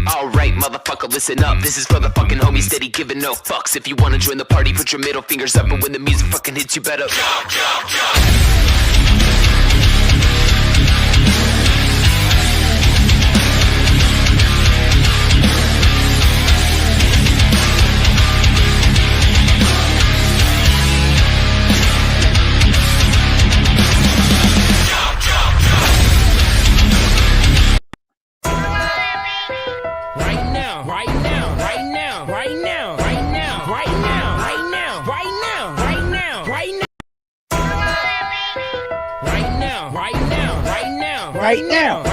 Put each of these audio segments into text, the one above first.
Alright, motherfucker, listen up. This is for the fucking homies steady giving no fucks. If you wanna join the party, put your middle fingers up, and when the music fucking hits, you better jump, jump, jump. Right now,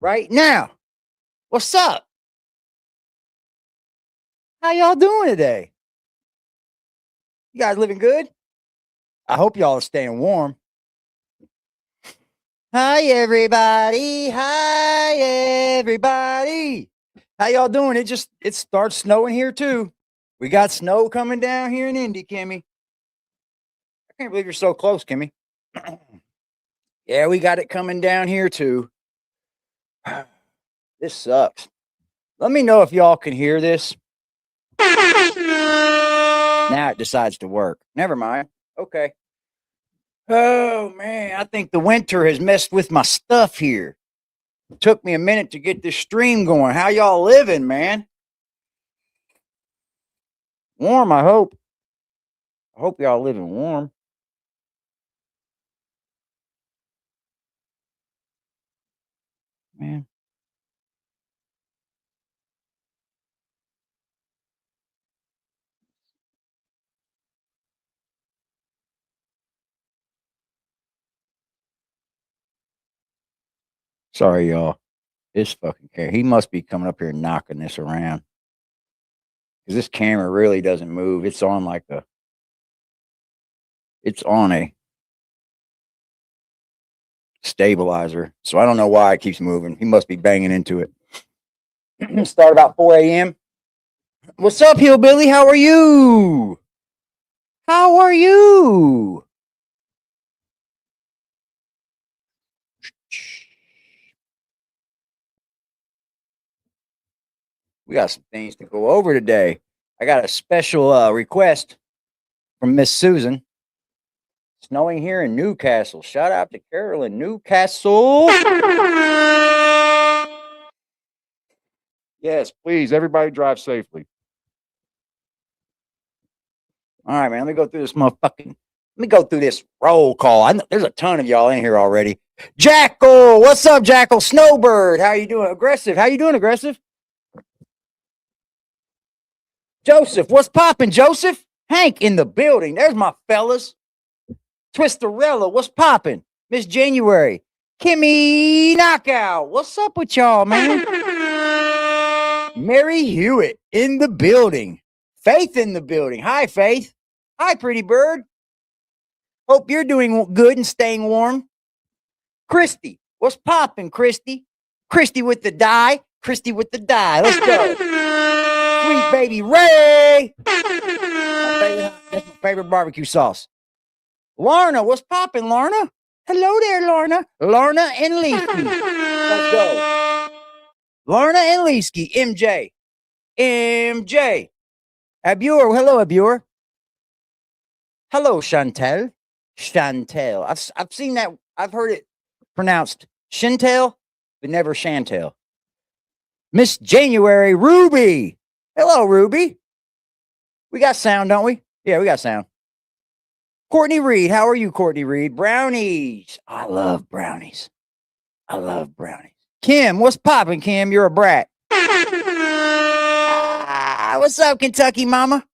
right now. What's up? How y'all doing today? You guys living good? I hope y'all are staying warm. Hi, everybody. Hi, everybody. How y'all doing? It starts snowing here too. We got snow coming down here in Indy, Kimmy. I can't believe you're so close, Kimmy. Yeah, we got it coming down here too. This sucks. Let me know if y'all can hear this. Now it decides to work. Never mind. Okay. Oh, man. I think the winter has messed with my stuff here. It took me a minute to get this stream going. How y'all living, man? Warm, I hope. I hope y'all living warm. Man. Sorry, y'all. This fucking camera. He must be coming up here and knocking this around. Because this camera really doesn't move. It's on like a. It's on a stabilizer. So I don't know why it keeps moving. He must be banging into it. Start about 4 a.m. What's up, Hillbilly? How are you? How are you? We got some things to go over today. I got a special request from Miss Susan. Snowing here in Newcastle. Shout out to Carolyn, Newcastle. Yes, please. Everybody drive safely. All right, man. Let me go through this motherfucking. Let me go through this roll call. I know there's a ton of y'all in here already. Jackal, what's up, Jackal? Snowbird, how you doing? Aggressive, how you doing, Aggressive? Joseph, what's popping, Joseph? Hank in the building. There's my fellas. Twisterella, what's popping? Miss January. Kimmy Knockout, what's up with y'all, man? Mary Hewitt in the building. Faith in the building. Hi, Faith. Hi, pretty bird. Hope you're doing good and staying warm. Christy, what's popping, Christy? Christy with the die. Christy with the die. Let's go. Sweet baby Ray. That's my favorite barbecue sauce. Lorna, what's popping, Lorna? Hello there, Lorna. Lorna and Leesky. Let's go. Lorna and Leesky. MJ. MJ. Abur. Hello, Abur. Hello, Chantel. Chantel. I've seen that. I've heard it pronounced Chantel, but never Chantel. Miss January Ruby. Hello, Ruby. We got sound, don't we? Yeah, we got sound. Courtney Reed. How are you, Courtney Reed? Brownies. I love brownies. I love brownies. Kim, what's popping, Kim? You're a brat. What's up, Kentucky mama?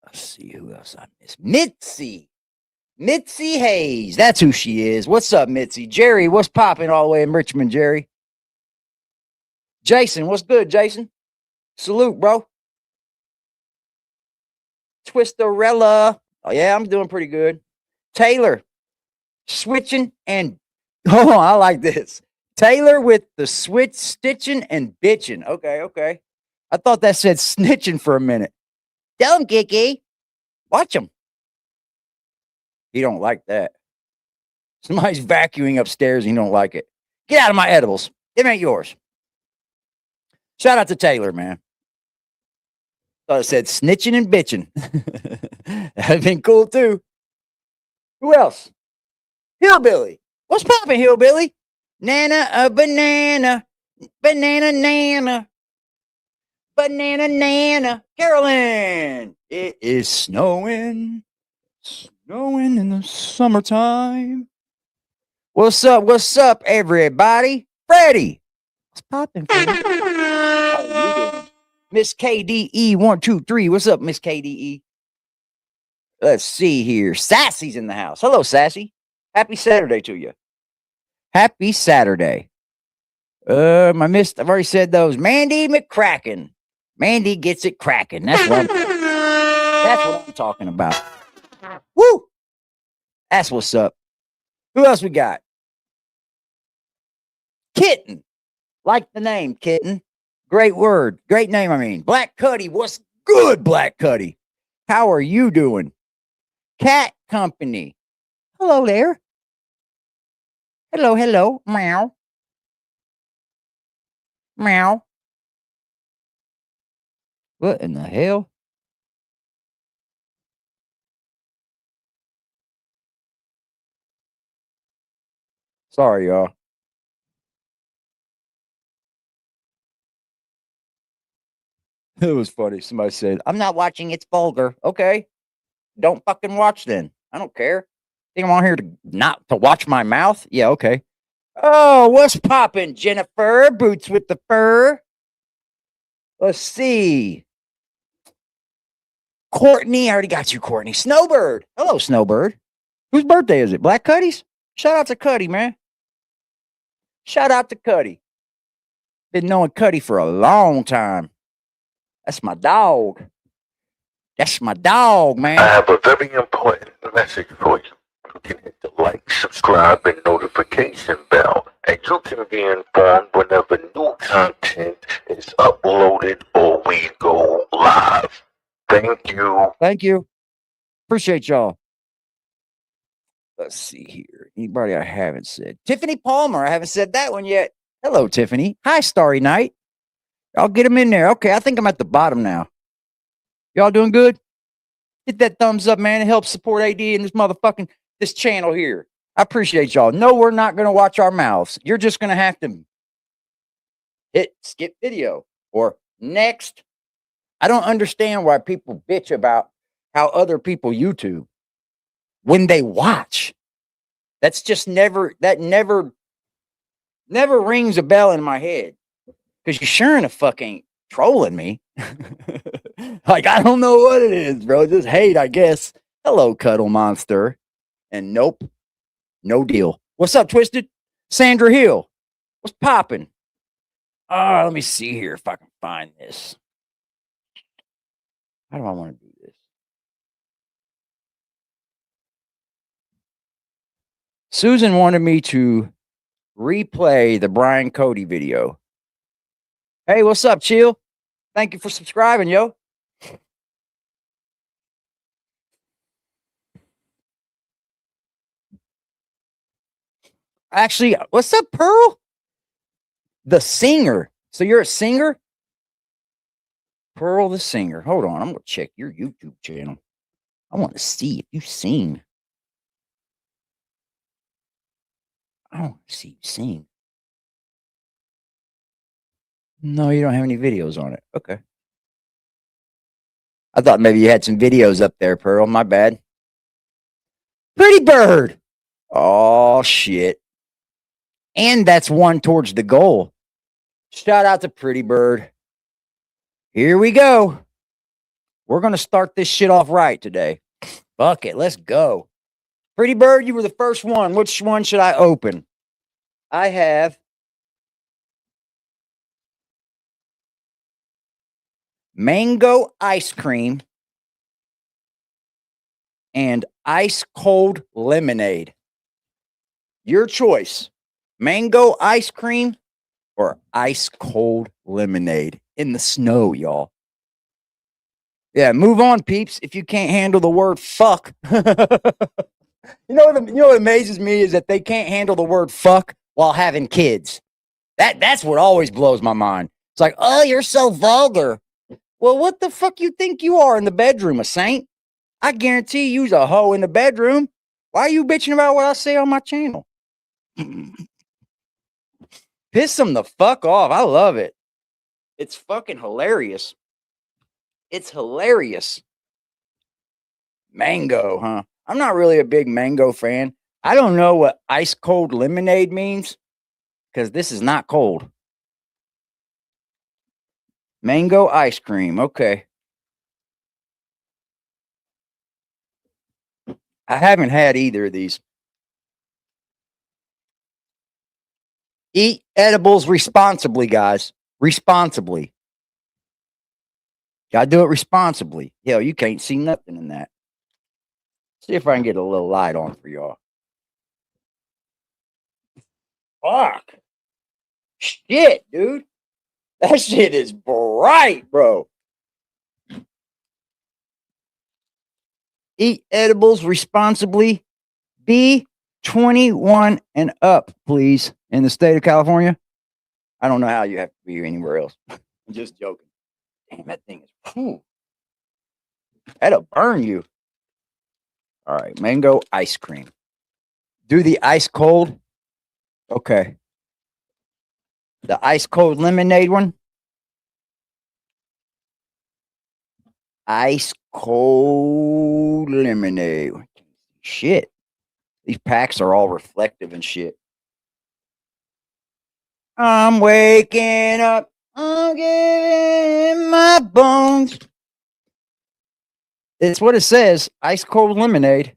Let's see who else I missed. Mitzi. Mitzi Hayes. That's who she is. What's up, Mitzi? Jerry, what's popping all the way in Richmond, Jerry? Jason, what's good, Jason? Salute, bro. Twisterella. Oh, yeah, I'm doing pretty good. Taylor. Switching and... Hold on, I like this. Taylor with the switch, stitching, and bitching. Okay, okay. I thought that said snitching for a minute. Tell him, Kiki. Watch him. He don't like that. Somebody's vacuuming upstairs and you don't like it. Get out of my edibles. Them ain't yours. Shout out to Taylor, man. Thought it said snitching and bitching. That'd been cool too. Who else? Hillbilly. What's poppin', Hillbilly? Nana, a banana. Banana, nana. Banana, nana. Carolyn. It is snowing. Snowing in the summertime. What's up? What's up, everybody? Freddie. What's poppin', Freddie? How you doing? Miss KDE 123. What's up, Miss KDE? Let's see here. Sassy's in the house. Hello, Sassy. Happy Saturday to you. Happy Saturday. I've already said those. Mandy McCracken. Mandy gets it cracking. That's what I'm talking about. Woo! That's what's up. Who else we got? Kitten. Like the name, Kitten. Great word. Great name, I mean. Black Cuddy. What's good, Black Cuddy? How are you doing? Cat Company. Hello there. Hello, hello. Meow. Meow. What in the hell? Sorry, y'all. It was funny. Somebody said, I'm not watching. It's vulgar. Okay. Don't fucking watch then. I don't care. Think I'm on here to watch my mouth? Yeah, okay. Oh, what's poppin', Jennifer? Boots with the fur. Let's see. Courtney. I already got you, Courtney. Snowbird. Hello, Snowbird. Whose birthday is it? Black Cuddy's? Shout out to Cuddy, man. Shout out to Cuddy. Been knowing Cuddy for a long time. That's my dog. That's my dog, man. I have a very important message for you. You can hit the like, subscribe, and notification bell, and you can be informed whenever new content is uploaded or we go live. Thank you. Thank you. Appreciate y'all. Let's see here. Anybody I haven't said? Tiffany Palmer. I haven't said that one yet. Hello, Tiffany. Hi, Starry Night. I'll get them in there. Okay, I think I'm at the bottom now. Y'all doing good? Hit that thumbs up, man. It helps support AD and this channel here. I appreciate y'all. No, we're not going to watch our mouths. You're just going to have to hit skip video or next. I don't understand why people bitch about how other people YouTube when they watch. That's just never rings a bell in my head. Because you sure enough fucking trolling me. Like, I don't know what it is, bro. Just hate, I guess. Hello, Cuddle Monster. And nope, no deal. What's up, Twisted? Sandra Hill. What's popping? Let me see here if I can find this. How do I want to do this? Susan wanted me to replay the Brian Cody video. Hey, what's up, Chill? Thank you for subscribing, yo. Actually, what's up, Pearl? The singer. So you're a singer? Pearl the singer. Hold on, I'm going to check your YouTube channel. I want to see if you sing. I want to see you sing. No, you don't have any videos on it. Okay. I thought maybe you had some videos up there, Pearl. My bad. Pretty Bird. Oh, shit. And that's one towards the goal. Shout out to Pretty Bird. Here we go. We're going to start this shit off right today. Fuck it. Let's go. Pretty Bird, you were the first one. Which one should I open? I have mango ice cream and ice cold lemonade. Your choice. Mango ice cream or ice cold lemonade in the snow, y'all. Yeah, move on, peeps, if you can't handle the word fuck. You know what amazes me is that they can't handle the word fuck while having kids. That's what always blows my mind. It's like, oh, you're so vulgar. Well, what the fuck you think you are in the bedroom, a saint? I guarantee you's a hoe in the bedroom. Why are you bitching about what I say on my channel? Piss them the fuck off. I love it. It's fucking hilarious. It's hilarious. Mango, huh? I'm not really a big mango fan. I don't know what ice cold lemonade means because this is not cold. Mango ice cream. Okay. I haven't had either of these. Eat edibles responsibly, guys. Responsibly. Gotta do it responsibly. Hell, you can't see nothing in that. See if I can get a little light on for y'all. Fuck. Shit, dude. That shit is bright, bro. Eat edibles responsibly. Be 21 and up, please, in the state of California. I don't know how you have to be anywhere else. I'm just joking. Damn, that thing is, whew. That'll burn you. All right, mango ice cream. Do the ice cold. Okay. The ice cold lemonade one. Ice cold lemonade. Shit. These packs are all reflective and shit. I'm waking up. I'm giving my bones. It's what it says. Ice cold lemonade.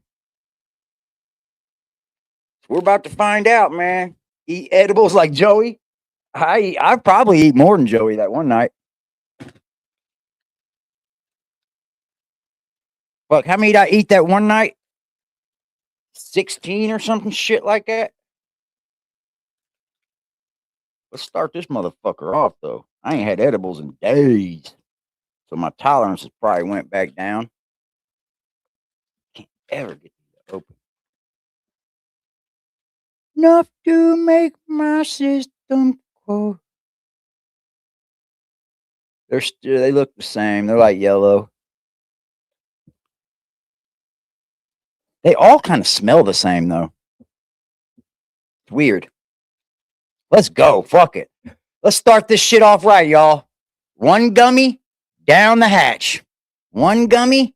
We're about to find out, man. Eat edibles like Joey. I probably eat more than Joey that one night. Fuck, how many did I eat that one night? 16 or something shit like that. Let's start this motherfucker off, though. I ain't had edibles in days. So my tolerance has probably went back down. Can't ever get these open. Enough to make my system go. They look the same. They're like yellow. They all kind of smell the same, though. It's weird. Let's go. Fuck it. Let's start this shit off right, y'all. One gummy down the hatch. One gummy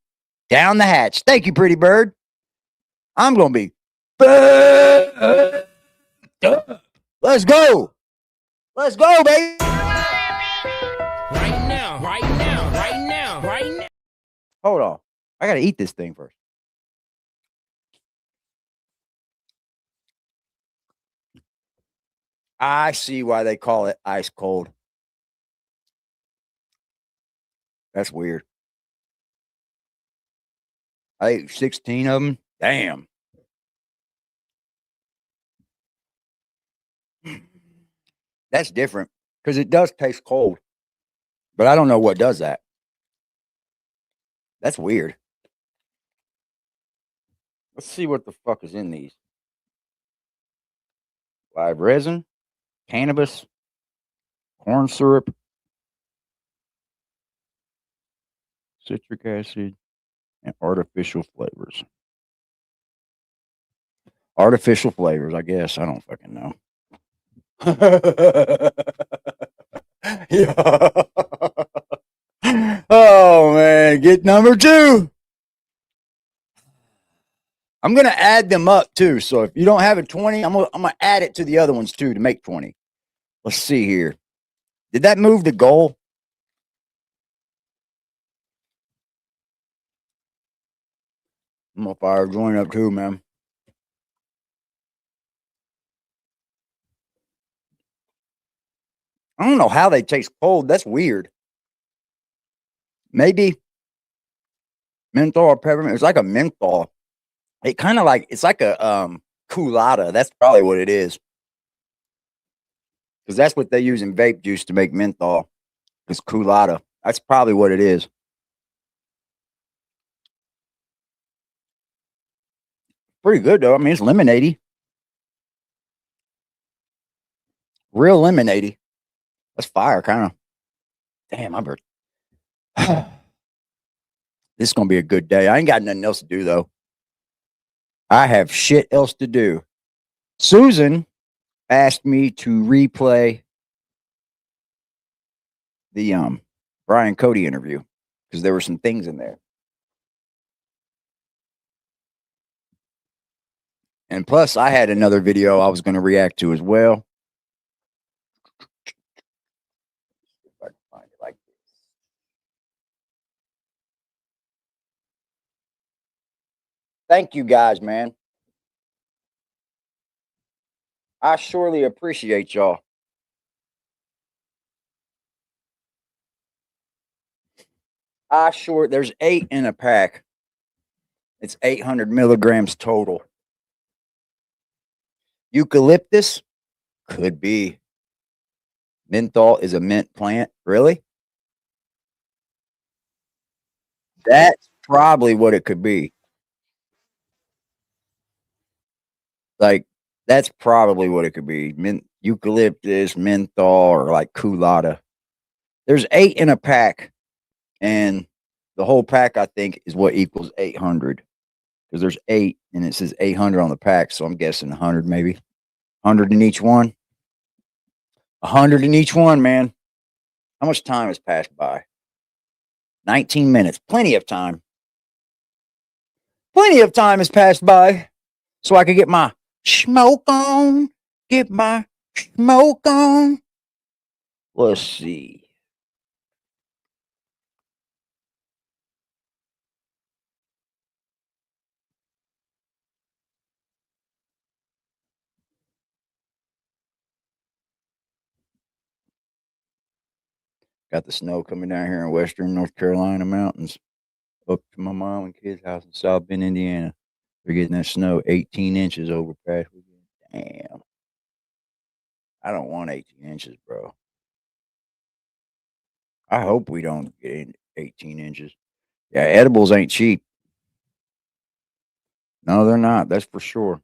down the hatch. Thank you, pretty bird. I'm going to be. Let's go. Let's go, baby. Right now, right now, right now, right now. Hold on. I got to eat this thing first. I see why they call it ice cold. That's weird. I ate 16 of them. Damn. That's different because it does taste cold. But I don't know what does that. That's weird. Let's see what the fuck is in these. Live resin, cannabis, corn syrup, citric acid, and artificial flavors. Artificial flavors, I guess. I don't fucking know. Yeah. Oh, man. Get number 2. I'm going to add them up, too. So if you don't have a 20, I'm going to add it to the other ones, too, to make 20. Let's see here. Did that move the goal? I'm going to fire a joint up, too, man. I don't know how they taste cold. That's weird. Maybe menthol or peppermint. It's like a menthol. It kind of like, it's like a culotta. That's probably what it is. Because that's what they use in vape juice to make menthol. It's culotta. That's probably what it is. Pretty good though. I mean, it's lemonade. Real lemonade. That's fire, kind of. Damn, I'm hurt. This is gonna be a good day. I ain't got nothing else to do though. I have shit else to do. Susan asked me to replay the Brian Cody interview because there were some things in there. And plus, I had another video I was going to react to as well. If I can find it like this. Thank you guys, man. I surely appreciate y'all. There's 8 in a pack. It's 800 milligrams total. Eucalyptus? Could be. Menthol is a mint plant. Really? That's probably what it could be. Like, that's probably what it could be. Eucalyptus, menthol, or like culotta. There's 8 in a pack. And the whole pack, I think, is what equals 800. Because there's 8 and it says 800 on the pack. So I'm guessing 100 maybe. 100 in each one. 100 in each one, man. How much time has passed by? 19 minutes. Plenty of time. Plenty of time has passed by. So I could get my smoke on. Get my smoke on. Let's see. Got the snow coming down here in western North Carolina mountains. Up to my mom and kids' house in South Bend, Indiana. They're getting that snow 18 inches over past weekend. Damn. I don't want 18 inches, bro. I hope we don't get 18 inches. Yeah, edibles ain't cheap. No, they're not. That's for sure.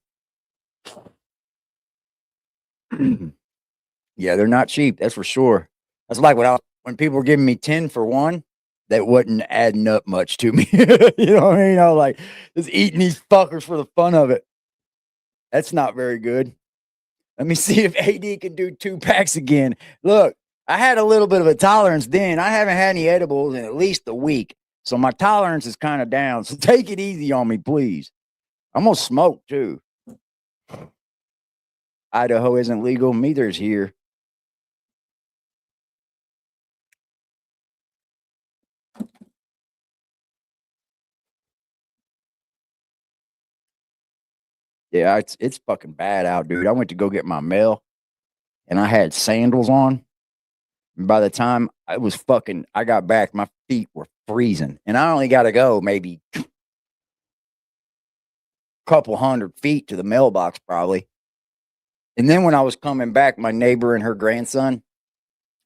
Yeah, they're not cheap. That's for sure. That's like when people were giving me 10 for one, that wasn't adding up much to me. You know what I mean? I was like, just eating these fuckers for the fun of it. That's not very good. Let me see if AD can do 2 packs again. Look, I had a little bit of a tolerance then. I haven't had any edibles in at least a week. So my tolerance is kind of down. So take it easy on me, please. I'm going to smoke too. Idaho isn't legal. Neither's here. Yeah, it's fucking bad out, dude. I went to go get my mail and I had sandals on. And by the time I got back, my feet were freezing. And I only got to go maybe a couple 100 feet to the mailbox, probably. And then when I was coming back, my neighbor and her grandson,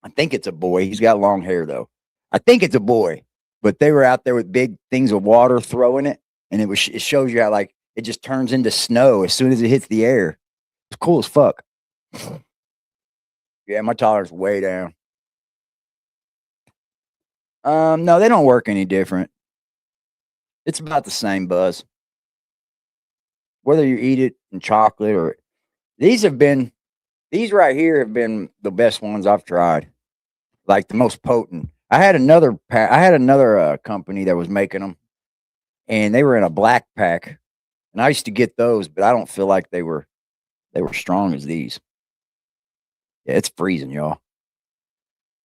I think it's a boy. He's got long hair, though. I think it's a boy. But they were out there with big things of water throwing it. And it shows you how, like, it just turns into snow as soon as it hits the air. It's cool as fuck. Yeah, my tolerance way down. No, they don't work any different. It's about the same buzz. Whether you eat it in chocolate or these right here have been the best ones I've tried. Like the most potent. I had another company that was making them, and they were in a black pack. And I used to get those, but I don't feel like they were strong as these. Yeah, it's freezing, y'all.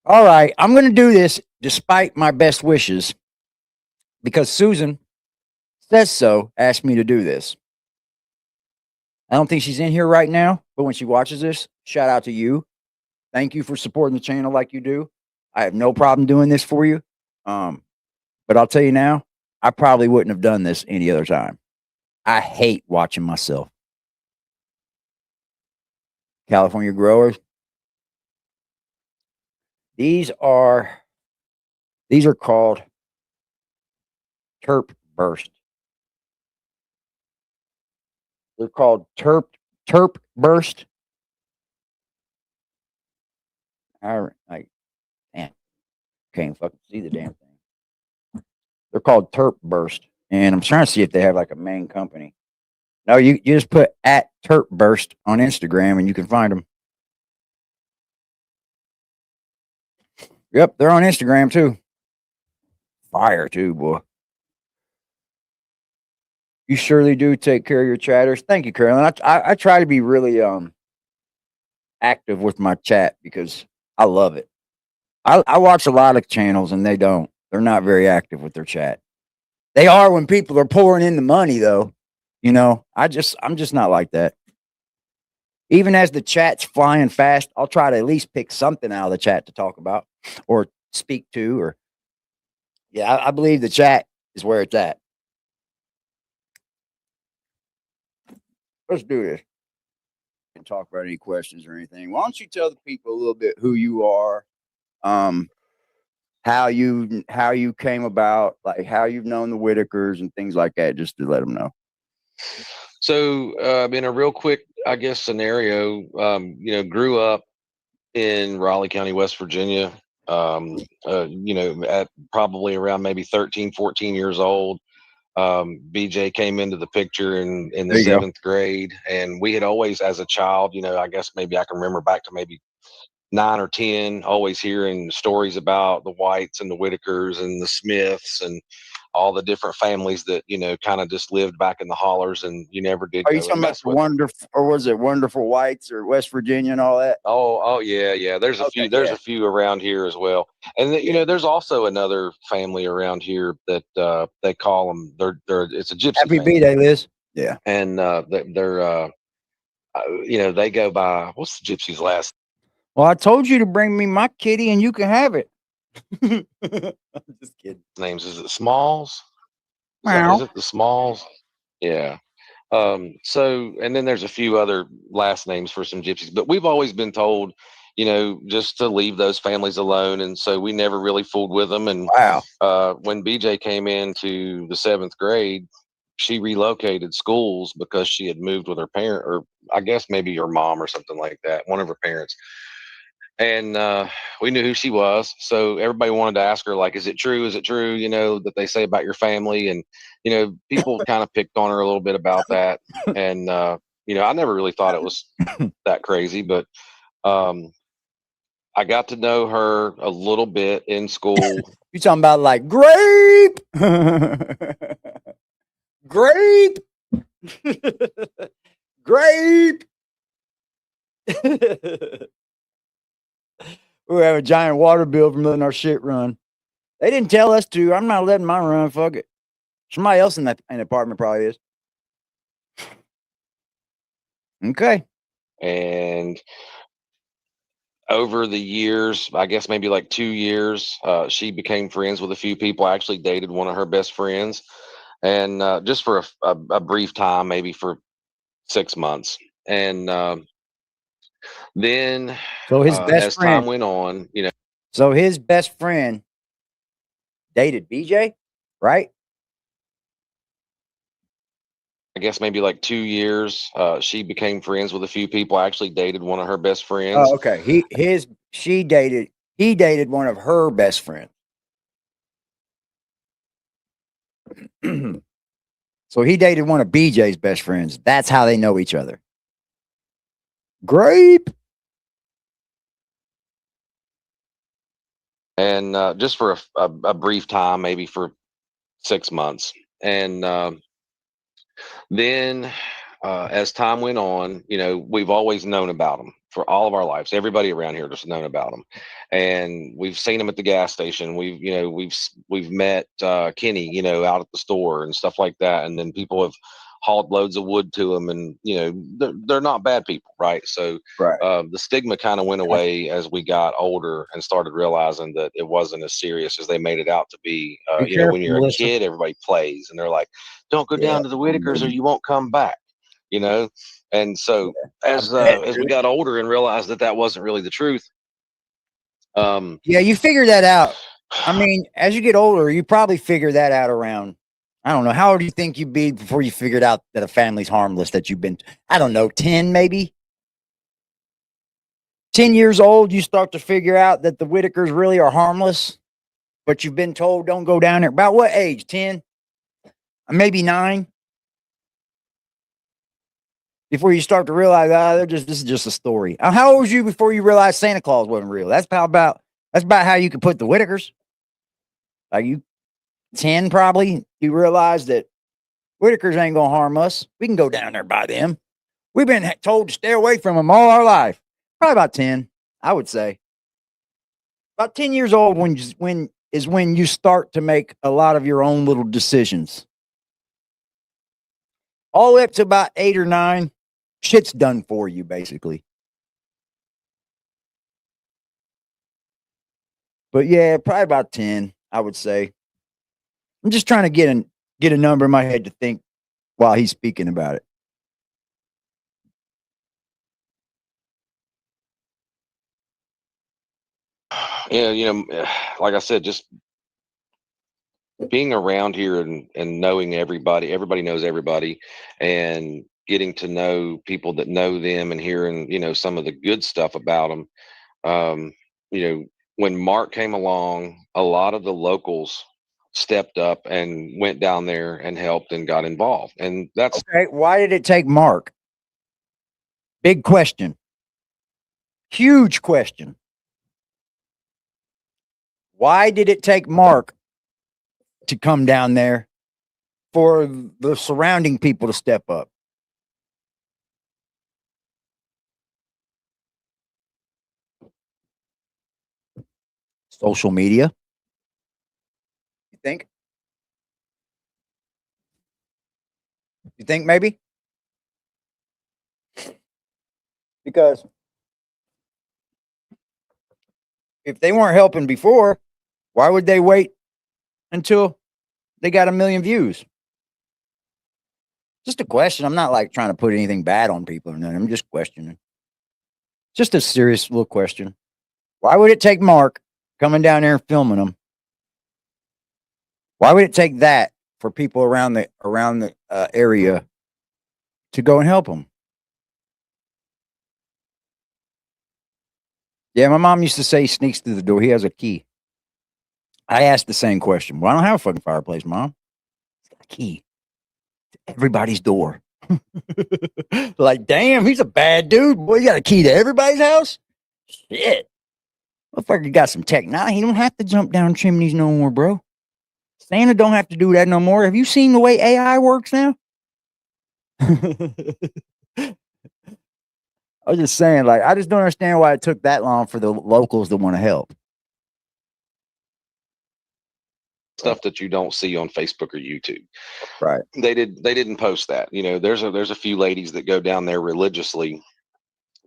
All right, I'm going to do this despite my best wishes because Susan says so, asked me to do this. I don't think she's in here right now, but when she watches this, shout out to you. Thank you for supporting the channel like you do. I have no problem doing this for you. But I'll tell you now, I probably wouldn't have done this any other time. I hate watching myself. California growers. These are called Terp Burst. They're called Terp Burst. Like, damn, can't fucking see the damn thing. They're called Terp Burst, and I'm trying to see if they have like a main company. No, you just put at Terp Burst on Instagram, and you can find them. Yep, they're on Instagram too. Fire too, boy. You surely do take care of your chatters. Thank you, Carolyn. I try to be really active with my chat because I love it. I watch a lot of channels and they don't. They're not very active with their chat. They are when people are pouring in the money, though. You know, I'm just not like that. Even as the chat's flying fast, I'll try to at least pick something out of the chat to talk about or speak to. Or yeah, I believe the chat is where it's at. Let's do this and talk about any questions or anything. Why don't you tell the people a little bit who you are, how you came about, like how you've known the Whitakers and things like that, just to let them know. So, in a real quick, I guess, scenario, grew up in Raleigh County, West Virginia, at probably around maybe 13, 14 years old. BJ came into the picture in the 7th grade, and we had always, as a child, I guess maybe I can remember back to maybe 9 or 10, always hearing stories about the Whites and the Whitakers and the Smiths and all the different families that, kind of just lived back in the hollers, and you never did. Are you talking about the Wonderful, or was it Wonderful Whites or West Virginia and all that? Oh yeah. There's a few. There's a few around here as well, and there's also another family around here that they call them. They're it's a gypsy. Happy B-Day, Liz. Yeah, and they're they go by, what's the gypsy's last? Well, I told you to bring me my kitty, and you can have it. I'm just kidding. Names, is it Smalls? Is it the Smalls? Yeah. So, and then there's a few other last names for some gypsies, but we've always been told, just to leave those families alone. And so we never really fooled with them. And when BJ came into the 7th grade, she relocated schools because she had moved with her parent, or I guess maybe her mom or something like that, one of her parents. And we knew who she was, so everybody wanted to ask her, like, is it true? Is it true, that they say about your family? And, people kind of picked on her a little bit about that. And, I never really thought it was that crazy, but I got to know her a little bit in school. You talking about like grape? Grape? Grape? We have a giant water bill from letting our shit run. They didn't tell us to. I'm not letting mine run. Fuck it. Somebody else in the apartment probably is. Okay. And over the years, I guess maybe like 2 years, she became friends with a few people. I actually dated one of her best friends, and just for a brief time, maybe for 6 months. And then, so his best as friend time went on, so his best friend dated BJ, right? I guess maybe like 2 years, she became friends with a few people. I actually dated one of her best friends. Oh, okay. He dated one of her best friends. So he dated one of BJ's best friends. That's how they know each other. Grape. And just for a brief time, maybe for 6 months. And then as time went on, we've always known about them for all of our lives. Everybody around here just known about them, and we've seen them at the gas station. We've met Kenny, out at the store and stuff like that. And then people have hauled loads of wood to them, and they're not bad people, right? So the stigma kind of went away as we got older and started realizing that it wasn't as serious as they made it out to be. When you're a kid, everybody plays, and they're like, "Don't go down to the Whitakers, or you won't come back." And so as we got older and realized that wasn't really the truth. You figure that out. I mean, as you get older, you probably figure that out around I don't know. How old do you think you'd be before you figured out that a family's harmless? That you've been, I don't know, 10 maybe? 10 years old, you start to figure out that the Whitakers really are harmless, but you've been told don't go down there. About what age? 10? Maybe 9? Before you start to realize, this is just a story. How old was you before you realized Santa Claus wasn't real? That's about how you could put the Whitakers. Like you 10 probably, you realize that Whitakers ain't gonna harm us. We can go down there by them. We've been told to stay away from them all our life. Probably about 10, I would say. About 10 years old when you start to make a lot of your own little decisions. All the way up to about 8 or 9, shit's done for you, basically. But yeah, probably about 10, I would say. I'm just trying to get a number in my head to think while he's speaking about it. Yeah, like I said, just being around here and knowing everybody knows everybody, and getting to know people that know them and hearing, some of the good stuff about them. When Mark came along, a lot of the locals stepped up and went down there and helped and got involved. And that's okay. Why did it take Mark? Big question. Huge question. Why did it take Mark to come down there for the surrounding people to step up? Social media? You think? You think maybe? Because if they weren't helping before, why would they wait until they got 1 million views? Just a question. I'm not like trying to put anything bad on people or nothing. I'm just questioning. Just a serious little question. Why would it take Mark coming down there and filming them? Why would it take that for people around the area to go and help them? Yeah, my mom used to say he sneaks through the door. He has a key. I asked the same question. Well, I don't have a fucking fireplace, Mom. He's got a key to everybody's door. Like, damn, he's a bad dude. Boy, you got a key to everybody's house? Shit. Motherfucker got some tech. Nah, he don't have to jump down chimneys no more, bro. Santa don't have to do that no more. Have you seen the way AI works now? I was just saying, like, I just don't understand why it took that long for the locals to want to help. stuff that you don't see on Facebook or YouTube. Right. They didn't post that. There's a few ladies that go down there religiously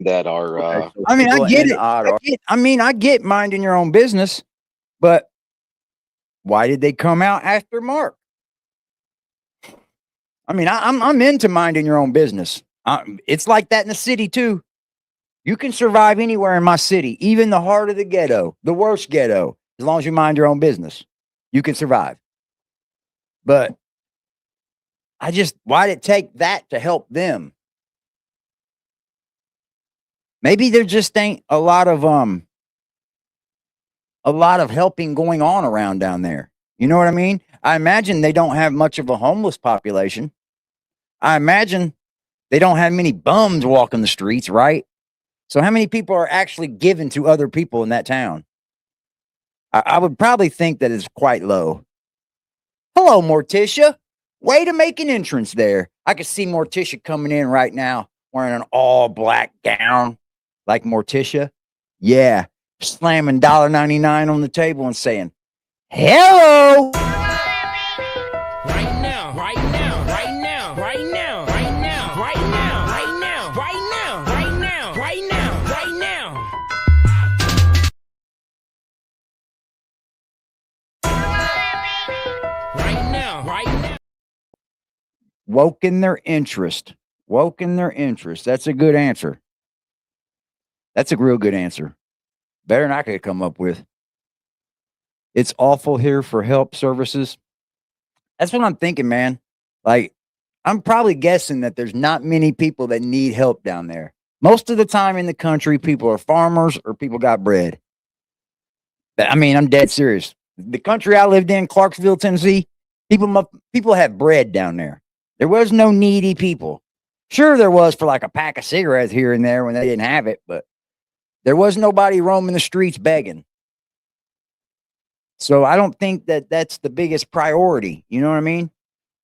that are I mean, I get it. I get minding your own business, but why did they come out after Mark? I mean, I'm into minding your own business. It's like that in the city too. You can survive anywhere in my city, even the heart of the ghetto, the worst ghetto, as long as you mind your own business. You can survive. But why did it take that to help them? Maybe there just ain't a lot of helping going on around down there. You know what I mean? I imagine they don't have much of a homeless population. I imagine they don't have many bums walking the streets, right? So how many people are actually given to other people in that town? I would probably think that it's quite low. Hello, Morticia. Way to make an entrance there. I could see Morticia coming in right now wearing an all black gown like Morticia. Yeah. Slamming $1.99 on the table and saying, hello. Right now, right now, right now, right now, right now, right now, right now, right now, right now, right now, right now. Right now, right now. Woken their interest. Woken their interest. That's a good answer. That's a real good answer. Better than I could come up with. It's awful here for help services. That's what I'm thinking, man. Like, I'm probably guessing that there's not many people that need help down there. Most of the time in the country, people are farmers or people got bread. I mean, I'm dead serious. The country I lived in, Clarksville, Tennessee, people have bread down there. There was no needy people. Sure, there was for like a pack of cigarettes here and there when they didn't have it, but there was nobody roaming the streets begging. So I don't think that that's the biggest priority. You know what I mean?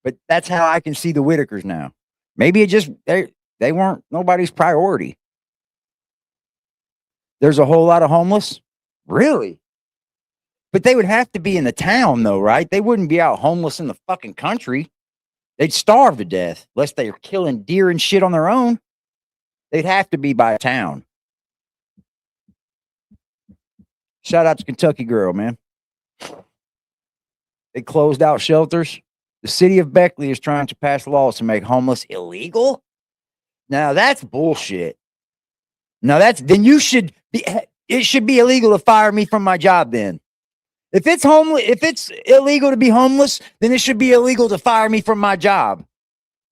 But that's how I can see the Whitakers now. Maybe it just they weren't nobody's priority. There's a whole lot of homeless. Really? But they would have to be in the town though, right? They wouldn't be out homeless in the fucking country. They'd starve to death unless they are killing deer and shit on their own. They'd have to be by town. Shout out to Kentucky Girl, man. They closed out shelters. The city of Beckley is trying to pass laws to make homeless illegal. Now that's bullshit. Now then you should be, it should be illegal to fire me from my job then. If it's illegal to be homeless, then it should be illegal to fire me from my job.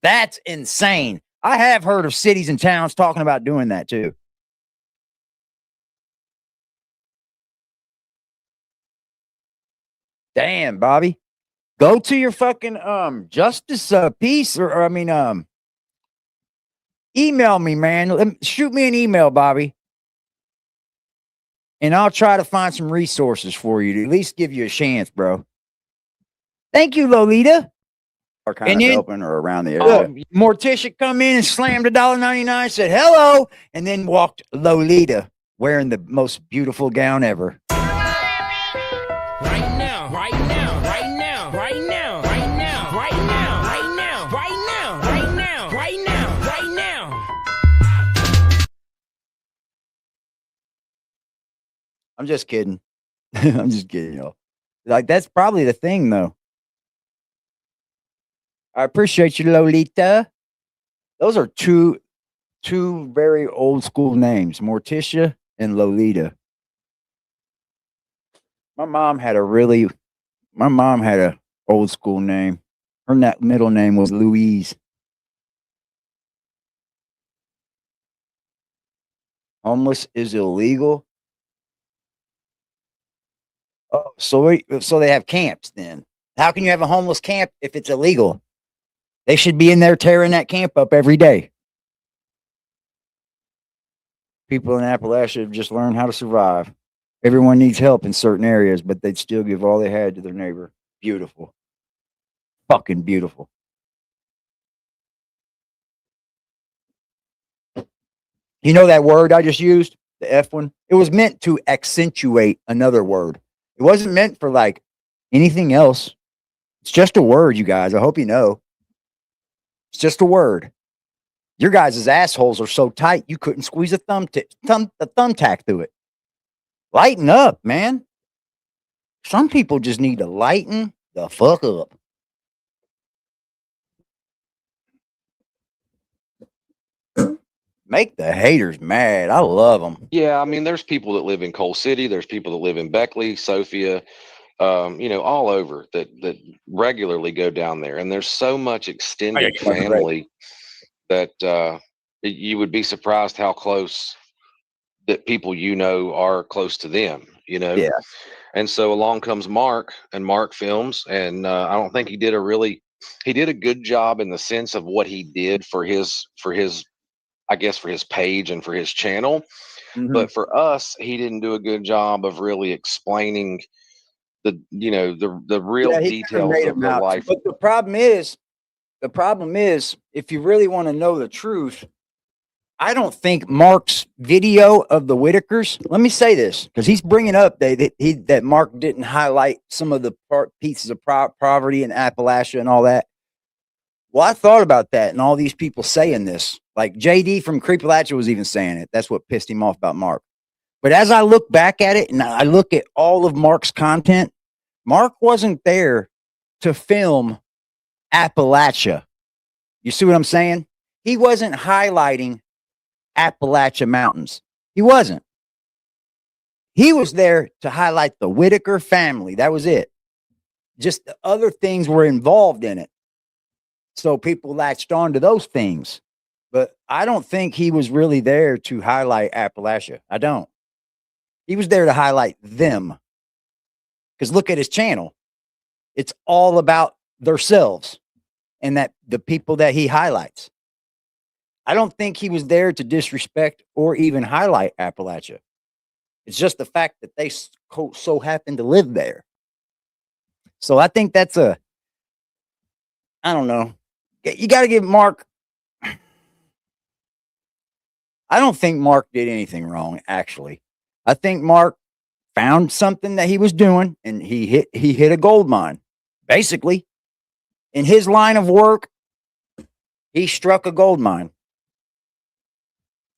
That's insane. I have heard of cities and towns talking about doing that too. Damn, Bobby. Go to your fucking justice piece or I mean email me, man. Shoot me an email, Bobby. And I'll try to find some resources for you to at least give you a chance, bro. Thank you, Lolita. Or kind of helping or around the area. Look, Morticia come in and slammed $1.99, said hello, and then walked Lolita wearing the most beautiful gown ever. Right now, right now, right now, right now, right now, right now, right now, right now, right now, right now, right now. I'm just kidding. I'm just kidding, y'all. Like, that's probably the thing, though. I appreciate you, Lolita. Those are two very old school names, Morticia and Lolita. My mom had a old school name. Her middle name was Louise. Homeless is illegal. Oh, so they have camps then. How can you have a homeless camp if it's illegal? They should be in there tearing that camp up every day. People in Appalachia have just learned how to survive. Everyone needs help in certain areas, but they'd still give all they had to their neighbor. Beautiful. Fucking beautiful. You know that word I just used? The F one? It was meant to accentuate another word. It wasn't meant for like anything else. It's just a word, you guys. I hope you know. It's just a word. Your guys' assholes are so tight you couldn't squeeze a thumbtack through it. Lighten up, man. Some people just need to lighten the fuck up. Make the haters mad. I love them. Yeah, I mean, there's people that live in Coal City. There's people that live in Beckley, Sophia, all over that regularly go down there. And there's so much extended family that you would be surprised how close that people are close to them. Yeah. And so along comes Mark, and Mark films, and I don't think he did a good job in the sense of what he did for his page and for his channel. Mm-hmm. But for us, he didn't do a good job of really explaining the real details of the life. But the problem is, if you really want to know the truth, I don't think Mark's video of the Whitakers, let me say this, because he's bringing up that Mark didn't highlight some of the pieces of poverty in Appalachia and all that. Well, I thought about that and all these people saying this. Like JD from Creepalachia was even saying it. That's what pissed him off about Mark. But as I look back at it and I look at all of Mark's content, Mark wasn't there to film Appalachia. You see what I'm saying? He wasn't highlighting Appalachia Mountains. He wasn't. He was there to highlight the Whitaker family. That was it. just the other things were involved in it. So people latched on to those things. But I don't think he was really there to highlight Appalachia. I don't. He was there to highlight them. Because look at his channel. It's all about themselves and that the people that he highlights. I don't think he was there to disrespect or even highlight Appalachia. It's just the fact that they so happen to live there. So I think that's I don't know. You got to give Mark. I don't think Mark did anything wrong, actually. I think Mark found something that he was doing and he hit a gold mine. Basically, in his line of work, he struck a gold mine.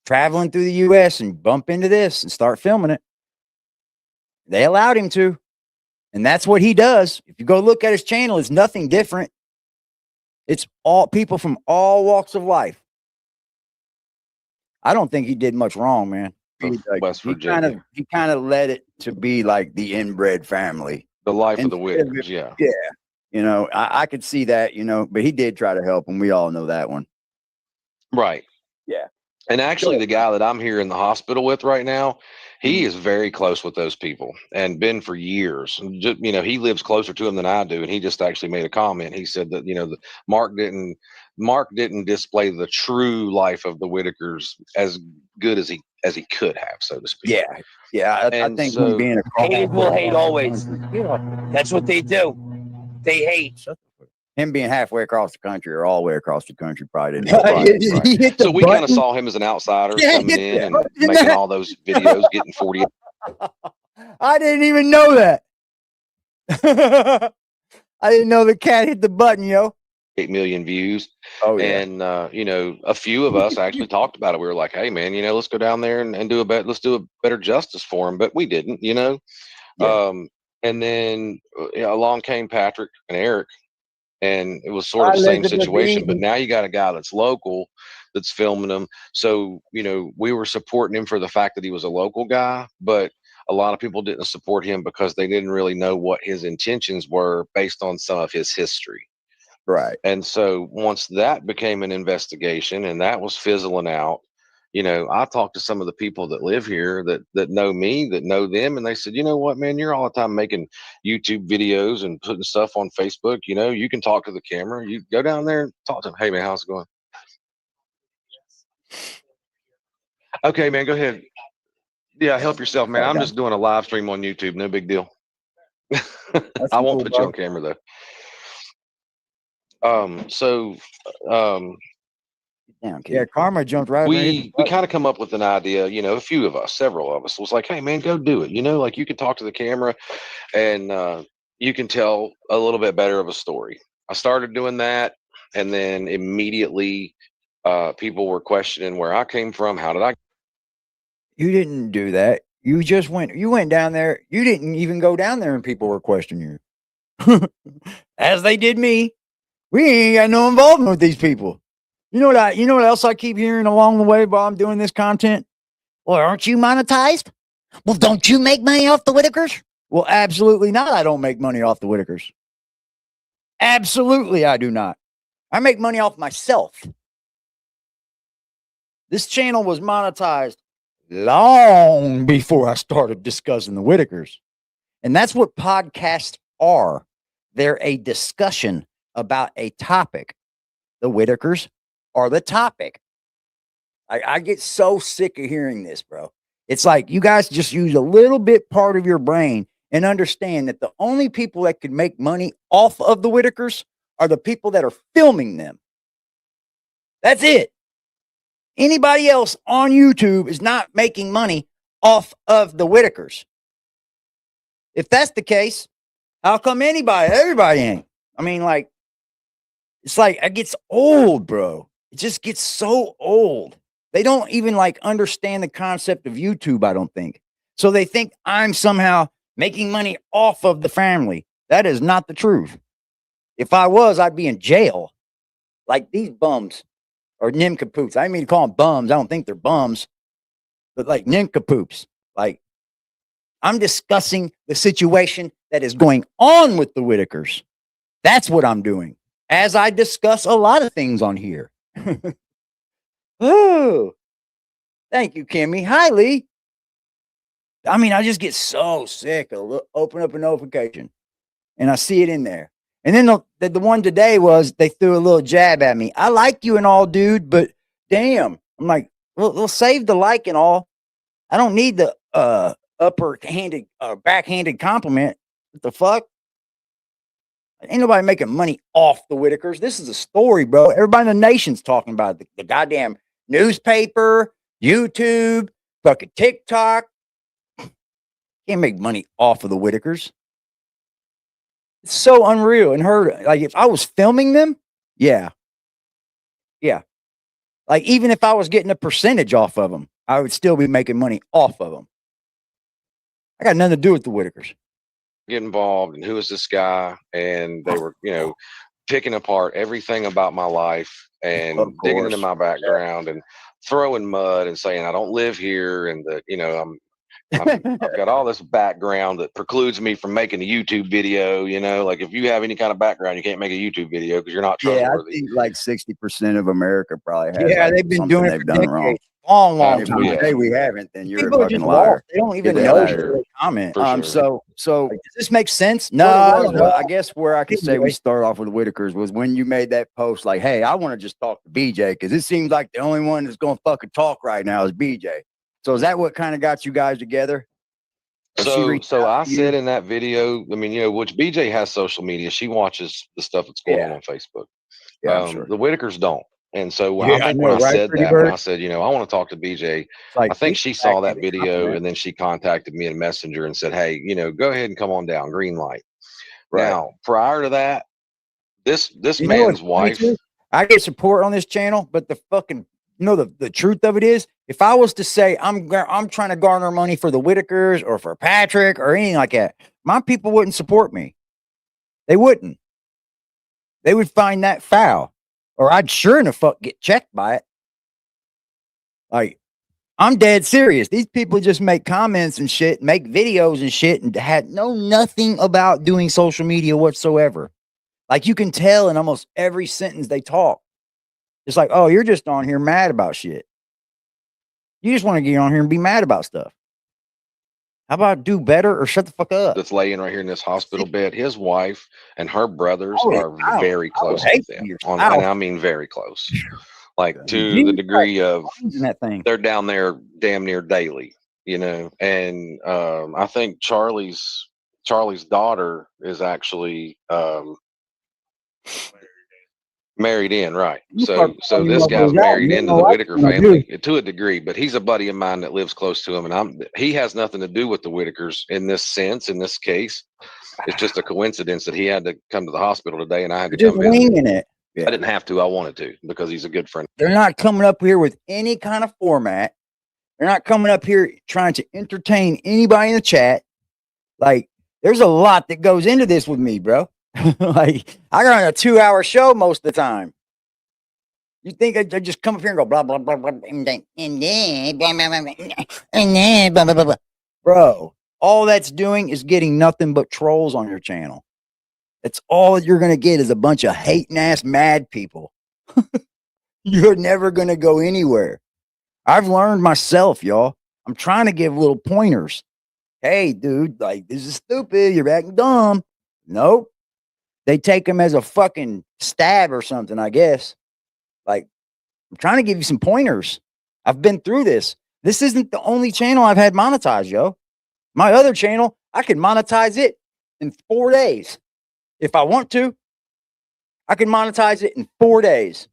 Traveling through the US and bump into this and start filming it. They allowed him to. And that's what he does. If you go look at his channel, it's nothing different. It's all people from all walks of life. I don't think he did much wrong, man. West Virginia. He kind of led it to be like the inbred family. The life of the Whitakers, yeah. Yeah. You know, I could see that, you know, but he did try to help him. We all know that one. Right. Yeah. And actually, the guy that I'm here in the hospital with right now, he is very close with those people and been for years. Just, you know, he lives closer to them than I do. And he just actually made a comment. He said that, you know, Mark didn't display the true life of the Whitakers as good as he could have, so to speak. Yeah. Yeah. I think so, being a hated will hate always. That's what they do. They hate. Him being halfway across the country or all the way across the country probably didn't. Right. So we kind of saw him as an outsider coming in and making all those videos, getting 40. I didn't even know that. I didn't know the cat hit the button, yo. 8 million views. Oh, yeah. And you know, a few of us actually talked about it. We were like, hey man, you know, let's go down there and let's do a better justice for him. But we didn't, you know. Yeah. And then along came Patrick and Eric. And it was sort of the same situation, but now you got a guy that's local that's filming them. So, you know, we were supporting him for the fact that he was a local guy, but a lot of people didn't support him because they didn't really know what his intentions were based on some of his history. Right. And so once that became an investigation and that was fizzling out, you know, I talked to some of the people that live here that know me, that know them, and they said, you know what, man, you're all the time making YouTube videos and putting stuff on Facebook. You know, you can talk to the camera. You go down there and talk to them. Hey, man, how's it going? Okay, man, go ahead. Yeah, help yourself, man. I'm just doing a live stream on YouTube. No big deal. I won't put you on camera, though. Yeah, karma jumped right. We kind of come up with an idea, you know, a few of us, several of us was like, hey man, go do it. You know, like you can talk to the camera and you can tell a little bit better of a story. I started doing that. And then immediately people were questioning where I came from. How did I? You didn't do that. You went down there. You didn't even go down there and people were questioning you. As they did me. We ain't got no involvement with these people. You know what else I keep hearing along the way while I'm doing this content? Well, aren't you monetized? Well, don't you make money off the Whitakers? Well, absolutely not. I don't make money off the Whitakers. Absolutely, I do not. I make money off myself. This channel was monetized long before I started discussing the Whitakers. And that's what podcasts are. They're a discussion about a topic. The Whitakers are the topic. I get so sick of hearing this, bro. It's like you guys just use a little bit part of your brain and understand that the only people that could make money off of the Whitakers are the people that are filming them. That's it. Anybody else on YouTube is not making money off of the Whitakers. If that's the case, how come everybody ain't? I mean, like, it's like it gets old, bro. It just gets so old. They don't even like understand the concept of YouTube, I don't think. So they think I'm somehow making money off of the family. That is not the truth. If I was, I'd be in jail. Like these bums or nincompoops. I didn't mean to call them bums. I don't think they're bums, but like nincompoops. Like I'm discussing the situation that is going on with the Whitakers. That's what I'm doing. As I discuss a lot of things on here. Oh, thank you, Kimmy. Hi, Lee. I mean, I just get so sick of open up a notification and I see it in there. And then the one today was they threw a little jab at me. I like you and all, dude, but damn. I'm like, well, they'll save the like and all. I don't need the backhanded compliment. What the fuck? Ain't nobody making money off the Whitakers. This is a story, bro. Everybody in the nation's talking about it. The goddamn newspaper, YouTube, fucking TikTok. Can't make money off of the Whitakers. It's so unreal and heard. Like if I was filming them, yeah. Like even if I was getting a percentage off of them, I would still be making money off of them. I got nothing to do with the Whitakers. Get involved and who is this guy? And they were, picking apart everything about my life and digging into my background and throwing mud and saying I don't live here and that I've got all this background that precludes me from making a YouTube video. Like if you have any kind of background, you can't make a YouTube video because you're not trustworthy. I think like 60% of America probably has. Yeah, they've been doing it for decades. Long time. If you say we haven't, then you're People a fucking liar. They don't even know to comment. So does this make sense? No. I guess where I could say we start off with Whitakers was when you made that post like, hey, I want to just talk to BJ because it seems like the only one that's going to fucking talk right now is BJ. So is that what kind of got you guys together? So I said in that video, which BJ has social media. She watches the stuff that's going on Facebook. Yeah, sure. The Whitakers don't. And so when I said, I want to talk to BJ, I think she saw that video and then she contacted me in Messenger and said, hey, go ahead and come on down, green light. Right. Now, prior to that, this man's wife. I get support on this channel, but the fucking, the truth of it is, if I was to say I'm trying to garner money for the Whitakers or for Patrick or anything like that, my people wouldn't support me. They wouldn't. They would find that foul. Or I'd sure in the fuck get checked by it. Like, I'm dead serious. These people just make comments and shit, make videos and shit, and know nothing about doing social media whatsoever. Like, you can tell in almost every sentence they talk. It's like, oh, you're just on here mad about shit. You just want to get on here and be mad about stuff. How about do better or shut the fuck up? That's laying right here in this hospital bed. His wife and her brothers are very close with them. And I mean very close. Like to the degree of they're down there damn near daily, And I think Charlie's daughter is actually married in, right? So this guy's married into the Whitaker family to a degree, but he's a buddy of mine that lives close to him, and he has nothing to do with the Whitakers in this sense. In this case, it's just a coincidence that he had to come to the hospital today, and I had to come visit. It. Yeah. I didn't have to. I wanted to because he's a good friend. They're not coming up here with any kind of format. They're not coming up here trying to entertain anybody in the chat. Like, there's a lot that goes into this with me, bro. Like, I got a 2-hour show most of the time. You think I just come up here and go blah blah blah blah and then blah blah blah. Bro, all that's doing is getting nothing but trolls on your channel. That's all you're gonna get is a bunch of hating ass mad people. You're never gonna go anywhere. I've learned myself, y'all. I'm trying to give little pointers. Hey, dude, like, this is stupid. You're acting dumb. Nope. They take them as a fucking stab or something, I guess. Like, I'm trying to give you some pointers. I've been through this. This isn't the only channel I've had monetized, yo. My other channel, I can monetize it in 4 days. If I want to, I can monetize it in 4 days.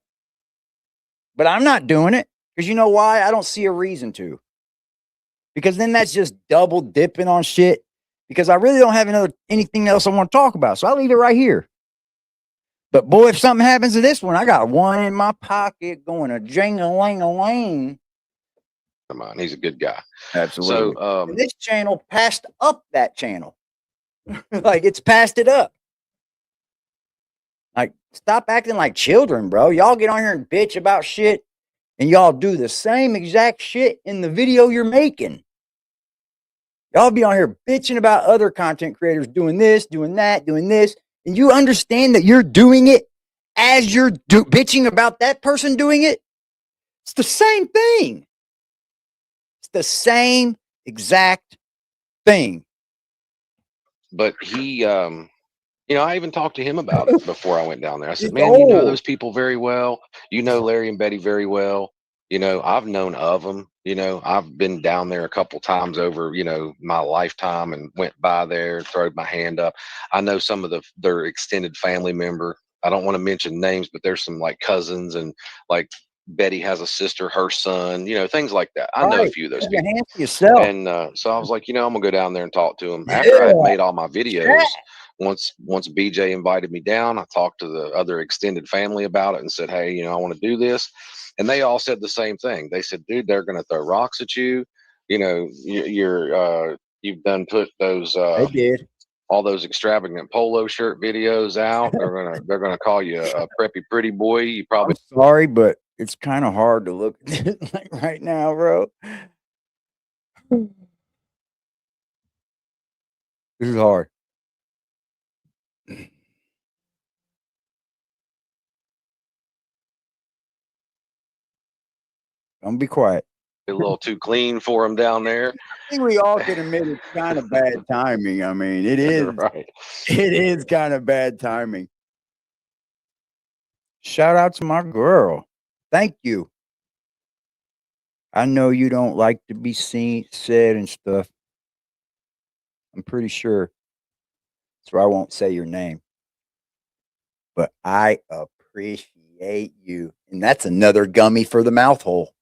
But I'm not doing it because you know why? I don't see a reason to. Because then that's just double dipping on shit. Because I really don't have anything else I want to talk about. So I'll leave it right here. But boy, if something happens to this one, I got one in my pocket going a jing-a-ling-a-ling. Come on, he's a good guy. Absolutely. So this channel passed up that channel. Like, it's passed it up. Like, stop acting like children, bro. Y'all get on here and bitch about shit, and y'all do the same exact shit in the video you're making. Y'all be on here bitching about other content creators doing this, doing that, doing this. And you understand that you're doing it as you're bitching about that person doing it? It's the same thing. It's the same exact thing. But he, I even talked to him about it before I went down there. I said, man, you know those people very well. You know Larry and Betty very well. I've known of them. I've been down there a couple times over, my lifetime and went by there, thrown my hand up. I know some of their extended family member. I don't want to mention names, but there's some like cousins, and like Betty has a sister, her son, things like that. I know a few of those people. Yourself. And so I was like, I'm gonna go down there and talk to him. After I had made all my videos, once BJ invited me down, I talked to the other extended family about it and said, hey, I want to do this. And they all said the same thing. They said, dude, they're going to throw rocks at you. You've done put those, they did all those extravagant polo shirt videos out. They're going to call you a preppy pretty boy. You probably, I'm sorry, but it's kind of hard to look at it like right now, bro. This is hard. Don't be quiet. a little too clean for them down there. I think we all can admit it's kind of bad timing. I mean, it is. Right. It is kind of bad timing. Shout out to my girl. Thank you. I know you don't like to be seen, said, and stuff. I'm pretty sure. So I won't say your name. But I appreciate you. And that's another gummy for the mouth hole.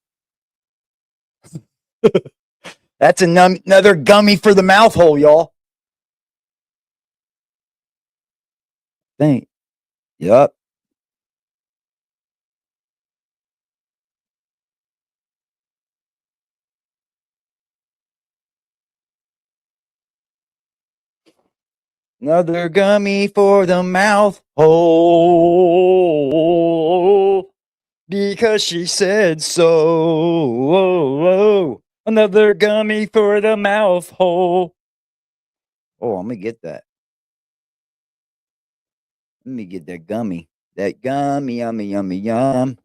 That's another gummy for the mouth hole, y'all. Think. Yup. Another gummy for the mouth hole. Because she said so. Another gummy for the mouth hole. Oh, let me get that. Let me get that gummy. That gummy, yummy, yummy, yum.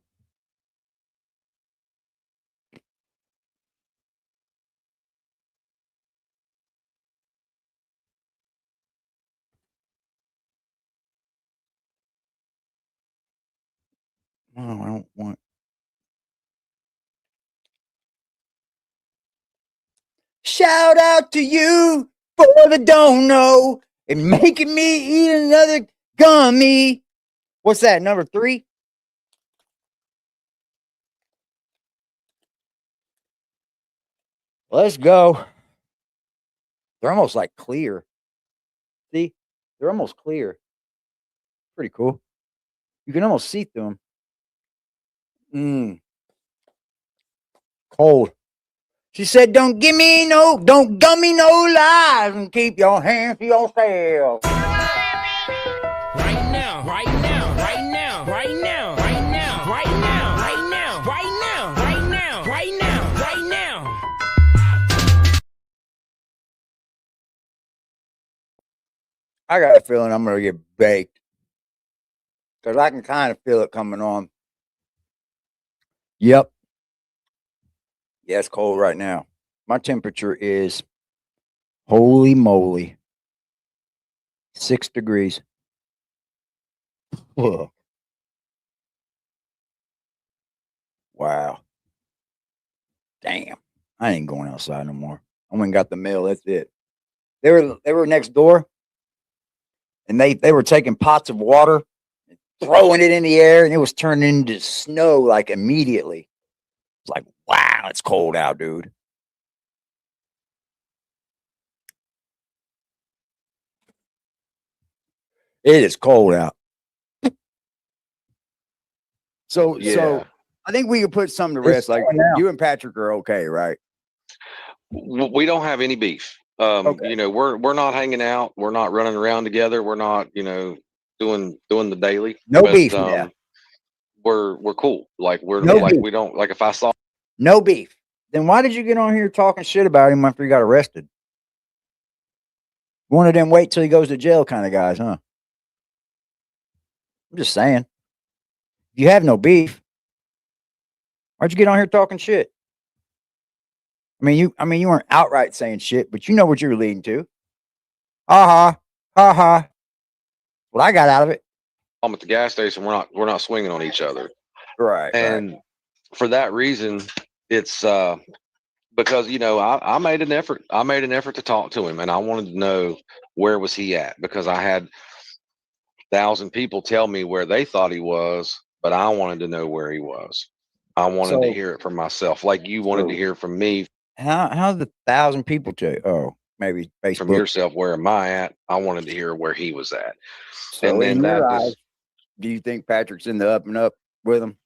Oh, I don't want. Shout out to you for the don't know and making me eat another gummy. What's that, number 3? Let's go. They're almost like clear. See? They're almost clear. Pretty cool. You can almost see through them. Cold. She said, don't gummy no lies and keep your hands to yourself. Right now, right now, right now, right now, right now, right now, right now, right now, right now, right now, right now. I got a feeling I'm going to get baked. Because I can kind of feel it coming on. Yep. Yeah, it's cold right now. My temperature is, holy moly, 6 degrees. Whoa. Wow. Damn. I ain't going outside no more. I went and got the mail. That's it. They were next door, and they were taking pots of water, and throwing it in the air, and it was turning into snow like immediately. It's like, wow, it's cold out, dude. It is cold out. So I think we could put something to rest. Like you and Patrick are okay, right? We don't have any beef. We're not hanging out. We're not running around together. We're not, doing the daily. No beef. Yeah. We're cool. Like we don't like if I saw no beef. Then why did you get on here talking shit about him after he got arrested? One of them wait till he goes to jail kind of guys, huh? I'm just saying. If you have no beef, why'd you get on here talking shit? I mean, you weren't outright saying shit, but you know what you're leading to. Ha ha. What I got out of it. I'm at the gas station. We're not swinging on each other. Right. And for that reason, it's because I made an effort. I made an effort to talk to him, and I wanted to know where was he at, because I had 1,000 people tell me where they thought he was, but I wanted to know where he was. I wanted to hear it from myself, like you wanted to hear from me. How's the 1,000 people tell you? Oh, maybe Facebook. From yourself, where am I at? I wanted to hear where he was at. So and then in your that eyes, do you think Patrick's in the up and up with him?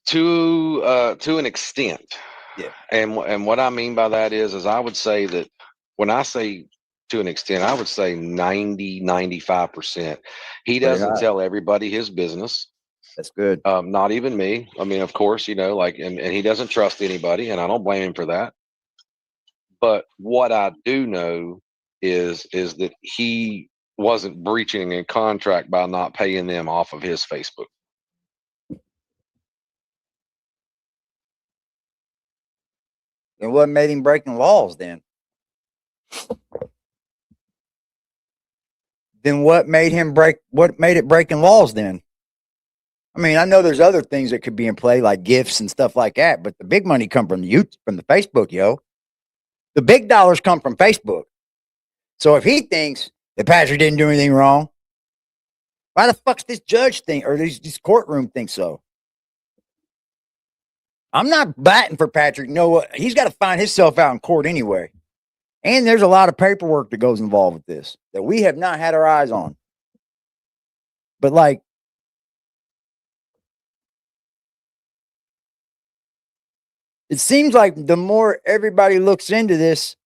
To an extent. Yeah. And what I mean by that is I would say that when I say to an extent, I would say 90-95%. He doesn't tell everybody his business. That's good. Not even me. I mean, of course, and he doesn't trust anybody, and I don't blame him for that. But what I do know is that he wasn't breaching a contract by not paying them off of his Facebook. And what made him breaking laws then? Then what made it breaking laws then? I mean, I know there's other things that could be in play, like gifts and stuff like that, but the big money come from the Facebook, yo. The big dollars come from Facebook. So if he thinks that Patrick didn't do anything wrong, why the fuck's this judge think, or this courtroom think so? I'm not batting for Patrick. No, he's got to find himself out in court anyway. And there's a lot of paperwork that goes involved with this that we have not had our eyes on. But like, it seems like the more everybody looks into this,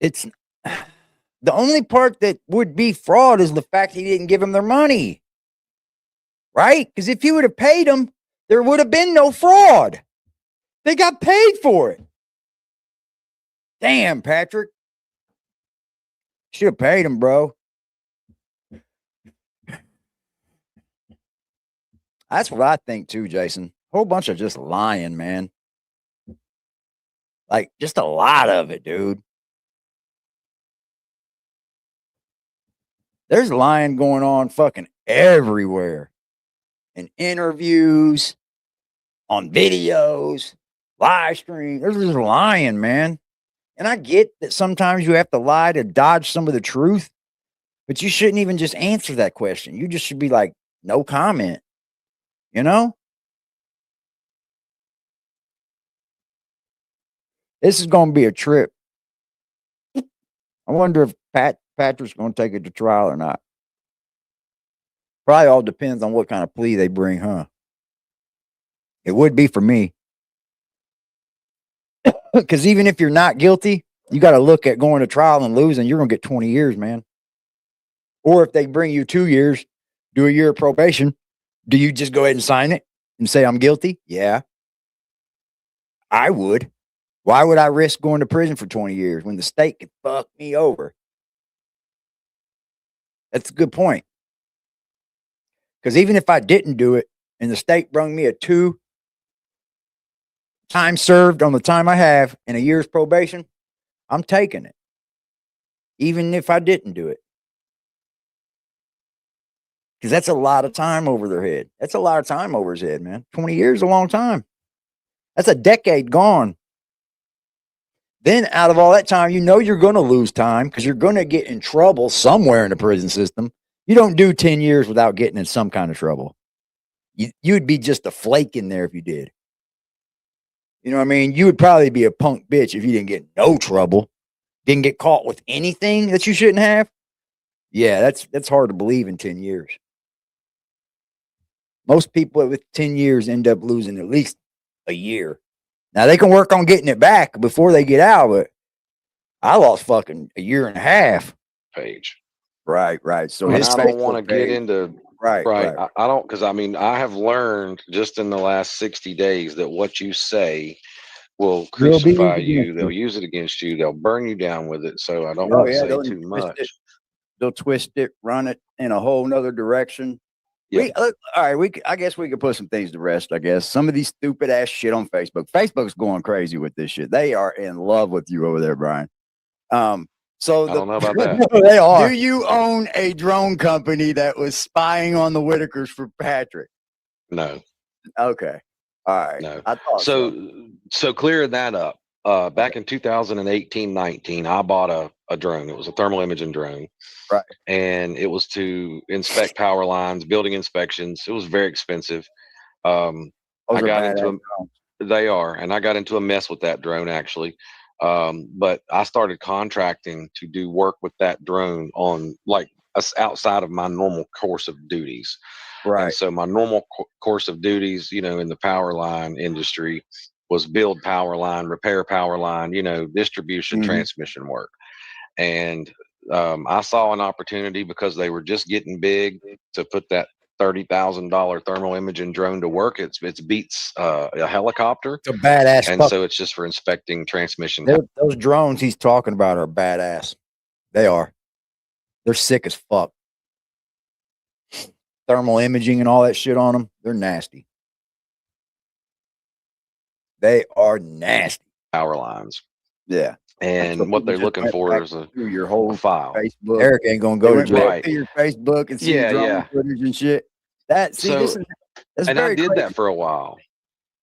it's the only part that would be fraud is the fact he didn't give them their money. Right? Because if he would have paid them, there would have been no fraud. They got paid for it. Damn, Patrick. Should have paid him, bro. That's what I think too, Jason. Whole bunch of just lying, man. Like, just a lot of it, dude. There's lying going on fucking everywhere. In interviews, on videos, live stream. There's just lying, man. And I get that sometimes you have to lie to dodge some of the truth, but you shouldn't even just answer that question. You just should be like, no comment. You know? This is going to be a trip. I wonder if Patrick's going to take it to trial or not. Probably all depends on what kind of plea they bring, huh? It would be for me. Because even if you're not guilty, you got to look at going to trial and losing. You're going to get 20 years, man. Or if they bring you 2 years, do a year of probation, do you just go ahead and sign it and say I'm guilty? Yeah. I would. Why would I risk going to prison for 20 years when the state could fuck me over? That's a good point. Because even if I didn't do it and the state brung me a 2 time served on the time I have and a year's probation, I'm taking it. Even if I didn't do it. Because that's a lot of time over their head. That's a lot of time over his head, man. 20 years is a long time. That's a decade gone. Then out of all that time, you know you're going to lose time because you're going to get in trouble somewhere in the prison system. You don't do 10 years without getting in some kind of trouble. You'd be just a flake in there if you did. You know what I mean? You would probably be a punk bitch if you didn't get no trouble. Didn't get caught with anything that you shouldn't have. Yeah, that's hard to believe in 10 years. Most people with 10 years end up losing at least a year. Now, they can work on getting it back before they get out, but I lost fucking a year and a half. Page. Right. So I don't want to get into right. I don't, because I mean, I have learned just in the last 60 days that what you say will Will be crucify used you. against They'll you. use it against you. They'll burn you down with it. So I don't Oh want to yeah, say they'll too twist much. it. They'll twist it, run it in a whole nother direction. Yep. All right. I guess we could put some things to rest. I guess some of these stupid ass shit on Facebook. Facebook's going crazy with this shit. They are in love with you over there, Brian. So I don't know about that. They are. do you own a drone company that was spying on the Whitakers for Patrick? No, Okay. All right. no. I thought so. So clearing that up. Back in 2018-19, I bought a drone. It was a thermal imaging drone. Right. And it was to inspect power lines, building inspections. It was very expensive. Those I are got badass into drones. they are, and I got into a mess with that drone actually. But I started contracting to do work with that drone on like outside of my normal course of duties. And Right. so my normal course of duties, you know, in the power line industry was build power line, repair power line, you know, distribution, Mhm. transmission work. And I saw an opportunity because they were just getting big to put that $30,000 thermal imaging drone to work. It beats a helicopter, It's a badass. and so it's just for inspecting transmission. Those drones he's talking about are badass. They are. They're sick as fuck. Thermal imaging and all that shit on them. They're nasty. They are nasty. Power lines. Yeah. And what they're looking for is a through your whole file. Facebook. Eric ain't gonna They go to went jail. right to your Facebook and see Yeah, drone yeah. footage and shit. That's And very I did crazy. that for a while,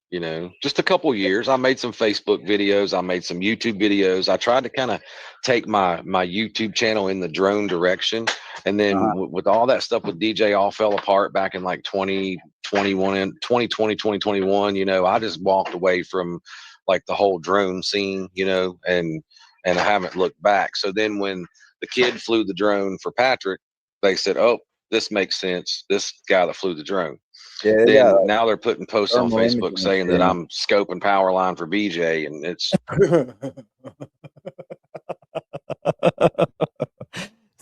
you know, just a couple years. I made some Facebook videos. I made some YouTube videos. I tried to kind of take my YouTube channel in the drone direction. And then with all that stuff with DJ all fell apart back in like 2021 and 2020, 2021, you know, I just walked away from like the whole drone scene, you know, and I haven't looked back. So then when the kid flew the drone for Patrick, they said, oh, this makes sense. This guy that flew the drone. Yeah, Then now they're putting posts on thermal Facebook imaging saying that I'm scoping power line for BJ, and it's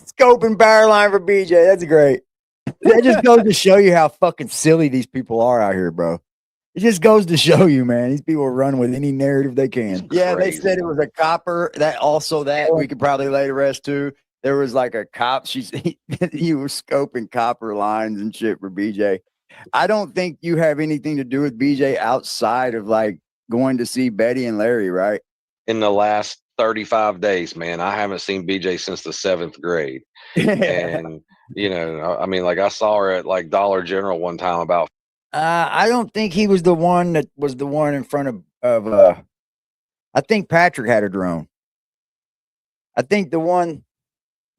scoping power line for BJ. That's great. That just goes to show you how fucking silly these people are out here, bro. It just goes to show you, man. These people run with any narrative they can. Yeah, they crazy. said it was a copper. That we could probably lay to rest too. There was like a cop. You were scoping copper lines and shit for BJ. I don't think you have anything to do with BJ outside of like going to see Betty and Larry, right? in the last 35 days, man. I haven't seen BJ since the 7th grade. And, you know, I mean, like I saw her at like Dollar General one time about. I don't think he was the one that was the one in front of I think Patrick had a drone. I think the one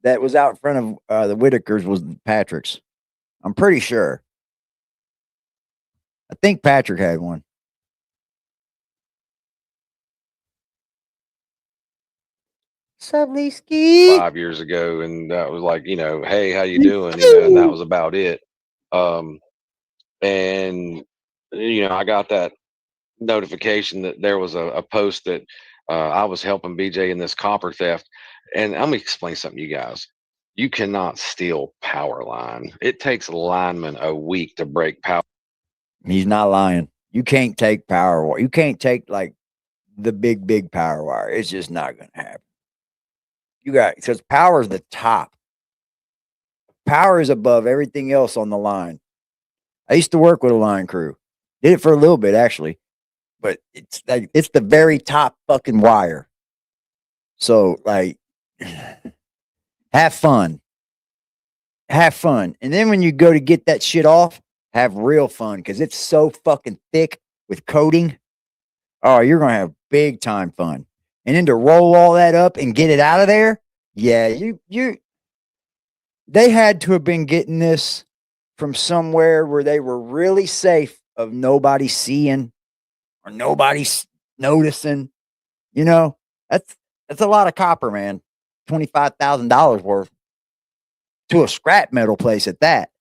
that was out in front of the Whitakers was Patrick's. I'm pretty sure. I think Patrick had one. Sublisky. 5 years ago, and that was like, you know, hey, how you doing? You know, and that was about it. And you know, I got that notification that there was a post that I was helping BJ in this copper theft. And I'm gonna explain something to you guys. You cannot steal power line. It takes linemen a week to break power. He's not lying. You can't take power wire. You can't take like the big power wire. It's just not gonna happen. You got, because power is the top. Power is above everything else on the line. I used to work with a line crew. Did it for a little bit actually, but it's like it's the very top fucking wire. So like, have fun. Have fun. And then when you go to get that shit off, have real fun because it's so fucking thick with coating. Oh, you're gonna have big time fun. And then to roll all that up and get it out of there, yeah, they had to have been getting this from somewhere where they were really safe of nobody seeing or nobody noticing. You know, that's a lot of copper, man. $25,000 worth to a scrap metal place at that.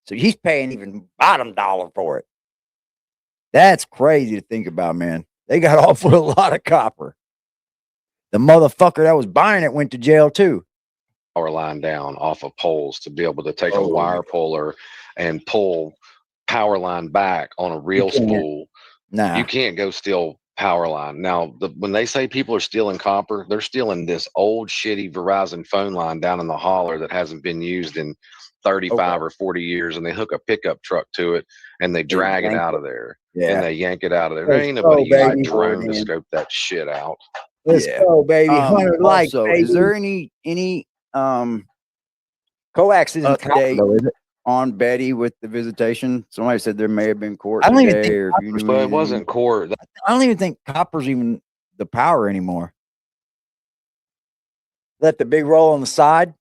So he's paying even bottom dollar for it. That's crazy to think about, man. They got off with a lot of copper. The motherfucker that was buying it went to jail too. Power line down off of poles to be able to take a wire puller and pull power line back on a reel spool. Nah. You can't go steal power line. Now, when they say people are stealing copper, they're stealing this old shitty Verizon phone line down in the holler that hasn't been used in 35 or 40 years, and they hook a pickup truck to it and they drag it out of there. Yeah. And they yank it out of there. There Let's ain't go, nobody using a baby. drone to scope that shit out. Let's Yeah. go, baby. 100 likes, Also, baby. is there any Coax isn't copper, update though, is it? on Betty with the visitation? Somebody said there may have been court I don't even today, think or if you knew Well, it anything. wasn't court. I don't even think copper's even the power anymore. Let the big roll on the side.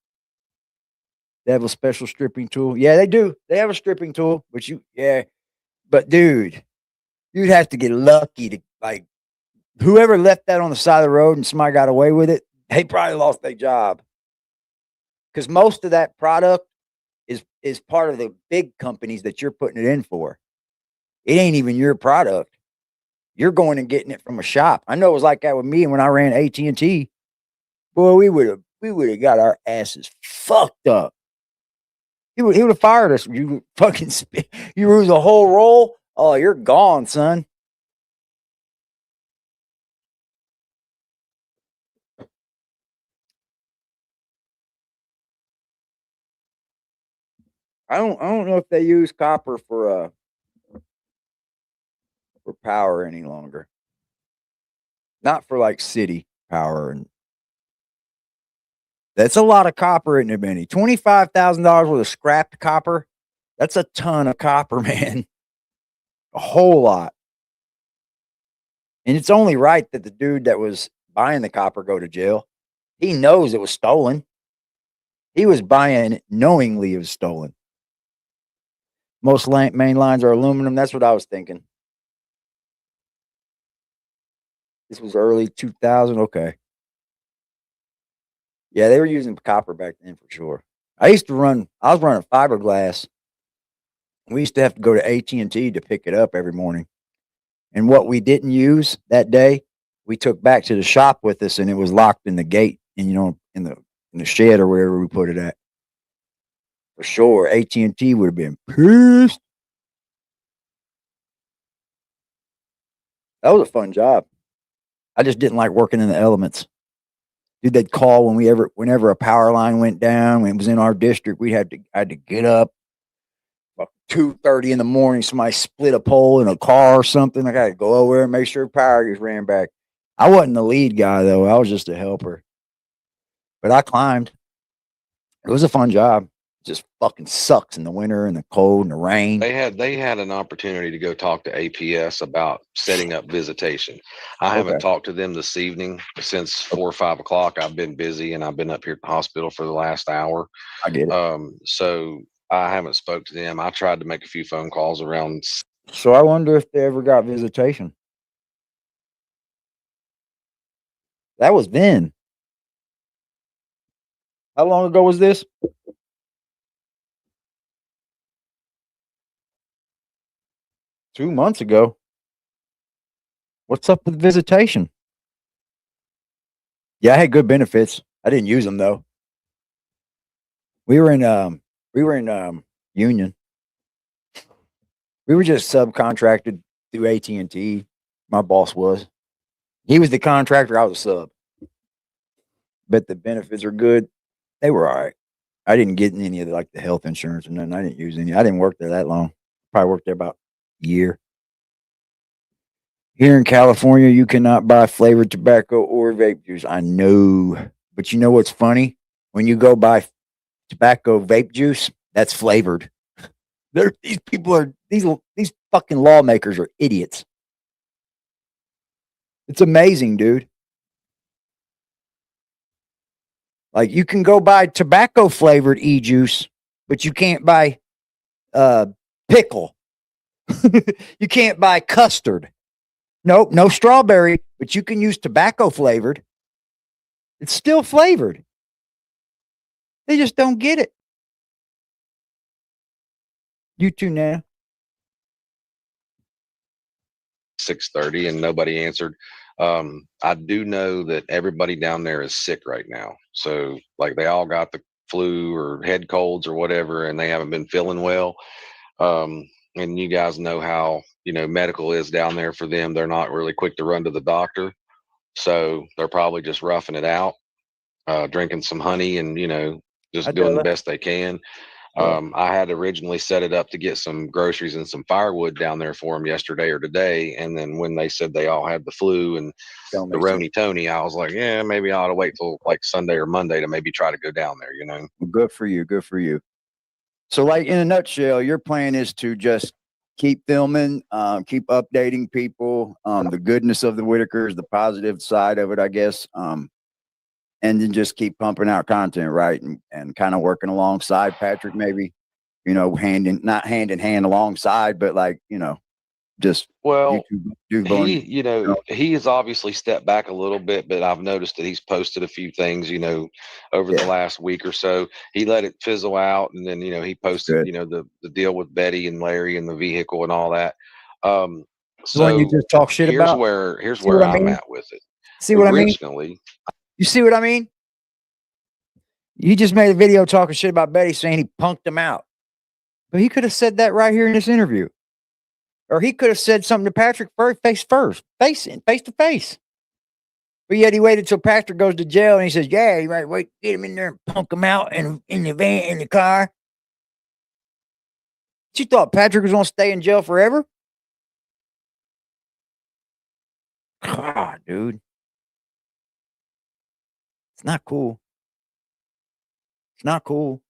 They have a special stripping tool. Yeah, they do. They have a stripping tool, but but dude, you'd have to get lucky to like whoever left that on the side of the road and somebody got away with it, they probably lost their job. Because most of that product is part of the big companies that you're putting it in for. It ain't even your product. You're going and getting it from a shop. I know it was like that with me when I ran AT&T. Boy, we would have got our asses fucked up. He would have fired us. You fucking you lose a whole roll. Oh, you're gone, son. I don't know if they use copper for power any longer. Not for like city power, and that's a lot of copper, isn't it, Benny? $25,000 worth of scrapped copper. That's a ton of copper, man. A whole lot. And it's only right that the dude that was buying the copper go to jail. He knows it was stolen. He was buying it knowingly it was stolen. Most main lines are aluminum. That's what I was thinking. This was early 2000. Okay. Yeah, they were using copper back then for sure. I was running fiberglass. We used to have to go to AT&T to pick it up every morning. And what we didn't use that day, we took back to the shop with us, and it was locked in the gate and, in the shed or wherever we put it at. For sure, AT&T would have been pissed. That was a fun job. I just didn't like working in the elements. Dude, they'd call whenever a power line went down, when it was in our district, I had to get up about 2:30 in the morning. Somebody split a pole in a car or something. I got to go over there and make sure power gets ran back. I wasn't the lead guy, though. I was just a helper. But I climbed. It was a fun job. It just fucking sucks in the winter and the cold and the rain. They had an opportunity to go talk to APS about setting up visitation. I haven't talked to them this evening since 4 or 5 o'clock. I've been busy and I've been up here at the hospital for the last hour. I get it. So I haven't spoke to them. I tried to make a few phone calls around. So I wonder if they ever got visitation. That was then. How long ago was this? Two months ago. What's up with visitation? Yeah, I had good benefits. I didn't use them though. We were in Union. We were just subcontracted through AT&T. My boss was. He was the contractor. I was a sub. But the benefits are good. They were all right. I didn't get any of the health insurance and nothing. I didn't use any. I didn't work there that long. Probably worked there about a year. Here in California, you cannot buy flavored tobacco or vape juice. I know. But you know what's funny? When you go buy tobacco vape juice, that's flavored. These fucking lawmakers are idiots. It's amazing, dude. Like, you can go buy tobacco flavored e-juice, but you can't buy pickle. You can't buy custard. Nope, no strawberry, but you can use tobacco flavored. It's still flavored. They just don't get it. You too now. 6:30 and nobody answered. I do know that everybody down there is sick right now. So they all got the flu or head colds or whatever, and they haven't been feeling well. And you guys know how medical is down there for them. They're not really quick to run to the doctor. So they're probably just roughing it out, drinking some honey and, just doing the best they can. I had originally set it up to get some groceries and some firewood down there for them yesterday or today. And then when they said they all had the flu and the Roni Tony, I was like, yeah, maybe I ought to wait till like Sunday or Monday to maybe try to go down there, Good for you. Good for you. So, like, in a nutshell, your plan is to just keep filming, keep updating people, the goodness of the Whitakers, the positive side of it, I guess. And then just keep pumping out content, right? And kind of working alongside Patrick, maybe, not hand in hand alongside, but like, just he has obviously stepped back a little bit, but I've noticed that he's posted a few things, over the last week or so. He let it fizzle out, and then he posted, the deal with Betty and Larry and the vehicle and all that. So you just talk shit about. Here's where I'm at with it. See what I mean? You see what I mean? You just made a video talking shit about Betty, saying he punked him out. But he could have said that right here in this interview. Or he could have said something to Patrick face to face. But yet he waited till Patrick goes to jail and he says, yeah, you might wait, get him in there and punk him out in the van, in the car. You thought Patrick was going to stay in jail forever? God, dude. It's not cool. It's not cool.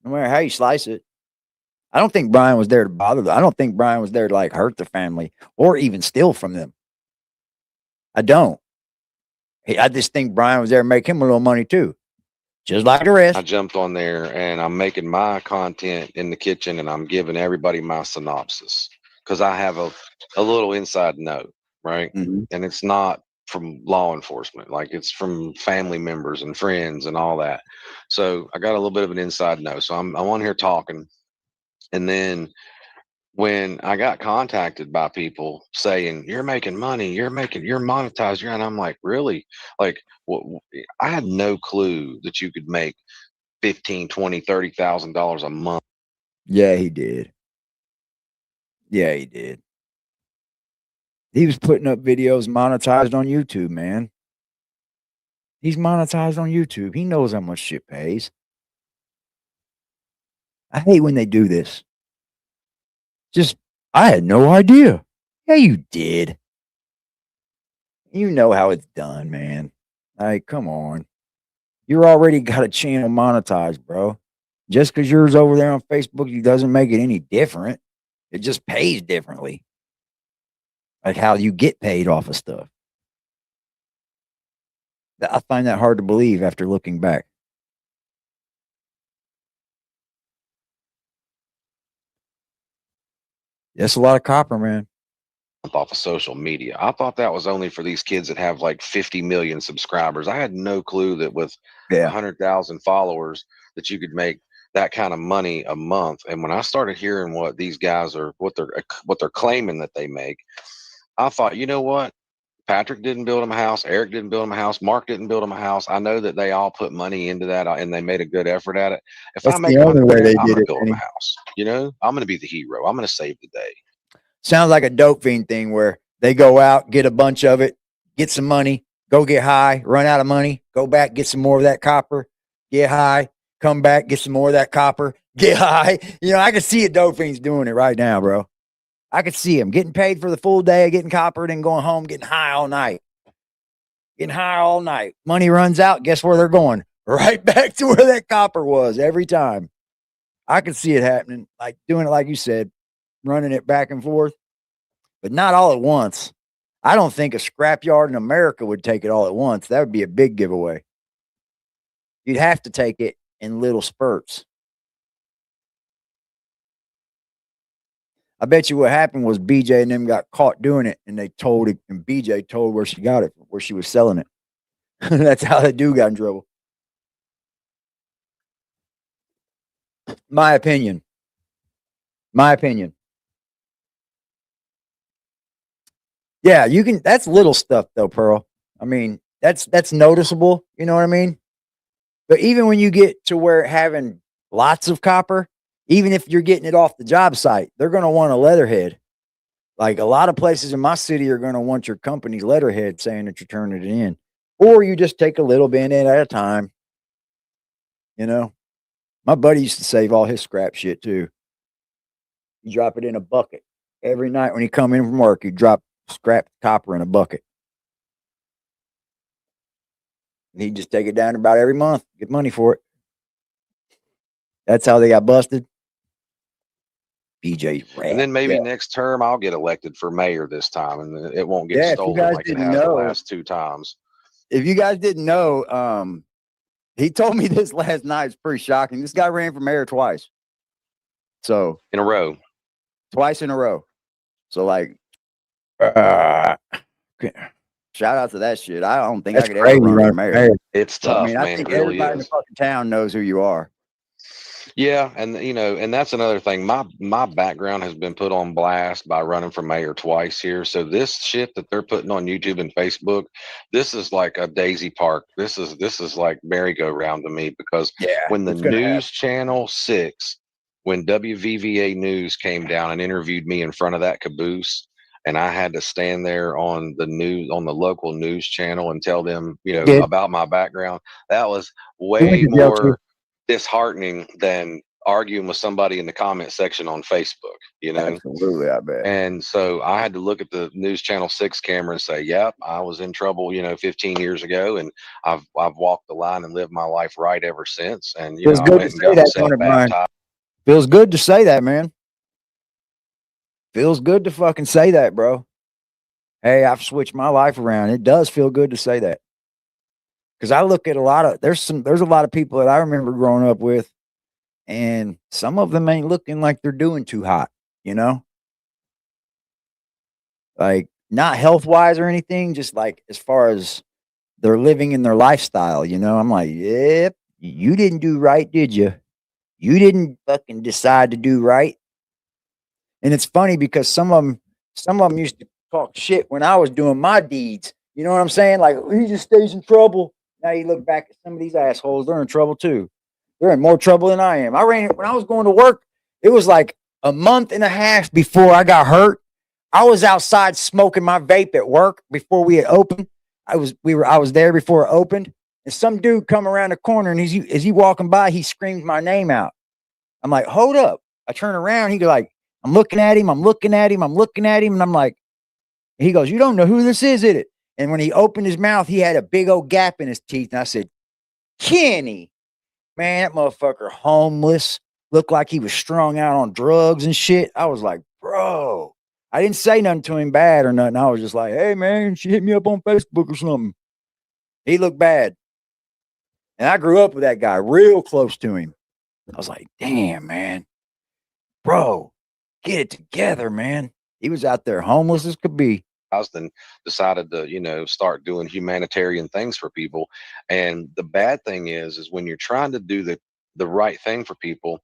No matter how you slice it. I don't think Brian was there to bother them. I don't think Brian was there to like hurt the family or even steal from them. I don't. I just think Brian was there to make him a little money too. Just like the rest. I jumped on there and I'm making my content in the kitchen and I'm giving everybody my synopsis because I have a little inside note, right? Mm-hmm. And it's not from law enforcement, like it's from family members and friends and all that. So I got a little bit of an inside note. So I'm on here talking. And then when I got contacted by people saying, you're making money, you're monetized, and I'm like, really? Like, I had no clue that you could make $15,000, $20,000, $30,000 a month. Yeah, he did. Yeah, he did. He was putting up videos monetized on YouTube, man. He's monetized on YouTube. He knows how much shit pays. I hate when they do this. I had no idea. Yeah, you did. You know how it's done, man. Like, come on. You're already got a channel monetized, bro. Just because yours over there on Facebook, it doesn't make it any different. It just pays differently. Like how you get paid off of stuff. I find that hard to believe after looking back. That's a lot of copper, man. Off of social media. I thought that was only for these kids that have like 50 million subscribers. I had no clue that with 100,000 followers that you could make that kind of money a month. And when I started hearing what these guys are, what they're claiming that they make, I thought, you know what? Patrick didn't build him a house. Eric didn't build him a house. Mark didn't build him a house. I know that they all put money into that and they made a good effort at it. If That's I make the only way they I'm did gonna it. build them a house. I'm going to be the hero. I'm going to save the day. Sounds like a dope fiend thing where they go out, get a bunch of it, get some money, go get high, run out of money, go back, get some more of that copper, get high, come back, get some more of that copper, get high. I can see a dope fiends doing it right now, bro. I could see him getting paid for the full day, getting copper, then going home, getting high all night. Getting high all night. Money runs out. Guess where they're going? Right back to where that copper was every time. I could see it happening, like doing it like you said, running it back and forth, but not all at once. I don't think a scrapyard in America would take it all at once. That would be a big giveaway. You'd have to take it in little spurts. I bet you what happened was BJ and them got caught doing it, and they told it, and BJ told where she got it, where she was selling it. That's how that dude got in trouble. My opinion. Yeah, you can. That's little stuff, though, Pearl. I mean, that's noticeable. You know what I mean? But even when you get to where having lots of copper, even if you're getting it off the job site, they're going to want a leatherhead. Like a lot of places in my city are going to want your company's letterhead saying that you're turning it in, or you just take a little bit in at a time. You know, my buddy used to save all his scrap shit too. You drop it in a bucket every night when he come in from work. You drop scrap copper in a bucket. And he'd just take it down about every month, get money for it. That's how they got busted. BJ's rat. And then maybe Yeah. next term I'll get elected for mayor this time, and it won't get Yeah, if you stolen guys like it didn't has the know- last 2 times. If you guys didn't know, he told me this last night. It's pretty shocking. This guy ran for mayor twice. So In a row. twice in a row. So like, shout out to that shit. I don't think I could ever run for mayor. It's So, tough, I mean, I man. think It really everybody in the is. fucking town knows who you are. Yeah, and and that's another thing. My background has been put on blast by running for mayor twice here. So this shit that they're putting on YouTube and Facebook, this is like a daisy park. This is like merry-go-round to me, because Yeah. when the it's gonna happen. News Channel 6, when WVVA News came down and interviewed me in front of that caboose, and I had to stand there on the local news channel and tell them, Did. about my background, that was You way went to jail, too. more disheartening than arguing with somebody in the comment section on Facebook, Absolutely, I bet. And so I had to look at the News Channel 6 camera and say, yep, I was in trouble, 15 years ago, and I've walked the line and lived my life right ever since. And Feels I good went to and say got that, myself don't it, Brian? baptized. Feels good to say that, man. Feels good to fucking say that, bro. Hey, I've switched my life around. It does feel good to say that. Because I look at there's a lot of people that I remember growing up with, and some of them ain't looking like they're doing too hot, Like, not health wise or anything, just like as far as they're living in their lifestyle, I'm like, yep, you didn't do right, did you? You didn't fucking decide to do right. And it's funny because some of them used to talk shit when I was doing my deeds. You know what I'm saying? Like, he just stays in trouble. Now you look back at some of these assholes, they're in trouble too. They're in more trouble than I am. When I was going to work, it was like a month and a half before I got hurt. I was outside smoking my vape at work before we had opened. I was there before it opened. And some dude come around the corner, and as he walking by, he screams my name out. I'm like, hold up. I turn around, he go like, I'm looking at him, and I'm like, he goes, you don't know who this is it? And when he opened his mouth, he had a big old gap in his teeth. And I said, Kenny, man, that motherfucker homeless, looked like he was strung out on drugs and shit. I was like, bro, I didn't say nothing to him bad or nothing. I was just like, hey, man, she hit me up on Facebook or something. He looked bad. And I grew up with that guy, real close to him. I was like, damn, man, bro, get it together, man. He was out there homeless as could be. And decided to, start doing humanitarian things for people. And the bad thing is when you're trying to do the right thing for people,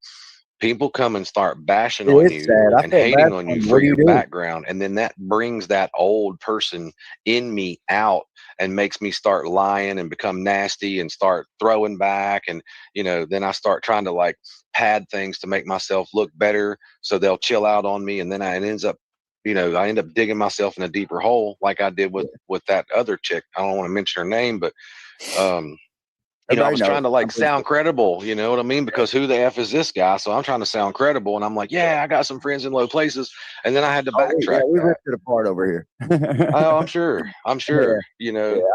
people come and start bashing on you and hating on you for your background. And then that brings that old person in me out and makes me start lying and become nasty and start throwing back. And, then I start trying to like pad things to make myself look better so they'll chill out on me. And then it ends up, I end up digging myself in a deeper hole like I did with that other chick. I don't want to mention her name, but I was trying to like sound credible, you know what I mean? Because who the F is this guy? So I'm trying to sound credible, and I'm like, yeah, I got some friends in low places. And then I had to backtrack. We ripped it apart over here. Oh, I'm sure,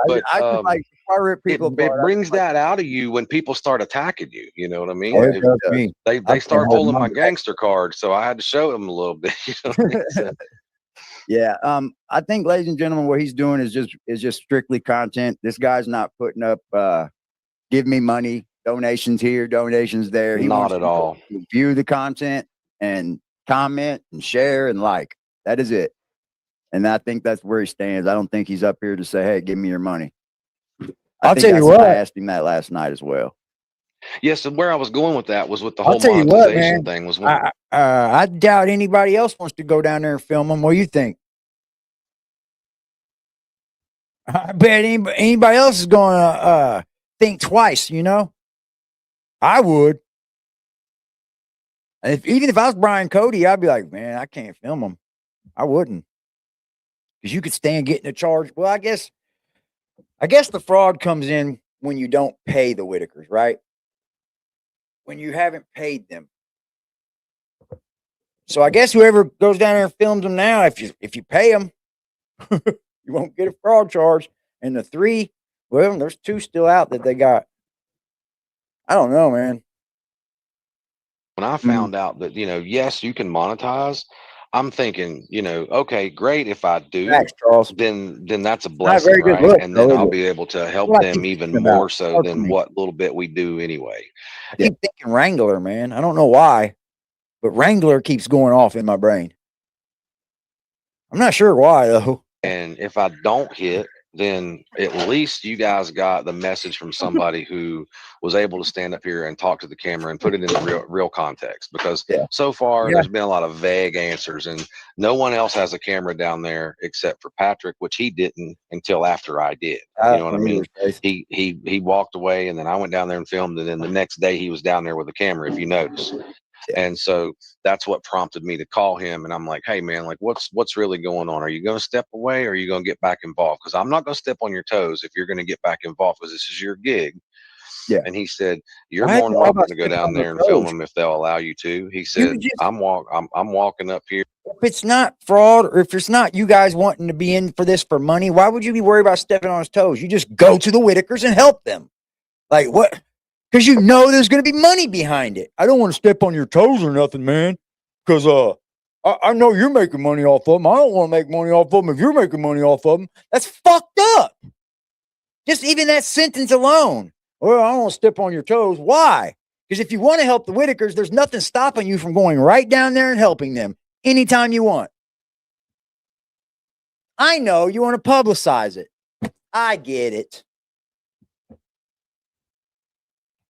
but I rip people it apart, brings that out of you when people start attacking you. You know what I mean? Oh, it does me. They start pulling my gangster card, so I had to show them a little bit. You know what I mean? So, yeah. I think, ladies and gentlemen, what he's doing is just strictly content. This guy's not putting up give me money, donations here, donations there. He not wants at all. to view the content and comment and share and like. That is it. And I think that's where he stands. I don't think he's up here to say, hey, give me your money. I'll tell you what. I asked him that last night as well. Yes, and where I was going with that was with the whole I'll tell you what, man. monetization thing. Was I doubt anybody else wants to go down there and film them. What do you think? I bet anybody else is going to think twice. I would. Even if I was Brian Cody, I'd be like, man, I can't film them. I wouldn't. because you could stand getting a charge. Well, I guess the fraud comes in when you don't pay the Whitakers, right? When you haven't paid them. So I guess whoever goes down there and films them now, if you pay them, you won't get a fraud charge. And the 3, well, there's 2 still out that they got. I don't know, man. When I found out that, yes, you can monetize, I'm thinking, okay, great. If I do, Thanks, Charles. then that's a Not a blessing, very good right? look, And then though, is I'll it? be able to help What I them keep even thinking about. more so Hard for than me. what little bit we do anyway. I keep thinking Wrangler, man. I don't know why, but Wrangler keeps going off in my brain. I'm not sure why, though. And if I don't hit, then at least you guys got the message from somebody who was able to stand up here and talk to the camera and put it into real context. Because Yeah. so far Yeah. there's been a lot of vague answers, and no one else has a camera down there except for Patrick, which he didn't until after I did. You know what I mean? He walked away, and then I went down there and filmed, and then the next day he was down there with a camera, if you notice. And so that's what prompted me to call him. And I'm like, hey man, like what's really going on? Are you going to step away, or are you going to get back involved? Because I'm not going to step on your toes if you're going to get back involved, because this is your gig. Yeah. And he said, you're Why more than all welcome about to go stepping down on their there and film toes? them if they'll allow you to. He said, I'm walking up here. If it's not fraud, or if it's not you guys wanting to be in for this for money, why would you be worried about stepping on his toes? You just go to the Whitakers and help them. Like what? Because you know there's going to be money behind it. I don't want to step on your toes or nothing, man. Because I know you're making money off of them. I don't want to make money off of them if you're making money off of them. That's fucked up. Just even that sentence alone. Well, I don't want to step on your toes. Why? Because if you want to help the Whitakers, there's nothing stopping you from going right down there and helping them anytime you want. I know you want to publicize it. I get it.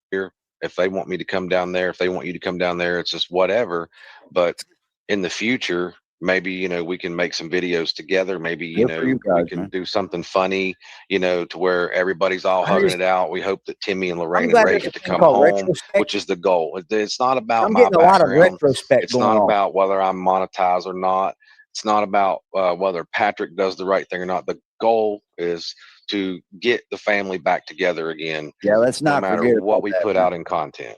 Here, if they want me to come down there, if they want you to come down there, it's just whatever. But in the future, maybe we can make some videos together. Maybe we can do something funny, to where everybody's all hugging it out. We hope that Timmy and Lorraine and Ray get to come home, which is the goal. It's not about my background. It's not about whether I'm monetized or not. It's not about whether Patrick does the right thing or not. The goal is to get the family back together again. Yeah, let's not no matter forget what we put out in content.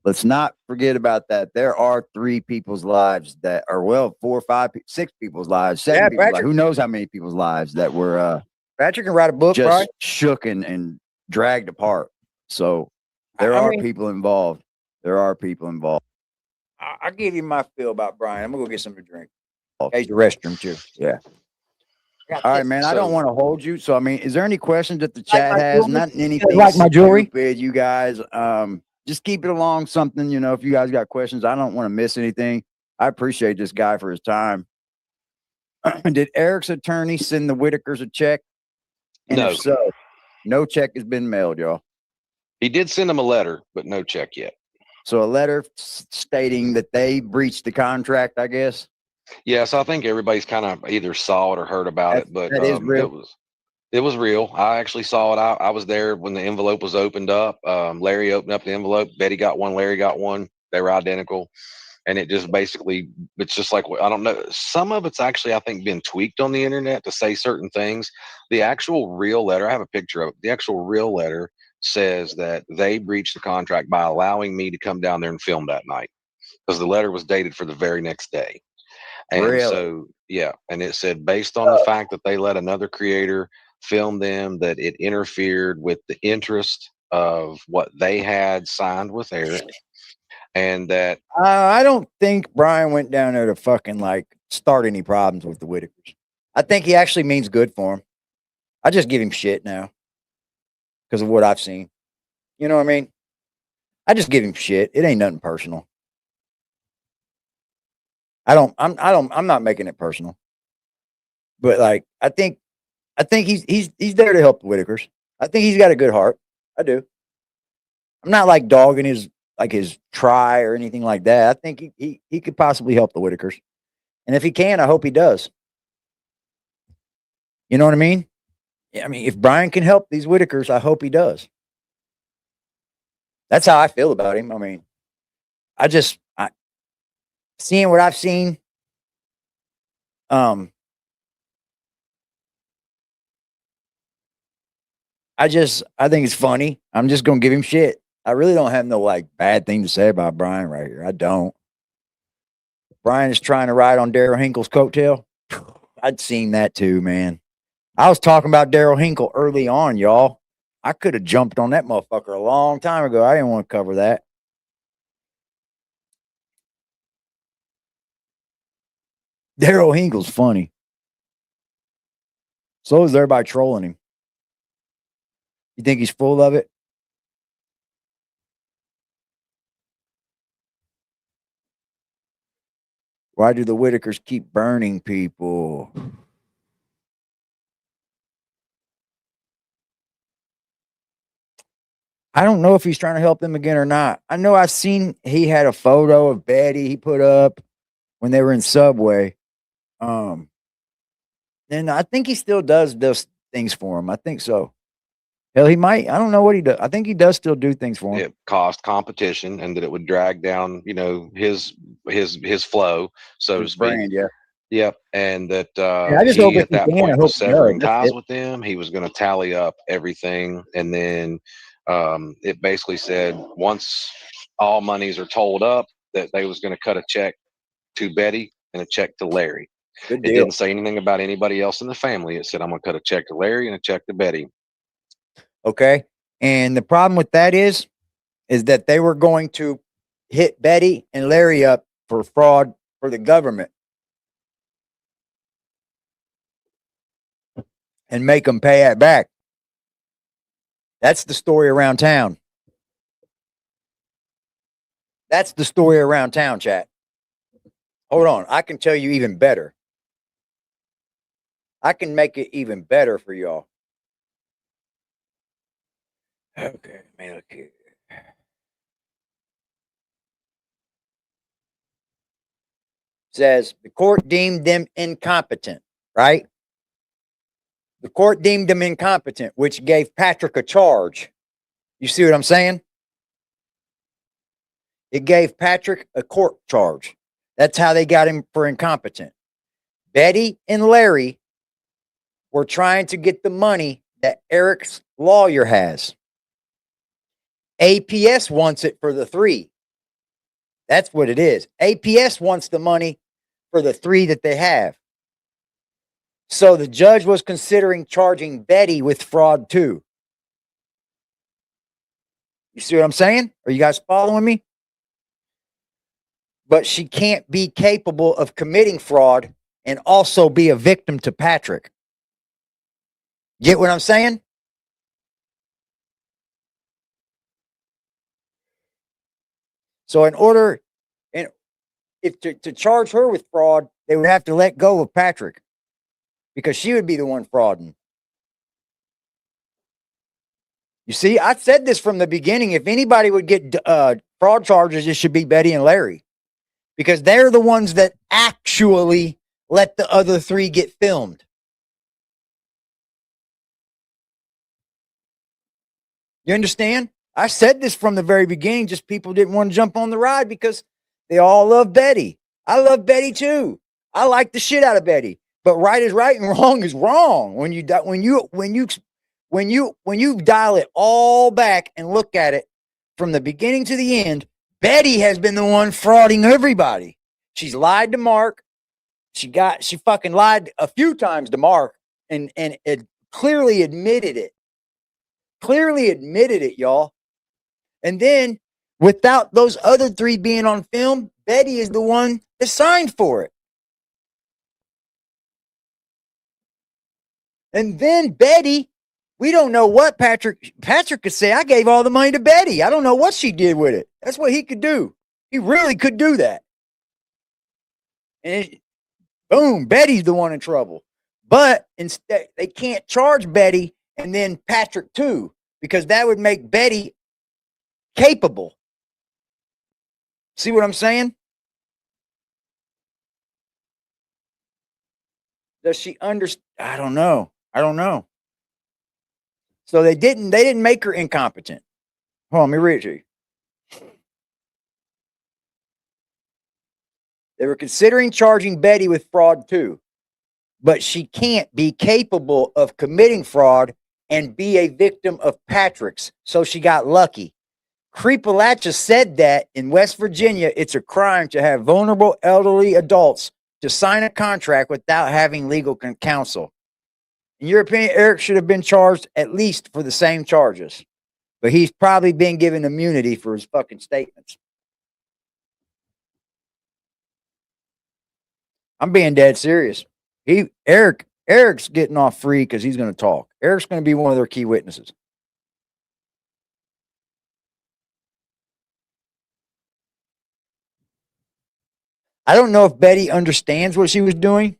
Let's not forget about that. There are 3 people's lives that are, well, 4, 5, 6 people's lives, 7 people's lives. Who knows how many people's lives that were Patrick can write a book, just right? shook and dragged apart. So there are people involved. There are people involved. I'll give you my feel about Brian. I'm gonna go get something to drink. Use the restroom too. Yeah. All right, man. I don't want to hold you. So I mean, is there any questions that the chat has? Not anything like my jewelry. Stupid, you guys. Just keep it along something. If you guys got questions, I don't want to miss anything. I appreciate this guy for his time. Did Eric's attorney send the Whitakers a check? And No. If so, no check has been mailed, y'all. He did send them a letter, but no check yet. So a letter stating that they breached the contract, I guess. Yeah, so I think everybody's kind of either saw it or heard about it, but that is real. It was real. I actually saw it. I was there when the envelope was opened up. Larry opened up the envelope. Betty got one. Larry got one. They were identical. And it just basically, it's just like, I don't know. Some of it's actually, I think, been tweaked on the internet to say certain things. The actual real letter, I have a picture of it. The actual real letter says that they breached the contract by allowing me to come down there and film that night, because the letter was dated for the very next day. And Really? so, yeah. And it said, based on the fact that they let another creator film them, that it interfered with the interest of what they had signed with Eric. And that I don't think Brian went down there to fucking start any problems with the Whitakers. I think he actually means good for him. I just give him shit now because of what I've seen. You know what I mean? I just give him shit. It ain't nothing personal. I'm not making it personal. But I think he's there to help the Whitakers. I think he's got a good heart. I do. I'm not dogging his try or anything like that. I think he could possibly help the Whitakers. And if he can, I hope he does. You know what I mean? I mean, if Brian can help these Whitakers, I hope he does. That's how I feel about him. I mean, seeing what I've seen, I think it's funny. I'm just gonna give him shit. I really don't have no like bad thing to say about Brian right here. I don't. Brian is trying to ride on Daryl Hinkle's coattail. I'd seen that too, man. I was talking about Daryl Hinkle early on, y'all. I could have jumped on that motherfucker a long time ago. I didn't want to cover that. Daryl Hinkle's funny. So is everybody trolling him. You think he's full of it? Why do the Whitakers keep burning people? I don't know if he's trying to help them again or not. I know I've seen he had a photo of Betty he put up when they were in Subway. And I think he still does those things for him. I think so. Hell, he might. I don't know what he does. I think he does still do things for him. It caused competition, and that it would drag down, his flow, so to speak. Brand, yeah. Yep, and that I just hope he if at that he can, I point hope was he does. severing That's ties it. with them. He was going to tally up everything, and then it basically said once all monies are totaled up, that they was going to cut a check to Betty and a check to Larry. Good It deal. didn't say anything about anybody else in the family. It said I'm going to cut a check to Larry and a check to Betty. Okay. And the problem with that is that they were going to hit Betty and Larry up for fraud for the government and make them pay it back. That's the story around town. That's the story around town, chat. Hold on. I can tell you even better. I can make it even better for y'all. Okay, man, look here. Says the court deemed them incompetent, right? The court deemed them incompetent, which gave Patrick a charge. You see what I'm saying? It gave Patrick a court charge. That's how they got him for incompetent. Betty and Larry were trying to get the money that Eric's lawyer has. APS wants it for the 3. That's what it is. APS wants the money for the 3 that they have. So the judge was considering charging Betty with fraud too. You see what I'm saying? Are you guys following me? But she can't be capable of committing fraud and also be a victim to Patrick. Get what I'm saying? So in order, if to charge her with fraud, they would have to let go of Patrick because she would be the one frauding. You see, I said this from the beginning. If anybody would get fraud charges, it should be Betty and Larry because they're the ones that actually let the other 3 get filmed. You understand? I said this from the very beginning, just people didn't want to jump on the ride because they all love Betty. I love Betty too. I like the shit out of Betty. But right is right and wrong is wrong. When you dial it all back and look at it from the beginning to the end, Betty has been the one frauding everybody. She's lied to Mark. She fucking lied a few times to Mark and it clearly admitted it. Clearly admitted it, y'all. And then, without those other 3 being on film, Betty is the one that signed for it. And then Betty, we don't know what Patrick could say, I gave all the money to Betty. I don't know what she did with it. That's what he could do. He really could do that. And boom, Betty's the one in trouble. But instead, they can't charge Betty and then Patrick too, because that would make Betty capable. See what I'm saying? Does she understand? I don't know. So they didn't make her incompetent. Hold on, let me read it to you. They were considering charging Betty with fraud too, but she can't be capable of committing fraud and be a victim of Patrick's, so she got lucky. Creepalachia said that in West Virginia, it's a crime to have vulnerable elderly adults to sign a contract without having legal counsel. In your opinion, Eric should have been charged at least for the same charges, but he's probably been given immunity for his fucking statements. I'm being dead serious. Eric's getting off free because he's going to talk. Eric's going to be one of their key witnesses. I don't know if Betty understands what she was doing.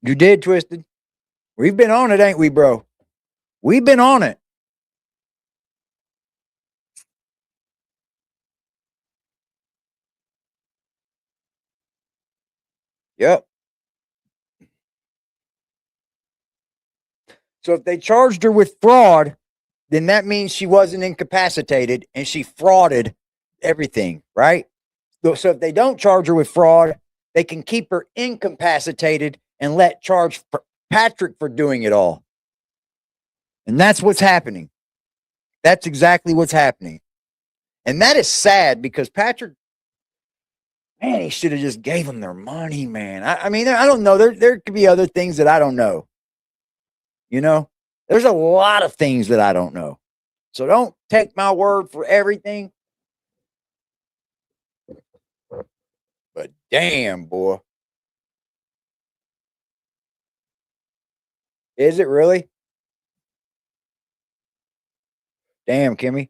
You did, Twisted. We've been on it, ain't we, bro? We've been on it. Yep. So if they charged her with fraud, then that means she wasn't incapacitated and she frauded everything, right? So if they don't charge her with fraud, they can keep her incapacitated and let charge Patrick for doing it all. And that's what's happening. That's exactly what's happening. And that is sad because Patrick, man, he should have just gave them their money, man. I mean, I don't know. There could be other things that I don't know. You know, there's a lot of things that I don't know. So don't take my word for everything. But damn, boy. Is it really? Damn, Kimmy.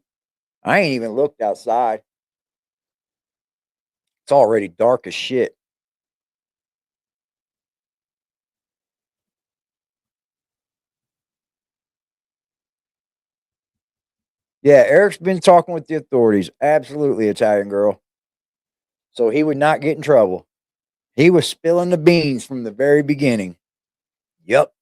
I ain't even looked outside. It's already dark as shit. Yeah, Eric's been talking with the authorities. Absolutely, Italian girl. So he would not get in trouble. He was spilling the beans from the very beginning. Yep.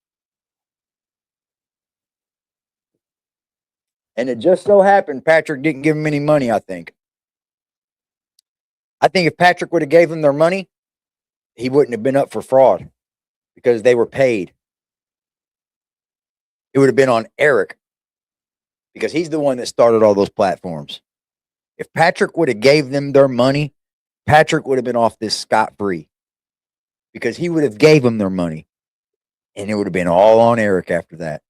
And it just so happened Patrick didn't give him any money, I think. I think if Patrick would have gave them their money, he wouldn't have been up for fraud because they were paid. It would have been on Eric because he's the one that started all those platforms. If Patrick would have gave them their money, Patrick would have been off this scot-free because he would have gave them their money and it would have been all on Eric after that.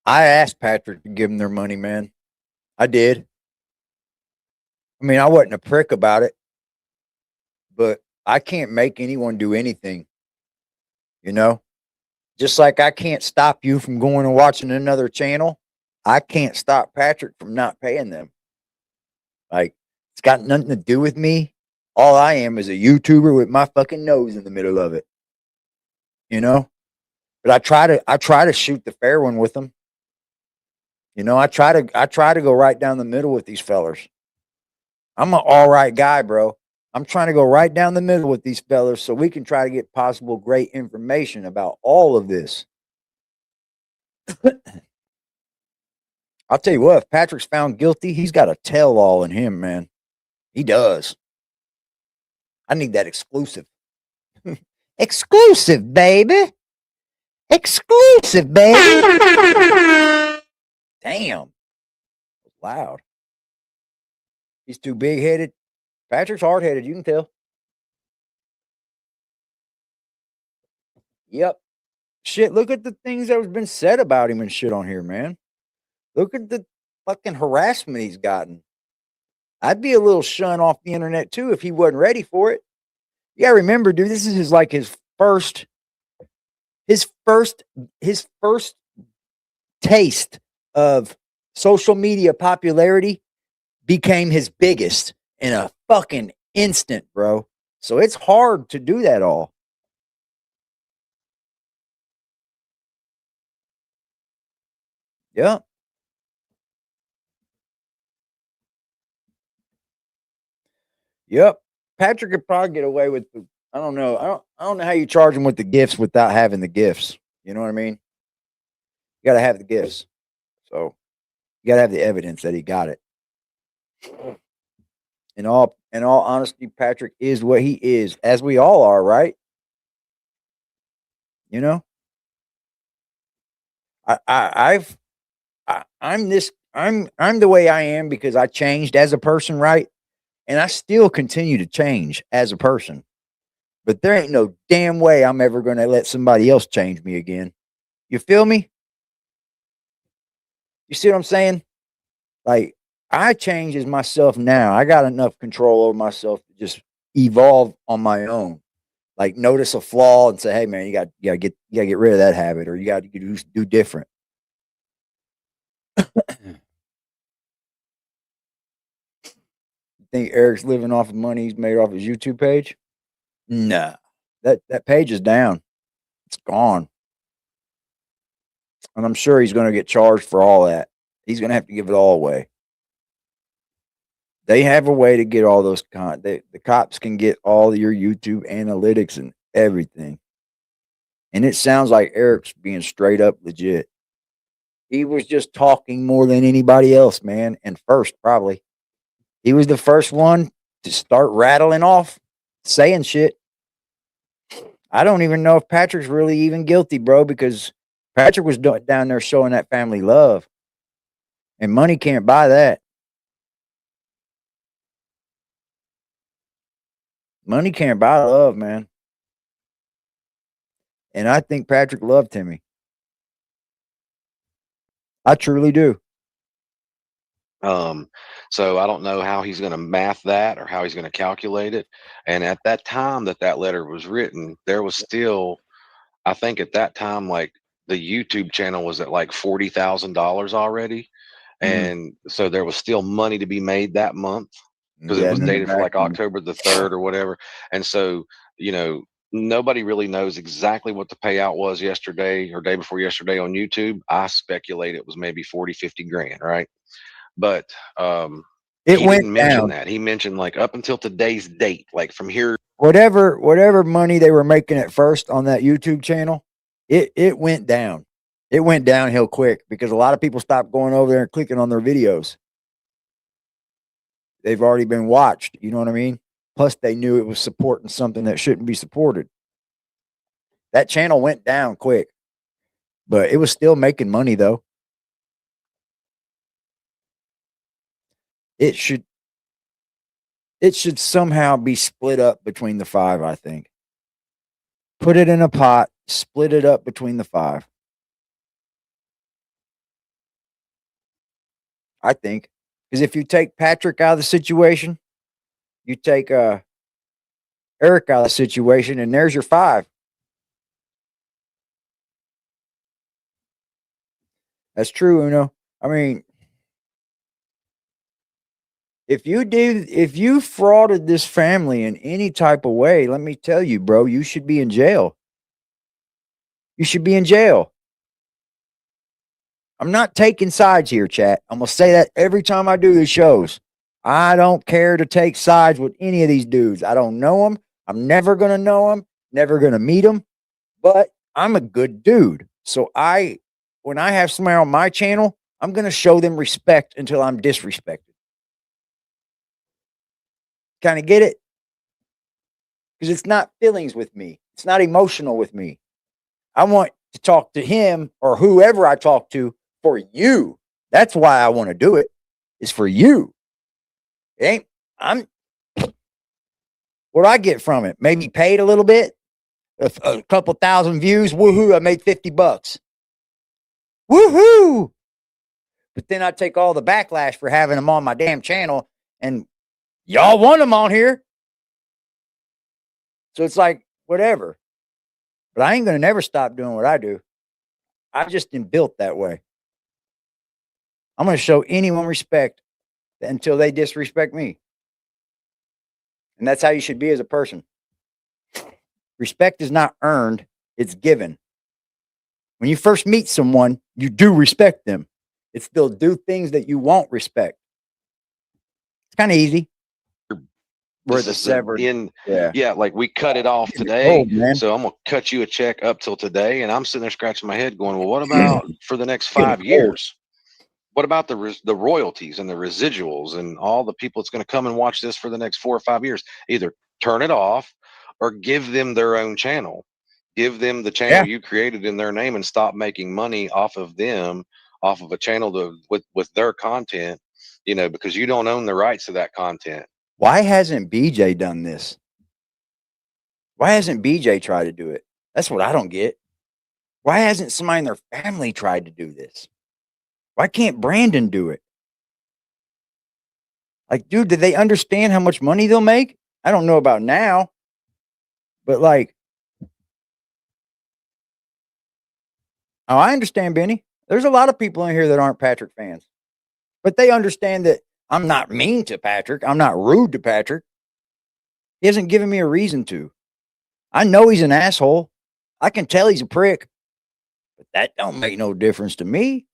I asked Patrick to give them their money, man. I did. I mean, I wasn't a prick about it, but I can't make anyone do anything, you know? Just like I can't stop you from going and watching another channel, I can't stop Patrick from not paying them. Like, it's got nothing to do with me. All I am is a YouTuber with my fucking nose in the middle of it, you know? But I try to shoot the fair one with them. You know, I try to go right down the middle with these fellers. I'm an all right guy, bro. I'm trying to go right down the middle with these fellers so we can try to get possible great information about all of this. I'll tell you what, if Patrick's found guilty, he's got a tell-all in him, man. He does. I need that exclusive. Exclusive, baby. Exclusive, baby. Damn. Loud. He's too big-headed. Patrick's hard-headed, you can tell. Yep. Shit, look at the things that have been said about him and shit on here, man. Look at the fucking harassment he's gotten. I'd be a little shun off the internet too if he wasn't ready for it. You gotta remember, dude, this is his first taste of social media popularity became his biggest in a fucking instant, bro. So it's hard to do that all. Yeah. Yep. Patrick could probably get away with the, I don't know. I don't know how you charge him with the gifts without having the gifts. You know what I mean? You gotta have the gifts. So you gotta have the evidence that he got it. In in all honesty, Patrick is what he is, as we all are, right? You know, I'm the way I am because I changed as a person, right? And I still continue to change as a person. But there ain't no damn way I'm ever going to let somebody else change me again. You feel me? You see what I'm saying? Like, I change as myself now. I got enough control over myself to just evolve on my own. Like, notice a flaw and say, "Hey, man, you got to get rid of that habit, or you got to do different." Think Eric's living off of money he's made off his YouTube page? Nah, that page is down. It's gone, and I'm sure he's going to get charged for all that. He's going to have to give it all away. They have a way to get all those the cops can get all your YouTube analytics and everything. And it sounds like Eric's being straight up legit. He was just talking more than anybody else, man. And first, probably. He was the first one to start rattling off, saying shit. I don't even know if Patrick's really even guilty, bro, because Patrick was down there showing that family love. And money can't buy that. Money can't buy love, man. And I think Patrick loved Timmy. I truly do. So I don't know how he's going to math that or how he's going to calculate it. And at that time that letter was written, there was still, I think at that time, like the YouTube channel was at like $40,000 already. And so there was still money to be made that month because it was dated for like October the 3rd or whatever. And so, you know, nobody really knows exactly what the payout was yesterday or day before yesterday on YouTube. I speculate it was maybe 40, 50 grand, right? But It he went didn't mention down. that. He mentioned like up until today's date, like from here. Whatever money they were making at first on that YouTube channel, it went down. It went downhill quick because a lot of people stopped going over there and clicking on their videos. They've already been watched. You know what I mean? Plus, they knew it was supporting something that shouldn't be supported. That channel went down quick, but it was still making money, though. It should somehow be split up between the 5, I think. Put it in a pot, split it up between the 5. I think. Because if you take Patrick out of the situation, you take Eric out of the situation, and there's your 5. That's true, Uno. I mean, if you frauded this family in any type of way, let me tell you, bro, you should be in jail. You should be in jail. I'm not taking sides here, chat. I'm going to say that every time I do these shows. I don't care to take sides with any of these dudes. I don't know them. I'm never going to know them, never going to meet them, but I'm a good dude. So when I have somebody on my channel, I'm going to show them respect until I'm disrespected. Kind of get it? Because it's not feelings with me. It's not emotional with me. I want to talk to him or whoever I talk to for you. That's why I want to do it. It's for you. It ain't, what do I get from it? Maybe paid a little bit? A couple thousand views. Woohoo, I made $50. Woohoo! But then I take all the backlash for having them on my damn channel, and y'all want them on here. So it's like, whatever. But I ain't going to never stop doing what I do. I just been built that way. I'm going to show anyone respect until they disrespect me. And that's how you should be as a person. Respect is not earned, it's given. When you first meet someone, you do respect them. It's they'll do things that you won't respect. It's kind of easy. We're the severed. Yeah, like we cut it off today. So I'm going to cut you a check up till today. And I'm sitting there scratching my head going, well, what about for the next 5 years? what about the royalties and the residuals and all the people that's going to come and watch this for the next 4 or 5 years? Either turn it off or give them their own channel. Give them the channel you created in their name and stop making money off of them, off of a channel with their content, because you don't own the rights to that content. Why hasn't BJ done this? Why hasn't BJ tried to do it? That's what I don't get. Why hasn't somebody in their family tried to do this? Why can't Brandon do it? Like, dude, do they understand how much money they'll make? I don't know about now, but like, oh, I understand, Benny. There's a lot of people in here that aren't Patrick fans, but they understand that I'm not mean to Patrick. I'm not rude to Patrick. He hasn't given me a reason to. I know he's an asshole. I can tell he's a prick, but that don't make no difference to me.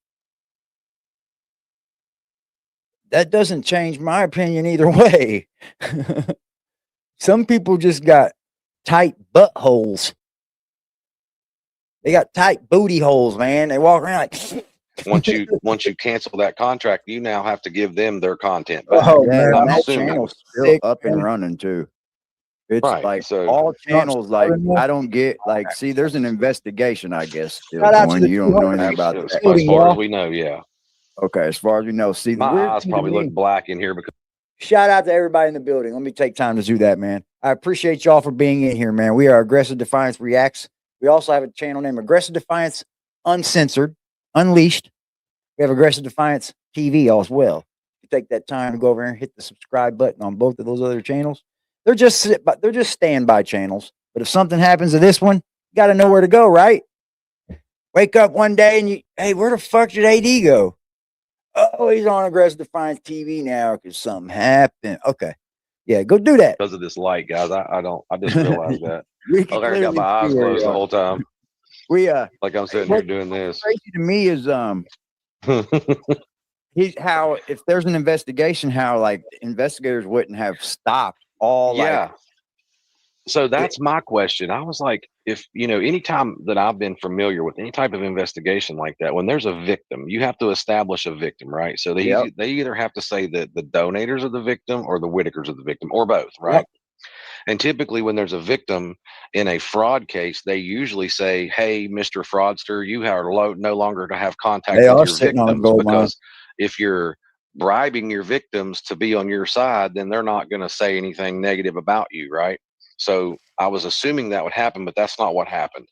That doesn't change my opinion either way. Some people just got tight buttholes. They got tight booty holes, man. They walk around like once you cancel that contract, you now have to give them their content back. Oh, man, I'm that assuming. channel's Still sick, up and man. running too. It's Right, like so- all channels. Like I don't get. Like, see, there's an investigation, I guess. Still Shout out to going. the You don't know 200 anything about As that. far as we know, yeah. Okay, as far as we know, see, the My weird eyes thing to probably me- look black in here because Shout out to everybody in the building. Let me take time to do that, man. I appreciate y'all for being in here, man. We are Aggressive Defiance Reacts. We also have a channel named Aggressive Defiance Uncensored, Unleashed. We have Aggressive Defiance TV as well. You take that time to go over there and hit the subscribe button on both of those other channels. They're just standby channels. But if something happens to this one, you got to know where to go, right? Wake up one day and hey, where the fuck did AD go? Oh, he's on Aggressive Defiance TV now because something happened. Okay. Yeah, go do that. of this light, guys. I just realized that. We can Okay, I got my clearly eyes see where closed you the are. whole time. We Like I'm sitting here doing this. crazy to me is he's how if there's an investigation, how like investigators wouldn't have stopped all Yeah. like So that's my question. I was like, if anytime that I've been familiar with any type of investigation like that, when there's a victim, you have to establish a victim, right? So they Yep. they either have to say that the donators are the victim or the Whitakers are the victim, or both, right? Yep. And typically, when there's a victim in a fraud case, they usually say, "Hey, Mr. Fraudster, you are no longer to have contact They with are your sitting on a victims gold mine. because if you're bribing your victims to be on your side, then they're not going to say anything negative about you, right?" So I was assuming that would happen, but that's not what happened.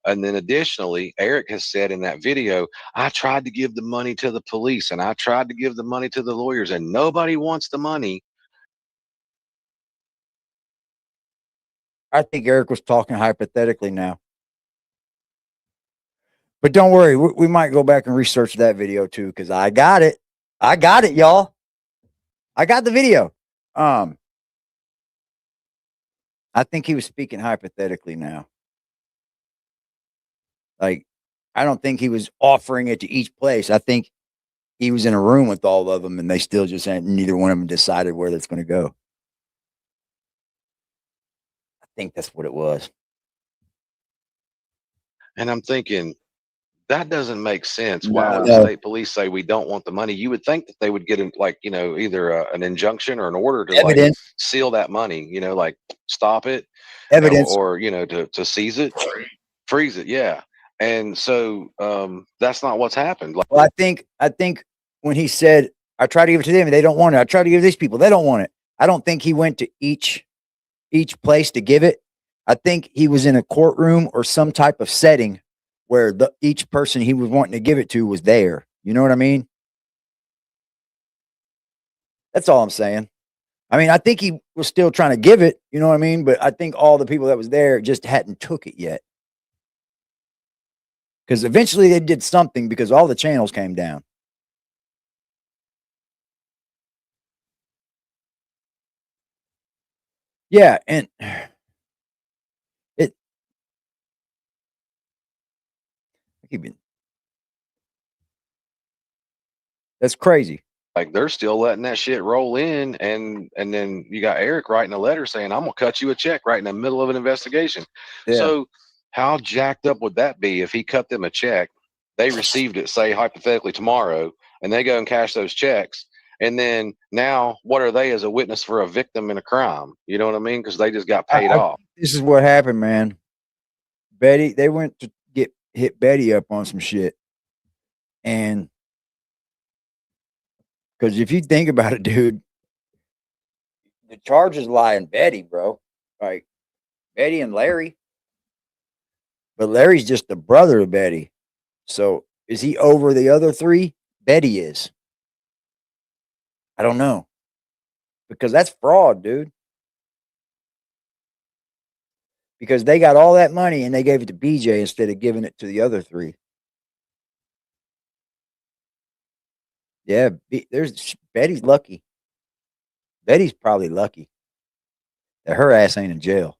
And then additionally, Eric has said in that video, I tried to give the money to the police and I tried to give the money to the lawyers and nobody wants the money. I think Eric was talking hypothetically now. But don't worry, we might go back and research that video too, because I got it. I got it, y'all. I got the video. I think he was speaking hypothetically now. Like, I don't think he was offering it to each place. I think he was in a room with all of them and they still just had neither one of them decided where that's going to go. I think that's what it was. And I'm thinking, that doesn't make sense. Why would No. the state police say we don't want the money? You would think that they would get either an injunction or an order to Evidence. like seal that money, like stop it, Evidence. or to seize it, freeze it. Yeah. And so that's not what's happened. Like, Well, I think when he said, I try to give it to them, they don't want it. I try to give these people, they don't want it. I don't think he went to each place to give it. I think he was in a courtroom or some type of setting where each person he was wanting to give it to was there. You know what I mean? That's all I'm saying. I mean, I think he was still trying to give it, you know what I mean? But I think all the people that was there just hadn't took it yet. Because eventually they did something because all the channels came down. Yeah, and that's crazy. like they're still letting that shit roll in, and then you got Eric writing a letter saying, I'm gonna cut you a check right in the middle of an investigation. Yeah. So how jacked up would that be if he cut them a check, they received it, say hypothetically tomorrow, and they go and cash those checks. And then now, what are they as a witness for a victim in a crime? You know what I mean? Because they just got paid off. This is what happened, man. Betty, they went to hit Betty up on some shit. And because if you think about it, dude, the charges lie in Betty, bro. Like Betty and Larry. But Larry's just the brother of Betty. So is he over the other three? Betty is. I don't know. Because that's fraud, dude. Because they got all that money and they gave it to BJ instead of giving it to the other three. Yeah, there's Betty's lucky. Betty's probably lucky that her ass ain't in jail.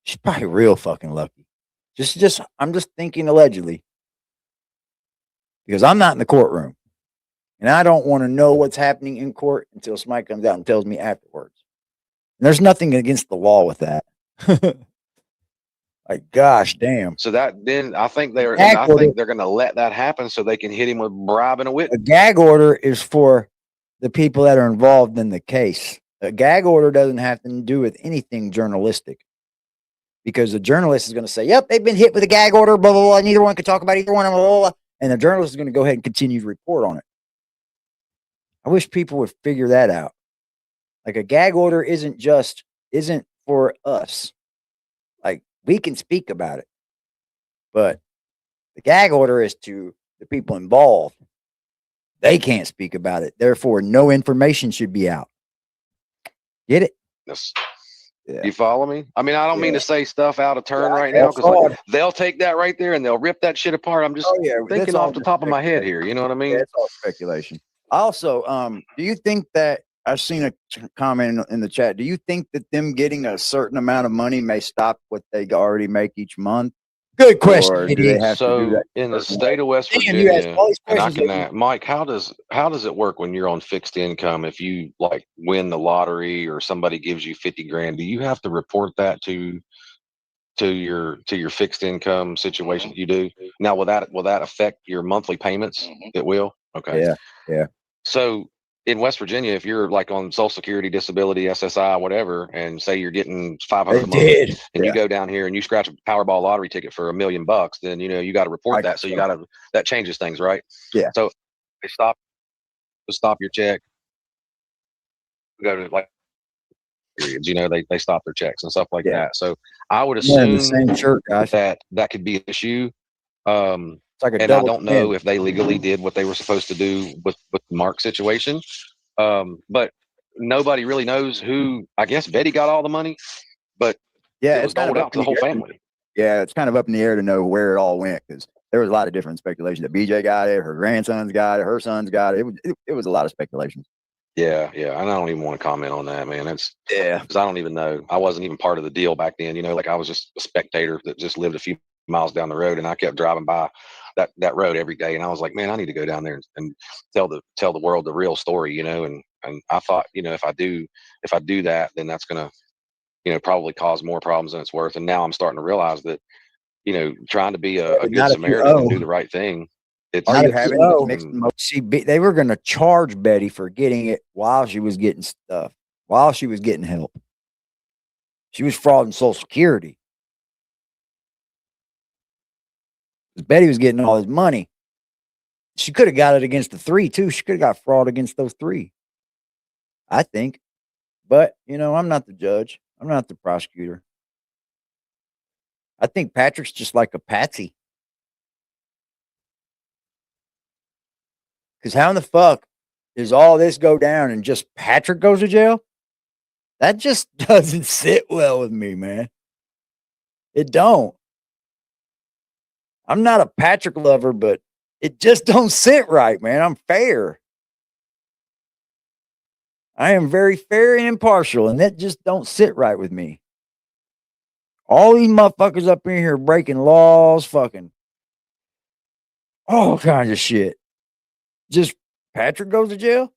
She's probably real fucking lucky. I'm just thinking allegedly. Because I'm not in the courtroom. And I don't want to know what's happening in court until somebody comes out and tells me afterwards. And there's nothing against the law with that. Like, gosh damn. So then I think they're going to let that happen so they can hit him with bribing a witness. A gag order is for the people that are involved in the case. A gag order doesn't have to do with anything journalistic. Because the journalist is going to say, yep, they've been hit with a gag order, blah, blah, blah. Neither one could talk about either one, blah, blah, blah. And the journalist is going to go ahead and continue to report on it. I wish people would figure that out. Like a gag order isn't for us. Like we can speak about it. But the gag order is to the people involved. They can't speak about it. Therefore, no information should be out. Get it? Yes. Yeah. You follow me? I mean, I don't mean to say stuff out of turn right now because like, they'll take that right there and they'll rip that shit apart. I'm just thinking off the top of my head here. You know what I mean? Yeah, it's all speculation. Also, do you think that I've seen a comment in the chat? Do you think that them getting a certain amount of money may stop what they already make each month? Good question. Or do they have to do that in the state of West Virginia? And I can, Mike, how does it work when you're on fixed income? If you like win the lottery or somebody gives you 50 grand, do you have to report that to your fixed income situation? You do. Now, will that affect your monthly payments? It will. Okay. Yeah. So in West Virginia, if you're like on Social Security, disability, SSI, whatever, and say you're getting $500 a month, and you go down here and you scratch a Powerball lottery ticket for $1 million, then you got to report that. So that changes things, right? Yeah. So they stop your check. We go to like periods, they stop their checks and stuff like that. So I would assume the same shirt, guys. that could be an issue. Like and I don't know if they legally did what they were supposed to do with the Mark situation. But nobody really knows who. I guess Betty got all the money, but it was doled out to the whole family. Yeah, it's kind of up in the air to know where it all went because there was a lot of different speculation that BJ got it, her grandsons got it, her sons got it. It was a lot of speculation. Yeah, and I don't even want to comment on that, man. That's because I don't even know. I wasn't even part of the deal back then. Like I was just a spectator that just lived a few miles down the road, and I kept driving by that road every day, and I was like, man, I need to go down there and tell the world the real story, and I thought, if I do that, then that's gonna, probably cause more problems than it's worth. And now I'm starting to realize that, trying to be a good Samaritan and do the right thing. It's Are you having mixed emotions? See, they were going to charge Betty for getting it while she was getting stuff, while she was getting help. She was frauding Social Security. Betty was getting all his money. She could have got it against the three, too. She could have got fraud against those three, I think. But, I'm not the judge. I'm not the prosecutor. I think Patrick's just like a patsy. Because how in the fuck does all this go down and just Patrick goes to jail? That just doesn't sit well with me, man. It don't. I'm not a Patrick lover, but it just don't sit right, man. I'm fair. I am very fair and impartial, and that just don't sit right with me. All these motherfuckers up in here breaking laws, fucking all kinds of shit. Just Patrick goes to jail?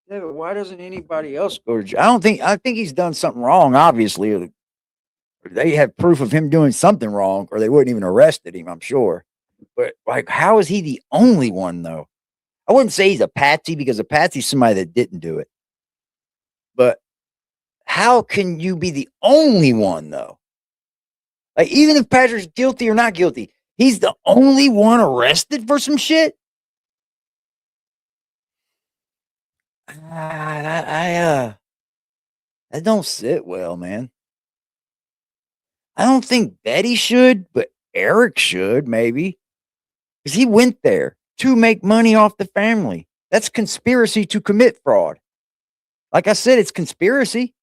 Yeah, but why doesn't anybody else go to jail? I think he's done something wrong, obviously. They have proof of him doing something wrong, or they wouldn't even arrested him, I'm sure. But like, how is he the only one though? I wouldn't say he's a patsy because a patsy's somebody that didn't do it. But how can you be the only one though? Like, even if Patrick's guilty or not guilty, he's the only one arrested for some shit. That don't sit well, man. I don't think Betty should, but Eric should maybe, because he went there to make money off the family. That's conspiracy to commit fraud. Like I said, it's conspiracy.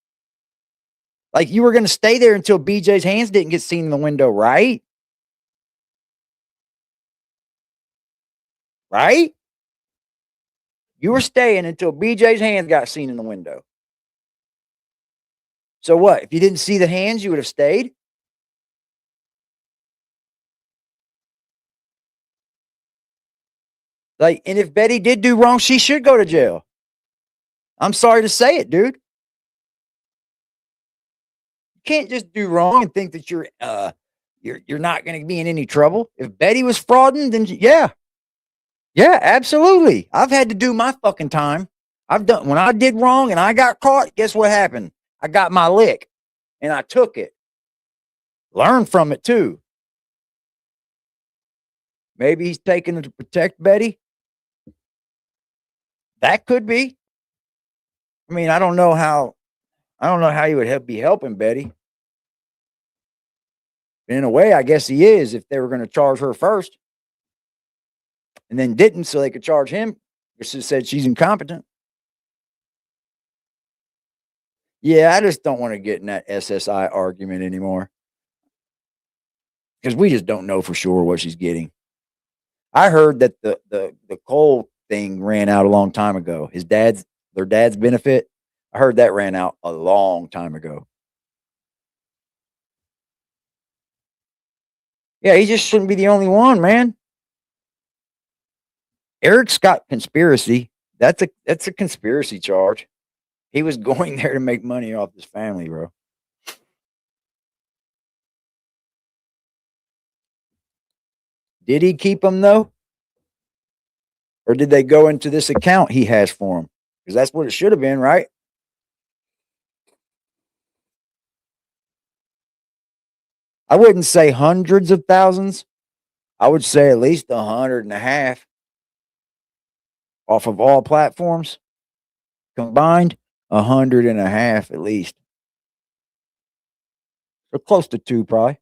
Like, you were going to stay there until BJ's hands didn't get seen in the window, right? Right? You were staying until BJ's hands got seen in the window. So what? If you didn't see the hands, you would have stayed? Like, and if Betty did do wrong, she should go to jail. I'm sorry to say it, dude. You can't just do wrong and think that you're not going to be in any trouble. If Betty was frauding, then yeah. Yeah, absolutely. I've had to do my fucking time. When I did wrong and I got caught, guess what happened? I got my lick and I took it. Learned from it too. Maybe he's taking it to protect Betty. That could be. I mean, I don't know how he would be helping Betty. In a way, I guess he is if they were going to charge her first and then didn't so they could charge him. Just said she's incompetent. Yeah, I just don't want to get in that SSI argument anymore because we just don't know for sure what she's getting. I heard that the Cole thing ran out a long time ago. Their dad's benefit. I heard that ran out a long time ago. Yeah, he just shouldn't be the only one, man. Eric's got conspiracy. That's a conspiracy charge. He was going there to make money off his family, bro. Did he keep them though? Or did they go into this account he has for him? Because that's what it should have been, right? I wouldn't say hundreds of thousands. I would say at least 150 off of all platforms combined. 150 at least. So close to 2, probably.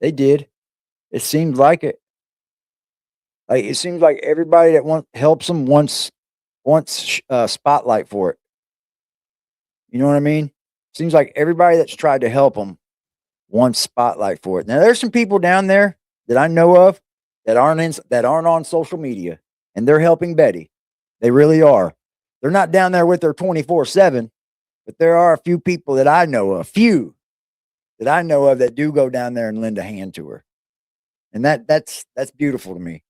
They did. It seems like it. Like, it seems like everybody that helps them wants spotlight for it. You know what I mean? Seems like everybody that's tried to help them wants spotlight for it. Now, there's some people down there that I know of that aren't on social media, and they're helping Betty. They really are. They're not down there with her 24/7, but there are a few people that I know of, that do go down there and lend a hand to her, and that's beautiful to me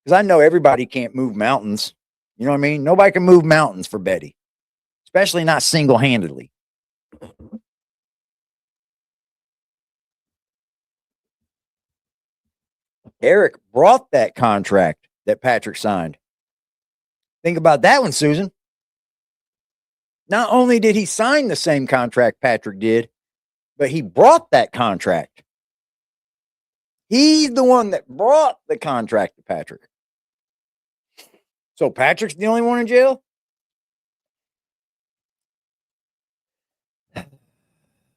because I know everybody can't move mountains. You know what I mean? Nobody can move mountains for Betty, especially not single-handedly. Eric brought that contract that Patrick signed. Think about that one, Susan. Not only did he sign the same contract Patrick did, but he brought that contract. He's the one that brought the contract to Patrick. So Patrick's the only one in jail?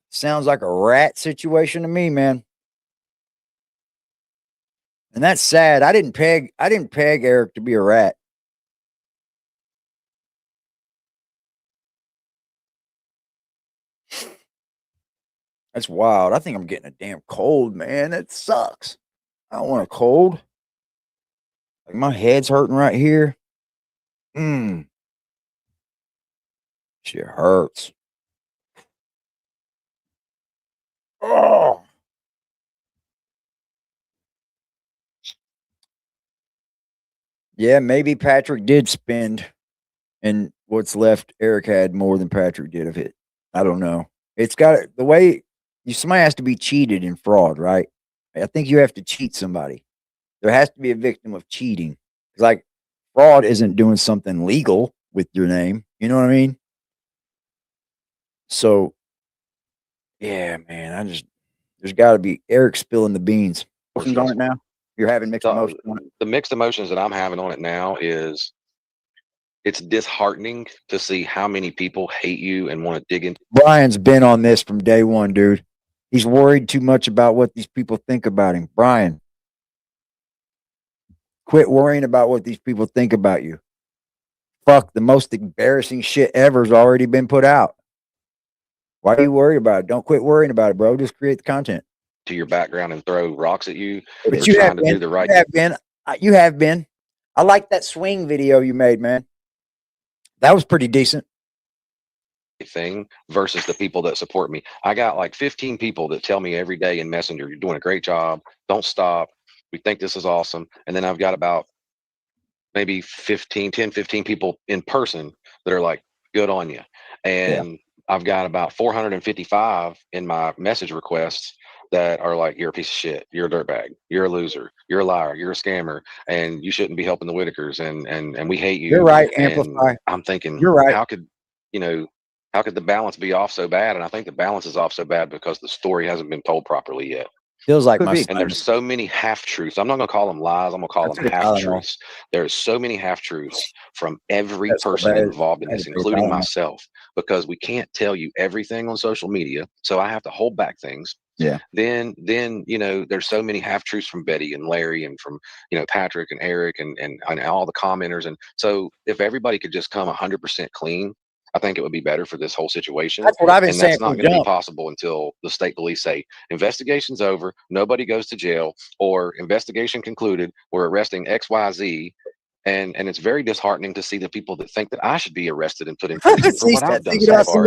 Sounds like a rat situation to me, man. And that's sad. I didn't peg Eric to be a rat. That's wild. I think I'm getting a damn cold, man. That sucks. I don't want a cold. Like, my head's hurting right here. Shit hurts. Oh. Yeah, maybe Patrick did spend, and what's left, Eric had more than Patrick did of it. I don't know. It's got the way somebody has to be cheated in fraud, right? I think you have to cheat somebody. There has to be a victim of cheating. It's like fraud isn't doing something legal with your name. You know what I mean? So, yeah, man, there's got to be Eric spilling the beans. What's on it now? You're having mixed emotions on it? The mixed emotions that I'm having on it now is it's disheartening to see how many people hate you and want to dig into. Brian's been on this from day one, dude. He's worried too much about what these people think about him. Brian, quit worrying about what these people think about you. Fuck, the most embarrassing shit ever has already been put out. Why are you worried about it? Don't quit worrying about it, bro. Just create the content. To your background and throw rocks at you. But you have been. You have been. You have been. I like that swing video you made, man. That was pretty decent. Thing versus the people that support me. I got like 15 people that tell me every day in Messenger, you're doing a great job. Don't stop. We think this is awesome. And then I've got about maybe 10, 15 people in person that are like, good on you. And I've got about 455 in my message requests that are like, you're a piece of shit. You're a dirtbag. You're a loser. You're a liar. You're a scammer. And you shouldn't be helping the Whitakers. And we hate you. You're right. Amplify. And I'm thinking, you're right. How could the balance be off so bad? And I think the balance is off so bad because the story hasn't been told properly yet. Feels like and there's so many half-truths. I'm not going to call them lies. I'm going to call them half-truths. There's so many half-truths from every person involved in this, including myself, because we can't tell you everything on social media. So I have to hold back things. Yeah. Then there's so many half-truths from Betty and Larry and from Patrick and Eric and all the commenters. And so if everybody could just come 100% clean, I think it would be better for this whole situation. That's what I've been saying. That's not going to be possible until the state police say investigation's over, nobody goes to jail, or investigation concluded, we're arresting XYZ. And it's very disheartening to see the people that think that I should be arrested and put in prison for what I've done so far.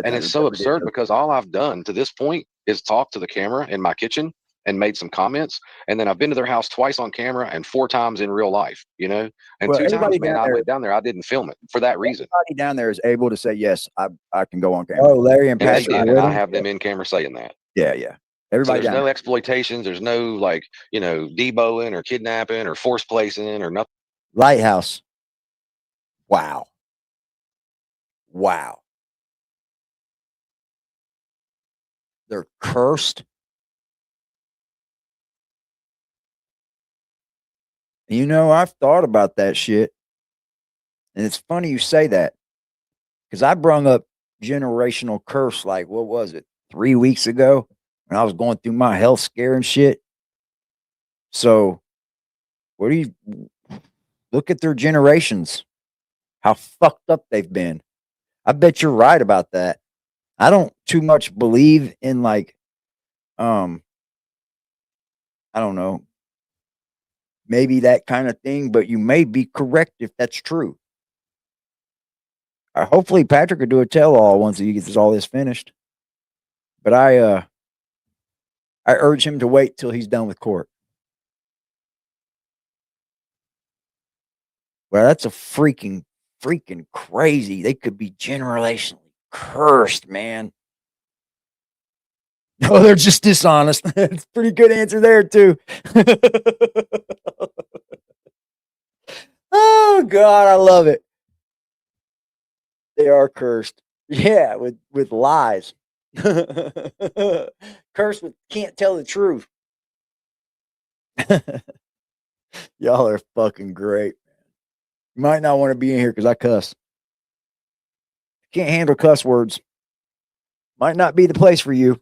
And it's so absurd because all I've done to this point is talk to the camera in my kitchen and made some comments. And then I've been to their house twice on camera and 4 times in real life, and 2 times, man, I went down there. I didn't film it for that reason. Everybody down there is able to say, yes, I can go on camera. Oh, Larry and Patrick. And I have them in camera saying that. Yeah. Everybody. So there's no exploitations. There's no deboing or kidnapping or force placing or nothing. Lighthouse. Wow. They're cursed. I've thought about that shit. And it's funny you say that. Because I brung up generational curse, like, what was it, 3 weeks ago? When I was going through my health scare and shit. So, look at their generations. How fucked up they've been. I bet you're right about that. I don't too much believe in I don't know, maybe that kind of thing, but you may be correct if that's true. Hopefully Patrick will do a tell-all once he gets all this finished. But I urge him to wait till he's done with court. Well, that's a freaking crazy. They could be generationally cursed, man. No, they're just dishonest. That's a pretty good answer there, too. Oh, God, I love it. They are cursed. Yeah, with lies. Cursed with can't tell the truth. Y'all are fucking great. You might not want to be in here because I cuss. Can't handle cuss words. Might not be the place for you.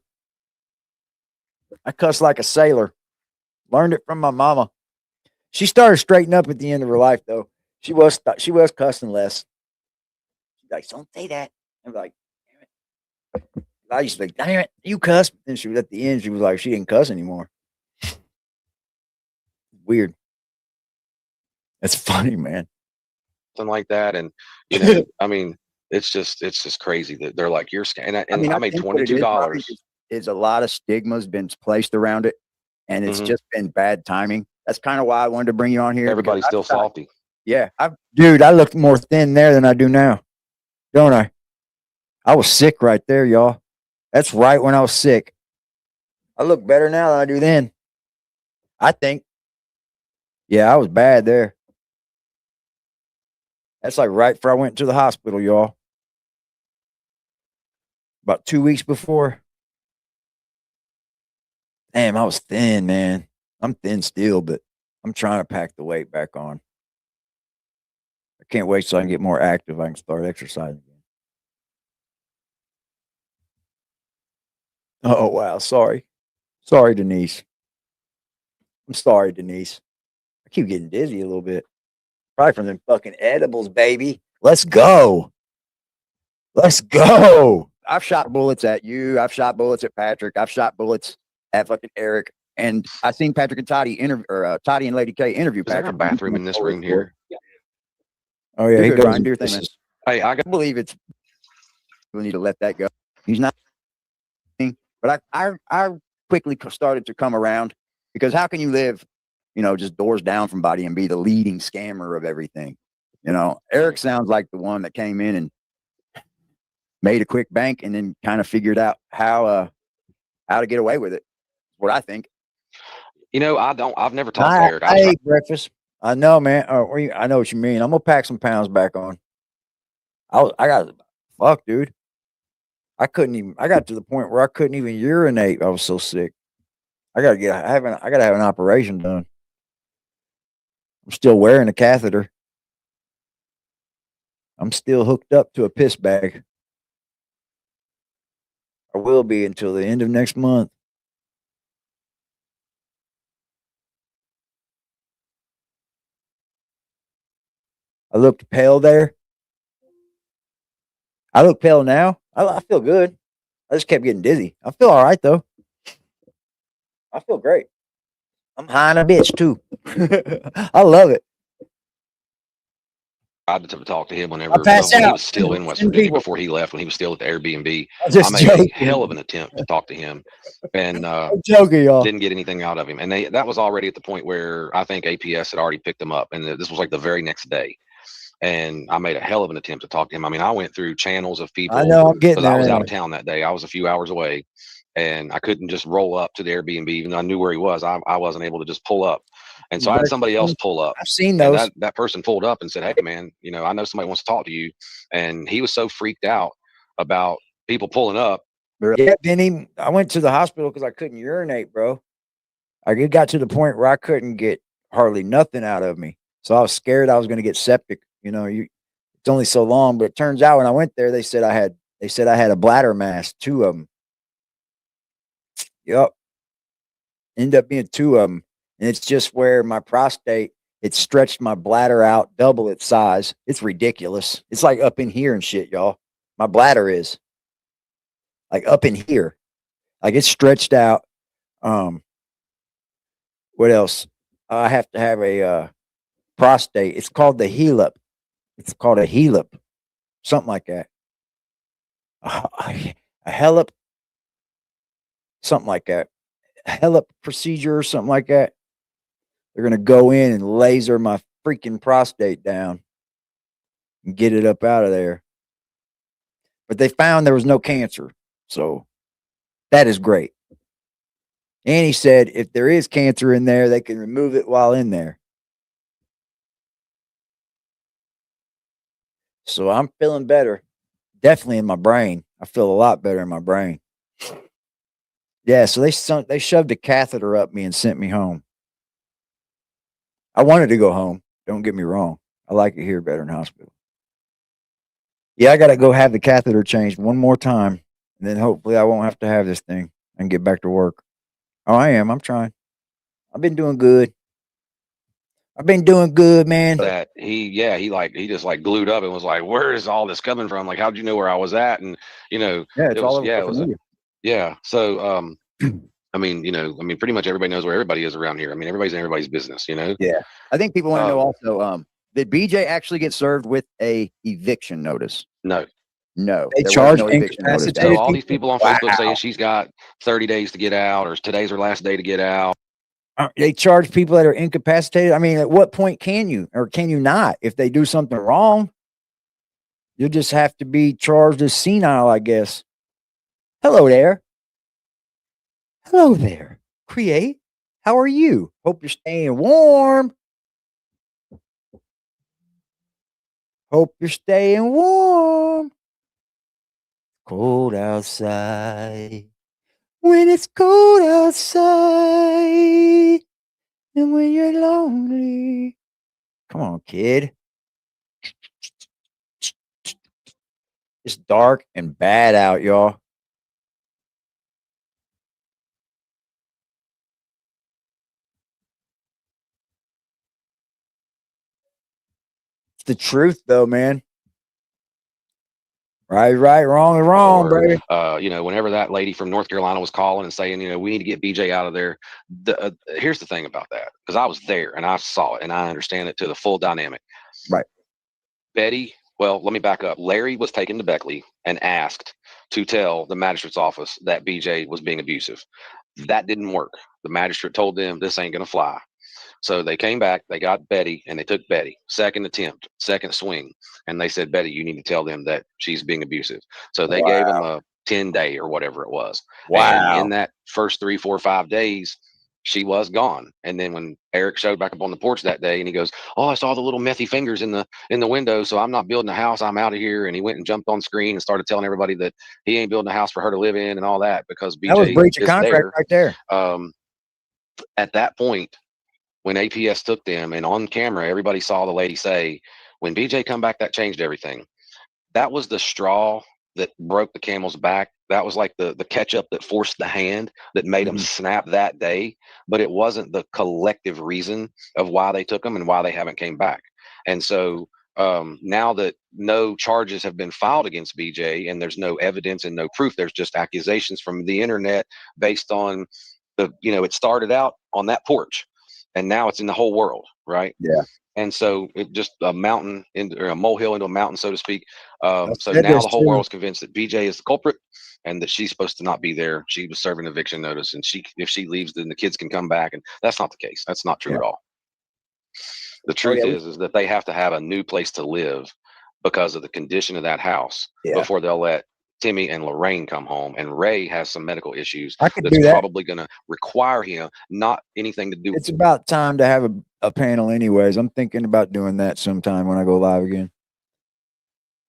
I cuss like a sailor. Learned it from my mama. She started straightening up at the end of her life, though. She was cussing less. She's like, don't say that. I'm like, damn it. I used to be like, damn it, you cuss. Then she was at the end. She was like, she didn't cuss anymore. Weird. That's funny, man. Something like that, and I mean, it's just crazy that they're like, you're scamming. And I made $22. Is a lot of stigma's been placed around it, and it's just been bad timing. That's kind of why I wanted to bring you on here. Everybody's still salty. Yeah, Dude, I look more thin there than I do now, don't I? I was sick right there, y'all. That's right when I was sick. I look better now than I do then. I think. Yeah, I was bad there. That's like right before I went to the hospital, y'all. About 2 weeks before. Damn, I was thin, man. I'm thin still, but I'm trying to pack the weight back on. I can't wait till I can get more active. I can start exercising again. Oh, wow. Sorry. Sorry, Denise. I'm sorry, Denise. I keep getting dizzy a little bit. Probably from them fucking edibles, baby. Let's go. Let's go. I've shot bullets at you. I've shot bullets at Patrick. I've shot bullets at fucking Eric. And I seen Patrick and Toddy Toddy and Lady K interview Is there Patrick. a bathroom in this room here? Oh, yeah. You're He good, goes Brian. in Do your thing, man. pieces. Hey, I I got believe it's we need to let that go. He's not, but I quickly started to come around because how can you live, just doors down from body and be the leading scammer of everything? Eric sounds like the one that came in and made a quick bank and then kind of figured out how to get away with it. What I think. I've never talked to I, Eric. I ate breakfast. I know, man. I know what you mean. I'm gonna pack some pounds back on. I got fuck, dude. I got to the point where I couldn't even urinate. I was so sick. I gotta have an operation done. I'm still wearing a catheter. I'm still hooked up to a piss bag. I will be until the end of next month. I looked pale there. I look pale now. I feel good. I just kept getting dizzy. I feel all right though. I feel great. I'm high on a bitch too. I love it. I had to talk to him whenever pass when he out. was still in West Send Virginia people. before he left. When he was still at the Airbnb, I'm I just made joking. a hell of an attempt to talk to him, and I'm joking, y'all. didn't get anything out of him. And that was already at the point where I think APS had already picked him up, and this was like the very next day. And I made a hell of an attempt to talk to him. I mean, I went through channels of people I know I'm getting because I there. was out Anyway. of town that day. I was a few hours away, and I couldn't just roll up to the Airbnb, even though I knew where he was. I wasn't able to just pull up. And so I had somebody else pull up. I've seen And those. that person pulled up and said, "Hey, man, I know somebody wants to talk to you." And he was so freaked out about people pulling up. Yeah, Benny. I went to the hospital because I couldn't urinate, bro. It got to the point where I couldn't get hardly nothing out of me. So I was scared I was going to get septic. It's only so long, but it turns out when I went there, they said I had a bladder mass, 2 of them. Yep. Ended up being 2 of them. And it's just where my prostate, it stretched my bladder out double its size. It's ridiculous. It's like up in here and shit, y'all. My bladder is like up in here. Like it's stretched out. What else? I have to have a prostate. It's called the HELIP. It's called a HELIP. Something like that. A HELIP. Something like that. A HELIP procedure or something like that. They're going to go in and laser my freaking prostate down and get it up out of there. But they found there was no cancer. So that is great. And he said if there is cancer in there, they can remove it while in there. So I'm feeling better. Definitely in my brain. I feel a lot better in my brain. Yeah, so they shoved a catheter up me and sent me home. I wanted to go home. Don't get me wrong. I like it here better than hospital. Yeah, I got to go have the catheter changed one more time. And then hopefully I won't have to have this thing and get back to work. Oh, I am. I'm trying. I've been doing good. I've been doing good, man. That he just like glued up and was like, "Where is all this coming from? Like, how'd you know where I was at?" And Yeah, it's all over social media. Yeah. So I mean, pretty much everybody knows where everybody is around here. I mean, everybody's in everybody's business, Yeah. I think people want to know also, did BJ actually get served with a eviction notice? No. No. They there was charge no eviction notice. incapacitated So all these people on Facebook Wow. saying she's got 30 days to get out, or today's her last day to get out. They charge people that are incapacitated. I mean, at what point can you or can you not? If they do something wrong, you'll just have to be charged as senile, I guess. Hello there. Hello there. Create. How are you? Hope you're staying warm. Hope you're staying warm. Cold outside. When it's cold outside. And when you're lonely. Come on, kid. It's dark and bad out, y'all. It's the truth, though, man. Right, wrong, baby. You know, whenever that lady from North Carolina was calling and saying, you know, we need to get BJ out of there. Here's the thing about that, because I was there and I saw it and I understand it to the full dynamic. Right. Betty, well, let me back up. Larry was taken to Beckley and asked to tell the magistrate's office that BJ was being abusive. That didn't work. The magistrate told them this ain't going to fly. So they came back, they got Betty, and they took Betty. Second attempt, second swing. And they said, Betty, you need to tell them that she's being abusive. So they gave him a 10-day or whatever it was. Wow. And in that first 3, 4, 5 days, she was gone. And then when Eric showed back up on the porch that day and he goes, oh, I saw the little methy fingers in the window. So I'm not building a house. I'm out of here. And he went and jumped on screen and started telling everybody that he ain't building a house for her to live in and all that because BJ that was breach of is contract there. right there. At that point, when APS took them and on camera, everybody saw the lady say, when BJ come back, that changed everything. That was the straw that broke the camel's back. That was like the ketchup that forced the hand that made them snap that day. But it wasn't the collective reason of why they took them and why they haven't came back. And so now that no charges have been filed against BJ and there's no evidence and no proof, there's just accusations from the internet based on it started out on that porch. And now it's in the whole world, right? Yeah. And so it just a mountain or a molehill into a mountain, so to speak. So now the whole world is convinced that BJ is the culprit and that she's supposed to not be there. She was serving eviction notice, and if she leaves, then the kids can come back. And that's not the case. That's not true at all. The truth is that they have to have a new place to live because of the condition of that house before they'll let Timmy and Lorraine come home, and Ray has some medical issues that's probably going to require him not anything to do. It's about time to have a panel anyways. I'm thinking about doing that sometime when I go live again.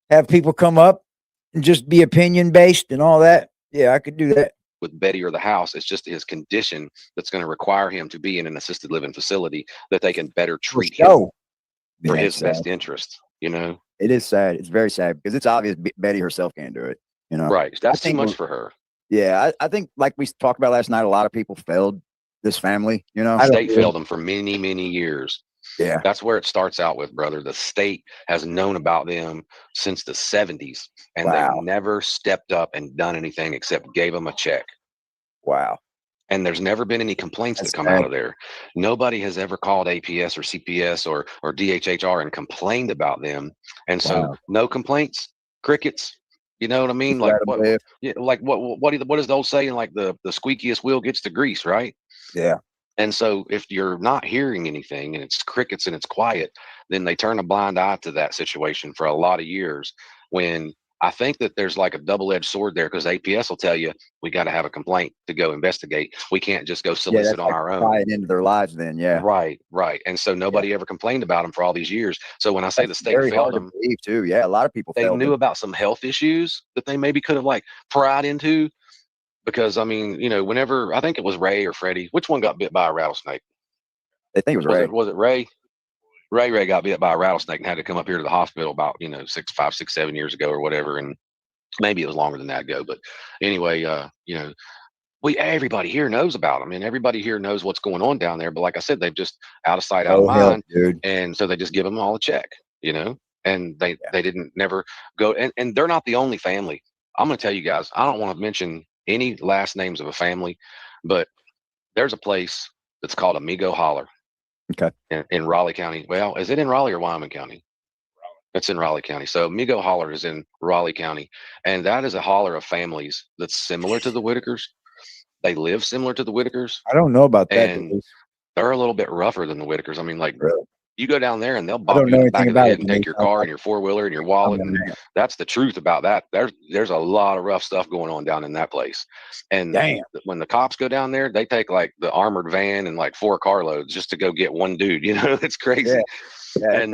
Have people come up and just be opinion based and all that. Yeah, I could do that. With Betty or the house, it's just his condition that's going to require him to be in an assisted living facility that they can better treat him for his best interest. You know, it is sad. It's very sad because it's obvious Betty herself can't do it. You know, right? That's too much for her. Yeah, I think like we talked about last night, a lot of people failed this family. You know, the state failed them for many, many years. Yeah, that's where it starts out with, brother. The state has known about them since the 70s, and they've never stepped up and done anything except gave them a check. Wow. And there's never been any complaints that come out of there. Nobody has ever called APS or CPS or DHHR and complained about them. And so no complaints, crickets. You know what I mean? Like what is the old saying? Like the squeakiest wheel gets the grease, right? Yeah. And so if you're not hearing anything and it's crickets and it's quiet, then they turn a blind eye to that situation for a lot of years. When I think that there's like a double-edged sword there, because APS will tell you we got to have a complaint to go investigate. We can't just go solicit on our own. Pry it into their lives, then right. And so nobody ever complained about them for all these years. So when I say the state failed them, too, a lot of people they knew about some health issues that they maybe could have like pried into. Because I mean, whenever I think it was Ray or Freddie, which one got bit by a rattlesnake? I think it was Ray. Was it Ray? Ray got bit by a rattlesnake and had to come up here to the hospital about 5, 6, 7 years ago or whatever, and maybe it was longer than that ago. But anyway, everybody here knows about them, and everybody here knows what's going on down there. But like I said, they've just out of sight, out of mind, dude. And so they just give them all a check, and they didn't never go. And they're not the only family. I'm going to tell you guys, I don't want to mention any last names of a family, but there's a place that's called Amigo Holler. Okay. In Raleigh County. Well, is it in Raleigh or Wyoming County? It's in Raleigh County. So Amigo Holler is in Raleigh County. And that is a holler of families that's similar to the Whitakers. They live similar to the Whitakers. I don't know about that. And They're a little bit rougher than the Whitakers. I mean, like Really? you go down there and they'll I bop don't you know in the anything back of the about head it. and Denise. take your car and your 4-wheeler and your wallet. And that's the truth about that. There's a lot of rough stuff going on down in that place. And Damn. when the cops go down there, they take like the armored van and like 4 carloads just to go get one dude. You know, it's crazy. Yeah, And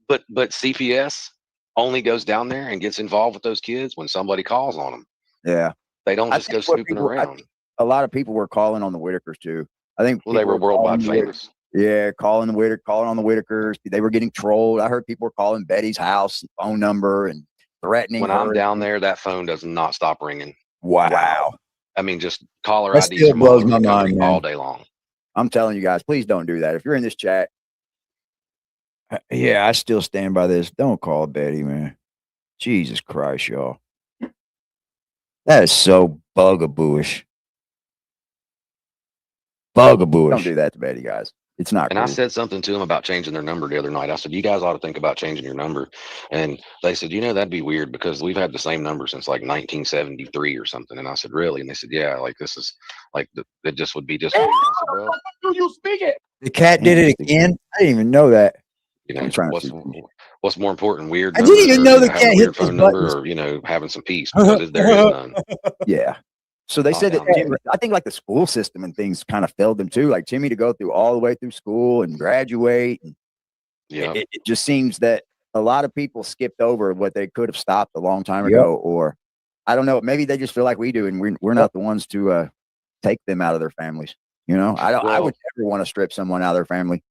but CPS only goes down there and gets involved with those kids when somebody calls on them. yeah. They don't I just go think what snooping people- I around. think a lot of people were calling on the Whitakers too. I think Well, they people were calling worldwide the Whitakers. famous. Yeah, calling on the Whitakers. They were getting trolled. I heard people were calling Betty's house phone number and threatening When her. I'm down there, that phone does not stop ringing. Wow. I mean, just caller That IDs still from all blows over my the country mind, man. all day long. I'm telling you guys, please don't do that. If you're in this chat, yeah, I still stand by this. Don't call Betty, man. Jesus Christ, y'all. That is so bugabooish. Bugabooish. Don't do that to Betty, guys. It's not And cool. I said something to them about changing their number the other night. I said, you guys ought to think about changing your number. And they said, that'd be weird because we've had the same number since like 1973 or something. And I said, really? And they said, yeah, like this is like, it just would be just weird. I said, well, You speak it. The cat did it again. I didn't even know that. you know, I'm trying to what's more important, weird I didn't numbers even or, know the having cat a hit weird those phone number buttons. or, having some peace because there is none. Yeah. So they Not said that down there. Timmy, I think like the school system and things kind of failed them too. Like Timmy to go through all the way through school and graduate. And Yeah. it just seems that a lot of people skipped over what they could have stopped a long time ago. Or I don't know. Maybe they just feel like we do, and we're not the ones to take them out of their families. You know, I Well, would never want to strip someone out of their family.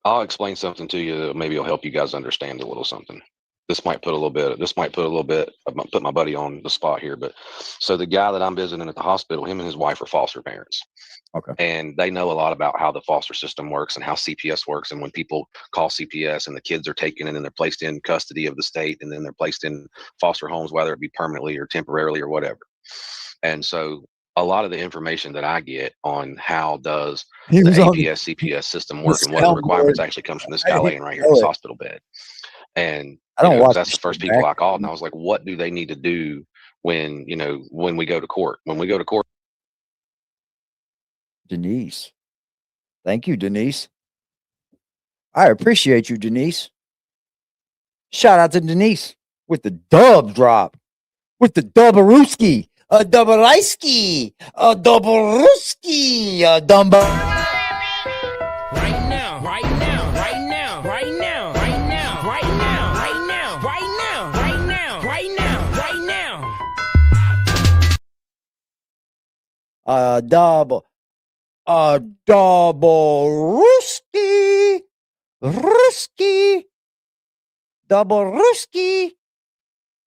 I'll explain something to you that maybe will help you guys understand a little something. This might put put my buddy on the spot here, but so the guy that I'm visiting at the hospital, him and his wife are foster parents. Okay. And they know a lot about how the foster system works and how CPS works. And when people call CPS and the kids are taken and then they're placed in custody of the state and then they're placed in foster homes, whether it be permanently or temporarily or whatever. And so a lot of the information that I get on how does the APS CPS system work and what are the requirements actually comes from this guy laying right here in this hospital bed. And I don't watch that's the first people I called, and I was like, what do they need to do when we go to court? When we go to court, Denise. Thank you, Denise. I appreciate you, Denise. Shout out to Denise with the dub drop, with the double-rooski, a double-ice-ski, a double-rooski, a dumbo. Right now, right now, right now, right now, right now, right now, right now, right now, right now, right now, right now. A double-rooski, double-rooski.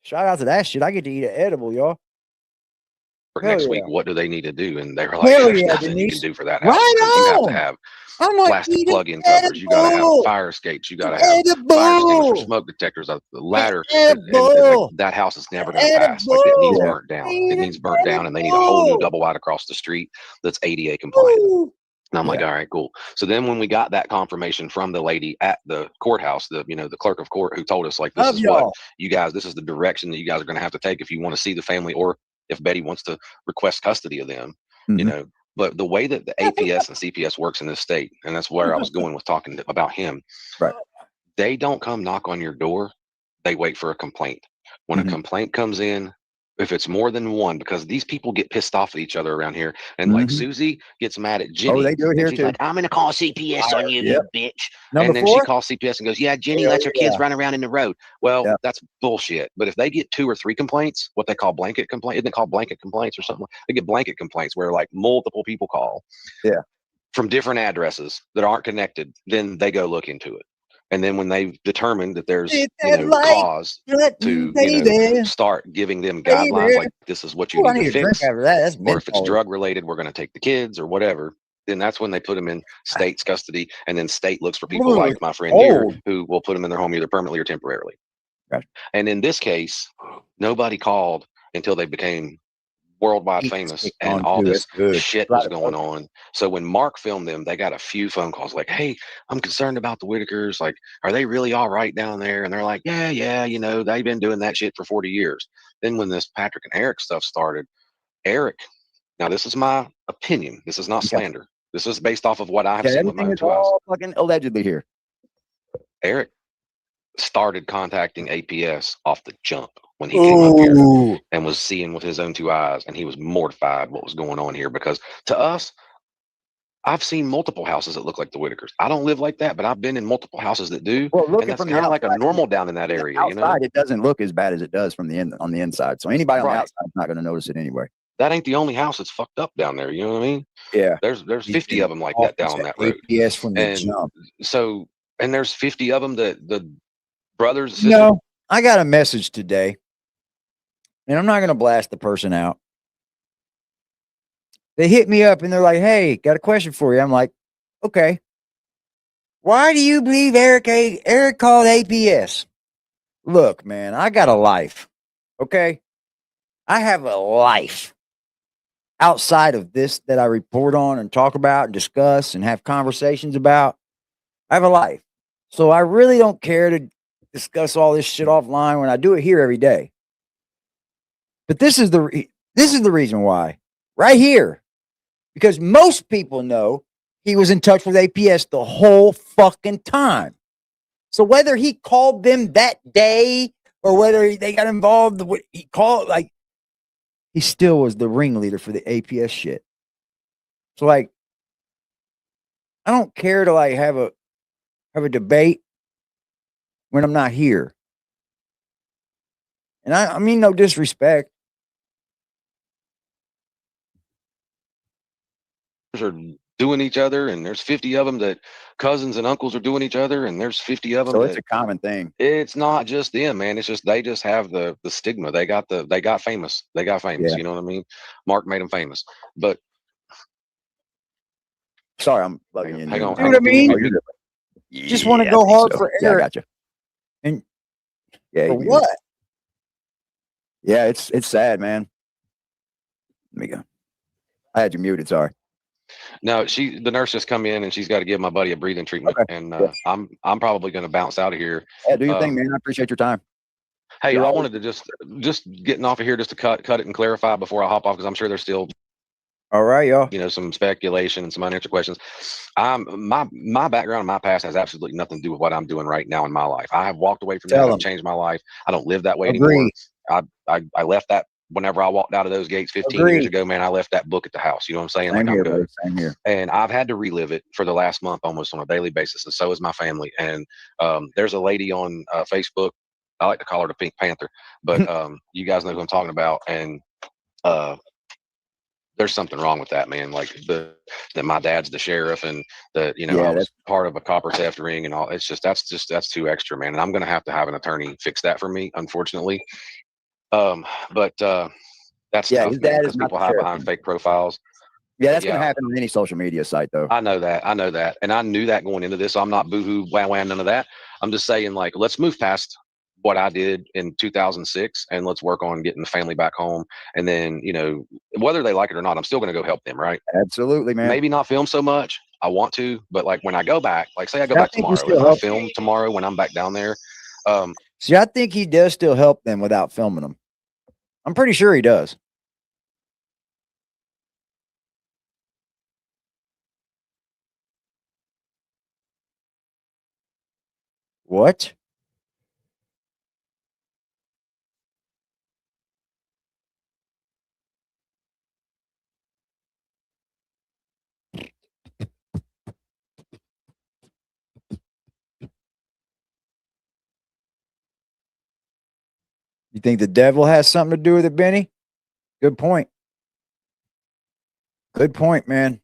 Shout out to that shit. I get to eat an edible, y'all. for Hell next yeah. week, what do they need to do? And they were like, Hell there's yeah, nothing you Denise. can do for that house Right because you have on. to have I'm gonna plastic eat an plug-in covers. You got to have edible. fire escapes. You got to have fire extinguishers, Edible. smoke detectors, the ladder. And like, Edible. that house is never going to pass. Like it needs Edible. burnt down. It needs burnt down, and they need a whole new double wide across the street that's ADA compliant. Ooh. And I'm like, all right, cool. So then when we got that confirmation from the lady at the courthouse, the clerk of court who told us like, this Love is y'all. what you guys, this is the direction that you guys are going to have to take if you want to see the family or if Betty wants to request custody of them, but the way that the APS and CPS works in this state, and that's where I was going with talking about him. Right. They don't come knock on your door. They wait for a complaint. When a complaint comes in, if it's more than one, because these people get pissed off at each other around here. And like Susie gets mad at Jenny. Oh, they do it and here she's too. like, I'm going to call CPS on you, you bitch. Number and then 4? she calls CPS and goes, yeah, Jenny lets her kids run around in the road. Well, that's bullshit. But if they get 2 or 3 complaints, what they call blanket complaint, isn't it called blanket complaints or something? They get blanket complaints where like multiple people call from different addresses that aren't connected. Then they go look into it. And then when they've determined that there's cause to start giving them guidelines, like this is what you need to fix, after that. That's or if it's drug related, we're going to take the kids or whatever. Then that's when they put them in state's custody, and then state looks for people like my friend here who will put them in their home either permanently or temporarily. Gotcha. And in this case, nobody called until they became worldwide famous and all this shit was going on. So when Mark filmed them, they got a few phone calls like, hey, I'm concerned about the Whitakers. Like, are they really all right down there? And they're like, yeah, they've been doing that shit for 40 years. Then when this Patrick and Eric stuff started, Eric Now, this is my opinion. This is not Okay. slander. This is based off of what I have Okay, seen with my everything own is two eyes. all fucking allegedly here. Eric started contacting APS off the jump when he came up here Ooh. and was seeing with his own two eyes, and he was mortified what was going on here, because to us, I've seen multiple houses that look like the Whitakers. I don't live like that, but I've been in multiple houses that do. Well, And looking that's from the kind of like a outside, normal down in that area, you know? outside, it doesn't look as bad as it does from on the inside. So anybody on the Right. outside is not going to notice it anyway. That ain't the only house that's fucked up down there. You know what I mean? Yeah. There's 50 of them like that down on that road. APS from the And jump. so, and there's 50 of them that the brothers, sisters, No, I got a message today, and I'm not going to blast the person out. They hit me up and they're like, "Hey, got a question for you." I'm like, "Okay. Why do you believe Eric called APS?" Look, man, I got a life. Okay? I have a life outside of this that I report on and talk about and discuss and have conversations about. I have a life. So I really don't care to discuss all this shit offline when I do it here every day. But this is the reason why. Right here. Because most people know he was in touch with APS the whole fucking time. So whether he called them that day or whether they got involved, he called, like, he still was the ringleader for the APS shit. So, like, I don't care to like have a debate when I'm not here. And I mean no disrespect. are doing each other, and there's 50 of them that cousins and uncles are doing each other, and there's 50 of them. So it's a common thing. It's not just them, man. It's just they just have the stigma. They got famous. They got famous. Yeah. You know what I mean? Mark made them famous. But Sorry, I'm plugging you in. hang on. You know what I mean? Oh, you're good. Just wanna Yeah, go I think hard so. for Yeah, I Eric. got you. And Yeah, for you- what? Yeah, it's sad, man. Let me go. I had you muted. Sorry. no, the nurse just come in and she's got to give my buddy a breathing treatment, Okay. and Yeah. I'm probably going to bounce out of here. Yeah, do your thing, man. I appreciate your time. Hey, You're I always- wanted to just getting off of here just to cut it and clarify before I hop off, because I'm sure there's still All right, y'all. some speculation and some unanswered questions. My background and my past has absolutely nothing to do with what I'm doing right now in my life. I have walked away from Tell that. 'em. I've changed my life. I don't live that way anymore. Agree. I left that whenever I walked out of those gates 15 Agree. years ago, man. I left that book at the house. You know what I'm saying? Same Like, here, I'm good. brother. Same here. And I've had to relive it for the last month almost on a daily basis, and so is my family. And there's a lady on Facebook. I like to call her the Pink Panther, but you guys know who I'm talking about. And there's something wrong with that, man. Like that my dad's the sheriff, and that Yeah, I was part of a copper theft ring and all. It's just that's too extra, man. And I'm gonna have to have an attorney fix that for me, unfortunately. But that's Yeah, tough, his man, dad because is not people the hide sheriff behind anymore. fake profiles. Yeah, that's gonna Yeah. happen on any social media site, though. I know that, and I knew that going into this. So I'm not boohoo, wah wah, none of that. I'm just saying, like, let's move past what I did in 2006, and let's work on getting the family back home. And then, whether they like it or not, I'm still going to go help them, right? Absolutely, man. Maybe not film so much. I want to, but like when I go back, like say I go I back think you tomorrow, still and I help. film tomorrow when I'm back down there. See, I think he does still help them without filming them. I'm pretty sure he does. What? You think the devil has something to do with it, Benny? Good point. Good point, man.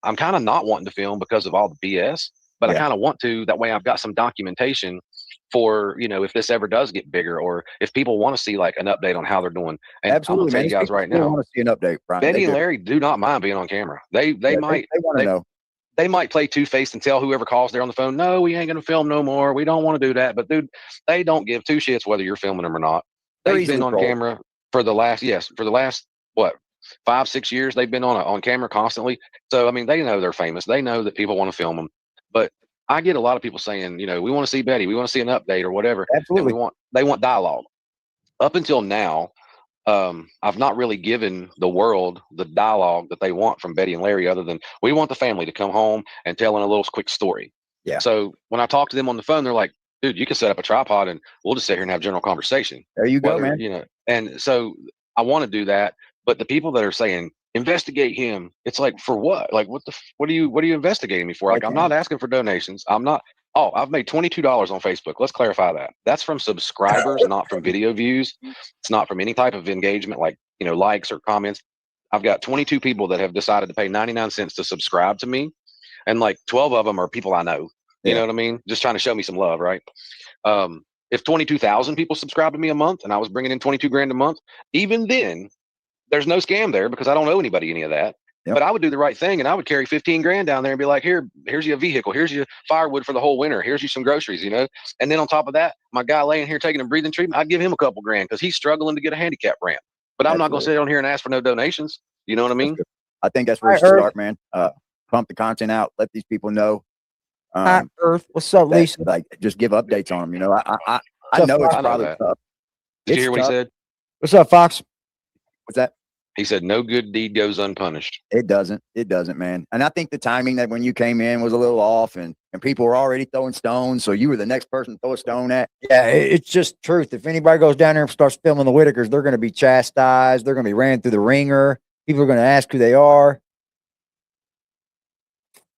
I'm kind of not wanting to film because of all the BS, but I Yeah. kind of want to. That way, I've got some documentation for if this ever does get bigger, or if people want to see like an update on how they're doing. And Absolutely, I'm gonna tell man. you guys right I now, want to see an update, Brian. Betty They and do. Larry do not mind being on camera. They Yeah, might They want to know. they might play two-faced and tell whoever calls there on the phone, no, we ain't gonna film no more. We don't want to do that. But dude, they don't give two shits whether you're filming them or not. They're They've been easily on trolled. camera for the last what 5-6 years. They've been on camera constantly. So I mean, they know they're famous. They know that people want to film them. But I get a lot of people saying, we want to see Betty, we want to see an update or whatever. And Absolutely. they want dialogue. Up until now, I've not really given the world the dialogue that they want from Betty and Larry, other than we want the family to come home and tell in a little quick story. Yeah. So when I talk to them on the phone, they're like, dude, you can set up a tripod and we'll just sit here and have general conversation. There you go, Whether, man. you know, and so I want to do that. But the people that are saying, investigate him, it's like, for what? Like, what are you investigating me for? Like, I'm not asking for donations. I'm not. Oh, I've made $22 on Facebook. Let's clarify that. That's from subscribers, not from video views. It's not from any type of engagement, like, you know, likes or comments. I've got 22 people that have decided to pay 99 cents to subscribe to me. And like 12 of them are people I know. You Yeah. know what I mean? Just trying to show me some love, right? If 22,000 people subscribe to me a month and I was bringing in 22 grand a month, even then, there's no scam there because I don't owe anybody any of that. Yep. But I would do the right thing and I would carry 15 grand down there and be like, here's your vehicle. Here's your firewood for the whole winter. Here's you some groceries, you know? And then on top of that, my guy laying here taking a breathing treatment, I'd give him a couple grand because he's struggling to get a handicap ramp. But I'm not going to sit on here and ask for no donations. You know what I mean? I think that's where you should start, man. Pump the content out. Let these people know. Hi, Earth. What's up, Lisa? Like, just give updates on them. You know, I know it's probably tough. Did you hear what he said? What's up, Fox? What's that? He said, no good deed goes unpunished. It doesn't, man. And I think the timing that when you came in was a little off, and people were already throwing stones, so you were the next person to throw a stone at. Yeah, it's just truth. If anybody goes down there and starts filming the Whitakers, they're going to be chastised. They're going to be ran through the ringer. People are going to ask who they are.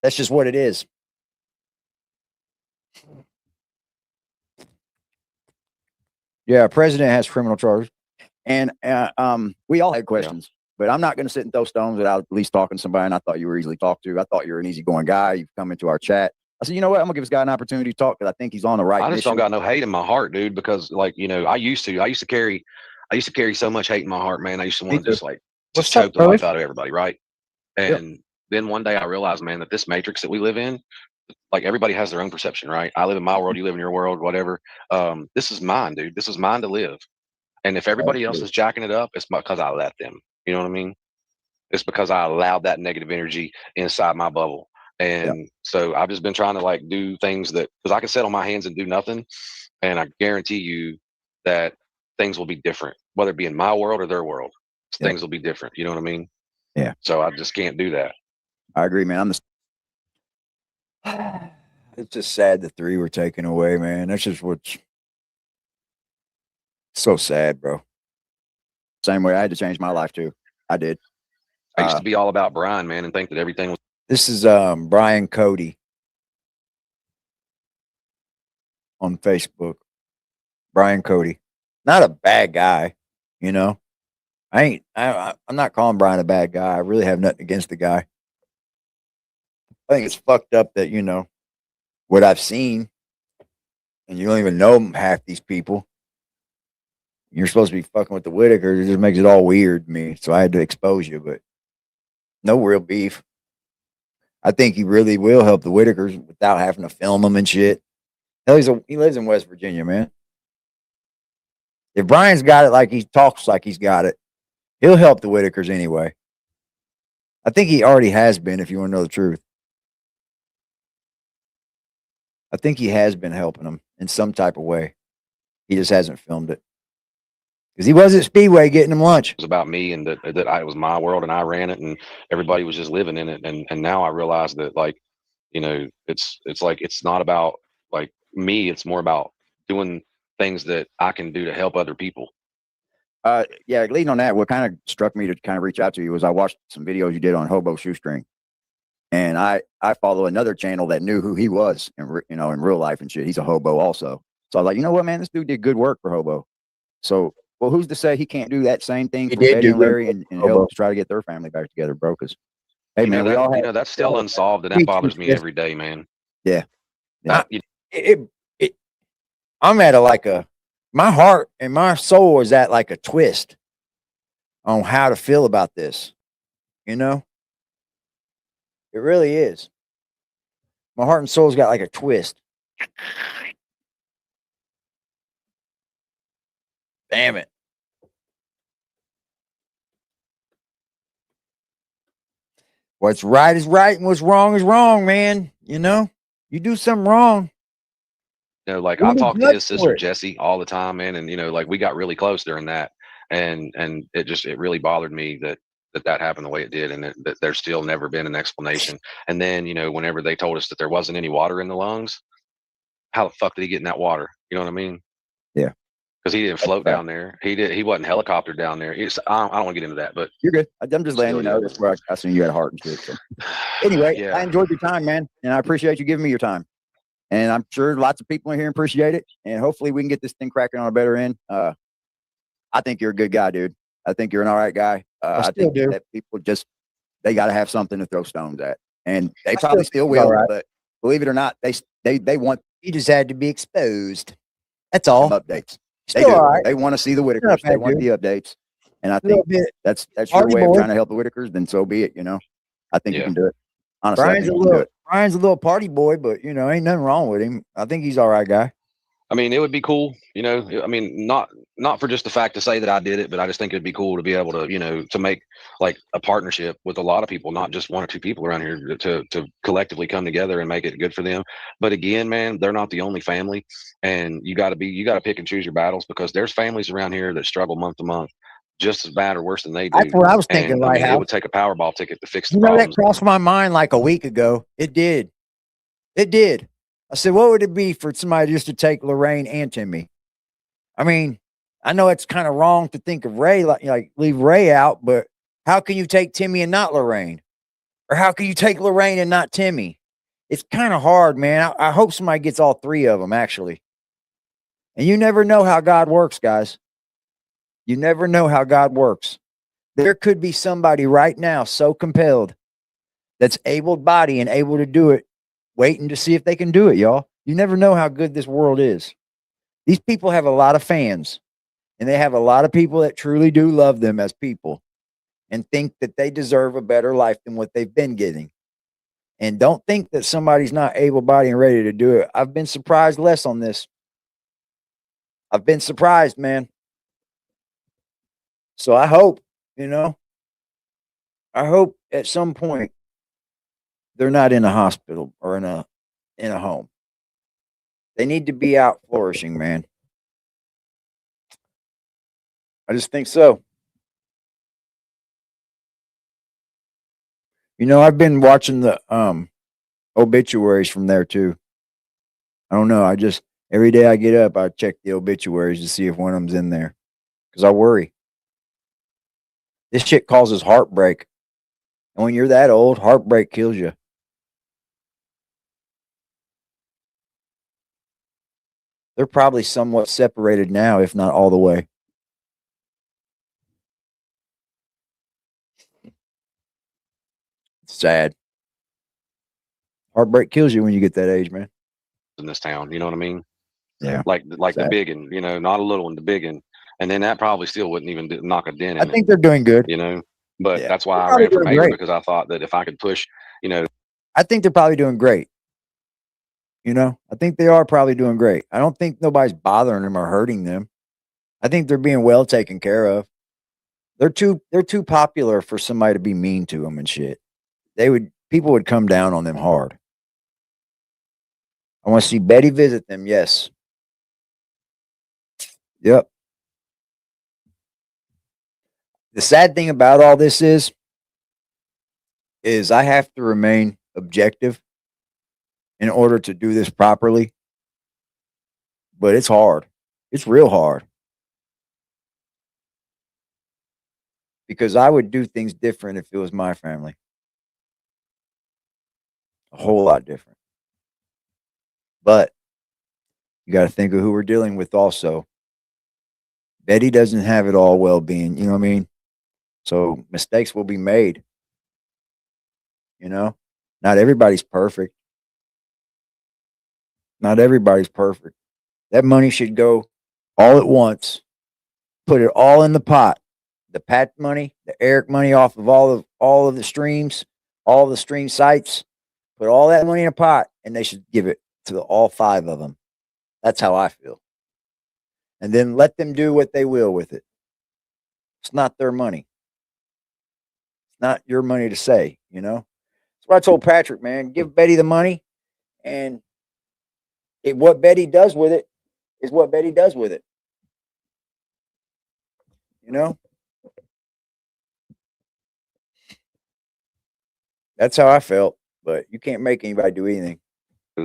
That's just what it is. Yeah, president has criminal charges. And we all had questions, but I'm not going to sit and throw stones without at least talking to somebody. And I thought you were easily talked to. I thought you were an easygoing guy. You've come into our chat. I said, you know what? I'm gonna give this guy an opportunity to talk because I think he's on the right. I just don't got no hate in my heart, dude. Because like, you know, I used to carry so much hate in my heart, man. I used to want to just choke the life out of everybody, right? And then one day I realized, man, that this matrix that we live in, like everybody has their own perception, right? I live in my world, you live in your world, whatever. This is mine, dude. This is mine to live. And if everybody else is jacking it up, it's because I let them. You know what I mean? It's because I allowed that negative energy inside my bubble. And so I've just been trying to like do things that, because I can sit on my hands and do nothing. And I guarantee you that things will be different, whether it be in my world or their world. Things will be different. You know what I mean? Yeah. So I just can't do that. I agree, man. It's just sad the three were taken away, man. That's just what's so sad, bro. Same way I had to change my life too. I did. I used to be all about Brian, man, and think that everything was. This is Brian Cody on Facebook. Brian Cody, not a bad guy, you know. I'm not calling Brian a bad guy. I really have nothing against the guy. I think it's fucked up that, you know, what I've seen, and you don't even know half these people. You're supposed to be fucking with the Whitakers. It just makes it all weird to me. So I had to expose you, but no real beef. I think he really will help the Whitakers without having to film them and shit. Hell, he lives in West Virginia, man. If Brian's got it like he talks like he's got it, he'll help the Whitakers anyway. I think he already has been, if you want to know the truth. I think he has been helping them in some type of way. He just hasn't filmed it. Because he was at Speedway getting them lunch. It was about me, and that it was my world and I ran it, and everybody was just living in it. And now I realize that, like, you know, it's like it's not about like me. It's more about doing things that I can do to help other people. Yeah, leading on that, what kind of struck me to kind of reach out to you was I watched some videos you did on Hobo Shoestring, and I follow another channel that knew who he was, in real life and shit. He's a hobo also, so I was like, you know what, man, this dude did good work for Hobo. So, well, who's to say he can't do that same thing for Betty and Larry and help to try to get their family back together, bro? Because, hey, man, that's still unsolved, and that bothers me every day, man. Yeah. I'm at my heart and my soul is at like a twist on how to feel about this. You know? It really is. My heart and soul's got like a twist. Damn it. What's right is right and what's wrong is wrong, man. You know? You do something wrong. You know, like I talk to his sister Jessie all the time, man, and you know, like we got really close during that. and it really bothered me that happened the way it did, and that there's still never been an explanation. And then, whenever they told us that there wasn't any water in the lungs, how the fuck did he get in that water? You know what I mean? Yeah. Because he didn't float down there. He wasn't helicoptered down there. I don't want to get into that, but you're good. I'm just letting you know that's where I seen you had heart and shit. So anyway, yeah. I enjoyed your time, man, and I appreciate you giving me your time. And I'm sure lots of people in here appreciate it. And hopefully we can get this thing cracking on a better end. I think you're a good guy, dude. I think you're an all right guy. I think that people they got to have something to throw stones at, and they probably still will. Right. But believe it or not, they want. You just had to be exposed. That's all. Updates. They do. Right. They want to see the Whitakers. They want the updates. And I think that's your way of trying to help the Whitakers. Then so be it. I think you can do it. Honestly, Brian's a little party boy, but ain't nothing wrong with him. I think he's all right guy. I mean, it would be cool, I mean, not for just the fact to say that I did it, but I just think it'd be cool to be able to, to make like a partnership with a lot of people, not just one or two people around here to collectively come together and make it good for them. But again, man, they're not the only family, and you got to pick and choose your battles, because there's families around here that struggle month to month just as bad or worse than they do. That's what I was thinking. I mean, it would take a Powerball ticket to fix the problems. That crossed my mind like a week ago. It did. I said, what would it be for somebody just to take Lorraine and Timmy? I mean, I know it's kind of wrong to think of Ray, like leave Ray out, but how can you take Timmy and not Lorraine? Or how can you take Lorraine and not Timmy? It's kind of hard, man. I hope somebody gets all three of them, actually. And you never know how God works, guys. You never know how God works. There could be somebody right now so compelled that's able-bodied and able to do it, waiting to see if they can do it, y'all. You never know how good this world is. These people have a lot of fans, and they have a lot of people that truly do love them as people and think that they deserve a better life than what they've been getting. And don't think that somebody's not able-bodied and ready to do it. I've been surprised less on this. I've been surprised, man. So I hope, I hope at some point they're not in a hospital or in a home. They need to be out flourishing, man. I just think so. I've been watching the obituaries from there too. I don't know. Every day I get up, I check the obituaries to see if one of them's in there, because I worry. This shit causes heartbreak. And when you're that old, heartbreak kills you. They're probably somewhat separated now, if not all the way. It's sad. Heartbreak kills you when you get that age, man. In this town, you know what I mean? Yeah. Like the big one, not a little one, the big one. And then that probably still wouldn't even knock a dent in it. I think they're doing good. But that's why I ran for mayor, because I thought that if I could push, I think they're probably doing great. I think they are probably doing great. I don't think nobody's bothering them or hurting them. I think they're being well taken care of. They're too popular for somebody to be mean to them and shit. People would come down on them hard. I want to see Betty visit them. Yes. Yep. The sad thing about all this is I have to remain objective in order to do this properly. But it's hard. It's real hard. Because I would do things different if it was my family. A whole lot different. But you got to think of who we're dealing with also. Betty doesn't have it all well-being, you know what I mean? So mistakes will be made. Not everybody's perfect. Not everybody's perfect. That money should go all at once. Put it all in the pot. The Pat money, the Eric money off of all of the streams, all the stream sites. Put all that money in a pot, and they should give it to all 5 of them. That's how I feel. And then let them do what they will with it. It's not their money. It's not your money to say, That's what I told Patrick, man. Give Betty the money, and what Betty does with it is what Betty does with it. You know? That's how I felt. But you can't make anybody do anything.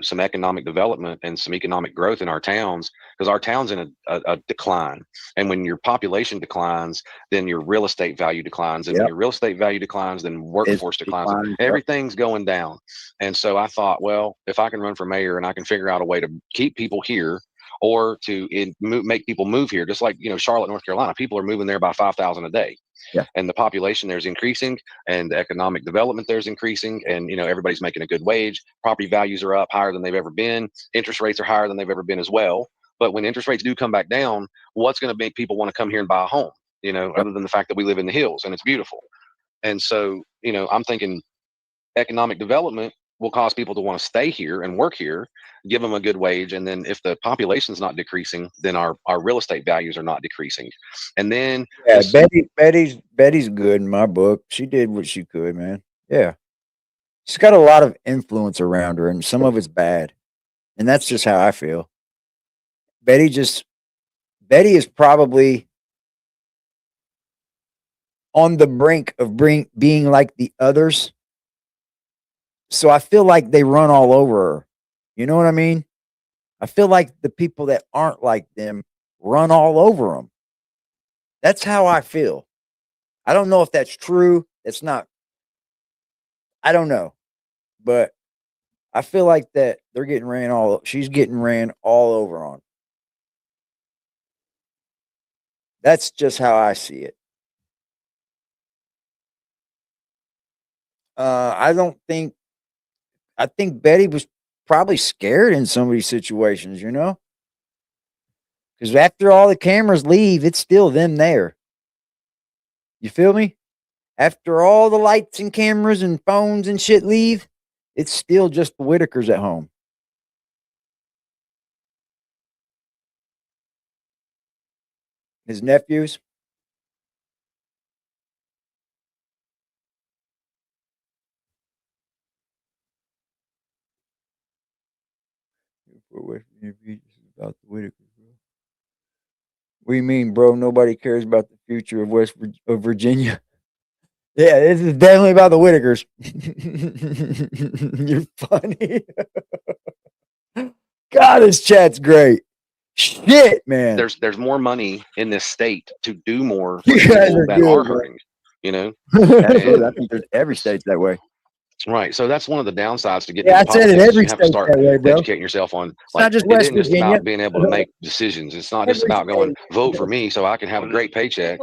Some economic development and some economic growth in our towns, because our town's in a decline. And when your population declines, then your real estate value declines. And when Yep. your real estate value declines, then workforce declines. declining, yep. Everything's going down. And so I thought, well, if I can run for mayor and I can figure out a way to keep people here or to make people move here, just like, Charlotte, North Carolina, people are moving there by 5,000 a day. Yeah. And the population there's increasing, and the economic development there's increasing, and everybody's making a good wage. Property values are up higher than they've ever been. Interest rates are higher than they've ever been as well. But when interest rates do come back down, what's going to make people want to come here and buy a home? Other than the fact that we live in the hills and it's beautiful. And so, I'm thinking economic development will cause people to want to stay here and work here, give them a good wage. And then if the population's not decreasing, then our real estate values are not decreasing. And then Yeah, Betty's good in my book. She did what she could, man. Yeah. She's got a lot of influence around her, and some of it's bad. And that's just how I feel. Betty is probably on the brink of being like the others. So I feel like they run all over her. You know what I mean? I feel like the people that aren't like them run all over them. That's how I feel. I don't know if that's true. It's not. I don't know. But I feel like that she's getting ran all over on. That's just how I see it. I think Betty was probably scared in some of these situations, because after all the cameras leave, it's still them there. You feel me? After all the lights and cameras and phones and shit leave, it's still just the Whitakers at home. His nephews. About the Whitakers, bro. What do you mean, bro? Nobody cares about the future of Virginia. Yeah, this is definitely about the Whitakers. You're funny. God, this chat's great. Shit, man. There's more money in this state to do more You for guys people are that good, are bro. hurting, Absolutely. I think there's every state's that way. Right. So that's one of the downsides to getting Yeah, I into said it politics. every You have to state's start that way, bro. educating yourself on, It's not just it West isn't just Virginia. about being able to make decisions. It's not just Every about going, state. vote for me so I can have a great paycheck.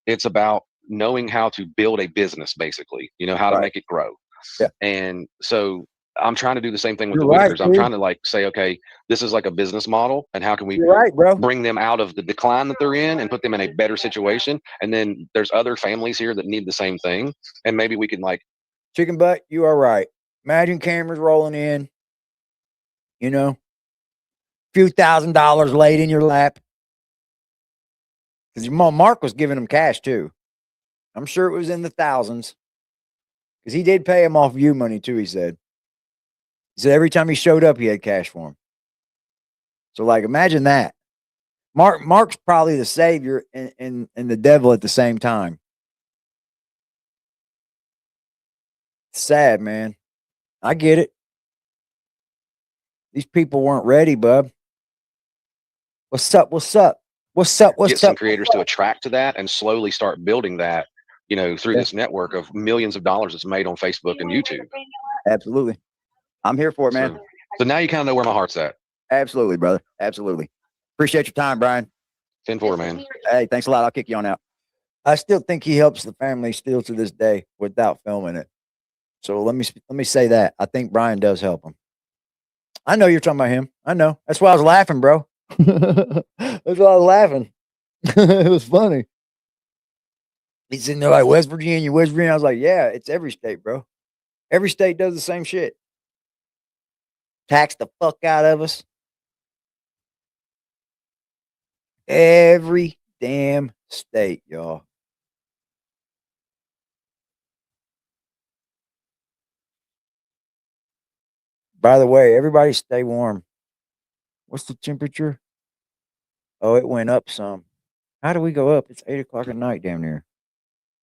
It's about knowing how to build a business, basically, how to Right. make it grow. Yeah. And so I'm trying to do the same thing with You're the right, Whitakers. I'm dude. trying to say, okay, this is like a business model, and how can we You're right, bro. bring them out of the decline that they're in and put them in a better situation? And then there's other families here that need the same thing, and maybe we can Chicken butt, you are right. Imagine cameras rolling in, a few $1,000s laid in your lap. Because your mom Mark was giving him cash too. I'm sure it was in the thousands. Because he did pay him off you money too, he said. He said every time he showed up, he had cash for him. So imagine that. Mark's probably the savior and the devil at the same time. Sad, man. I get it. These people weren't ready, bub. What's up? What's up? What's up? What's get some up? creators to attract to that and slowly start building that, through this network of millions of dollars that's made on Facebook and YouTube. Absolutely. I'm here for it, man. So now you kind of know where my heart's at. Absolutely, brother. Absolutely. Appreciate your time, Brian. 10-4, man. Hey, thanks a lot. I'll kick you on out. I still think he helps the family still to this day without filming it. So let me say that. I think Brian does help him. I know you're talking about him. I know. That's why I was laughing, bro. That's why I was laughing. It was funny. He said, no, West Virginia. I was like, yeah, it's every state, bro. Every state does the same shit. Tax the fuck out of us. Every damn state, y'all. By the way, everybody stay warm. What's the temperature? Oh, it went up some. How do we go up? It's 8 o'clock at night down there.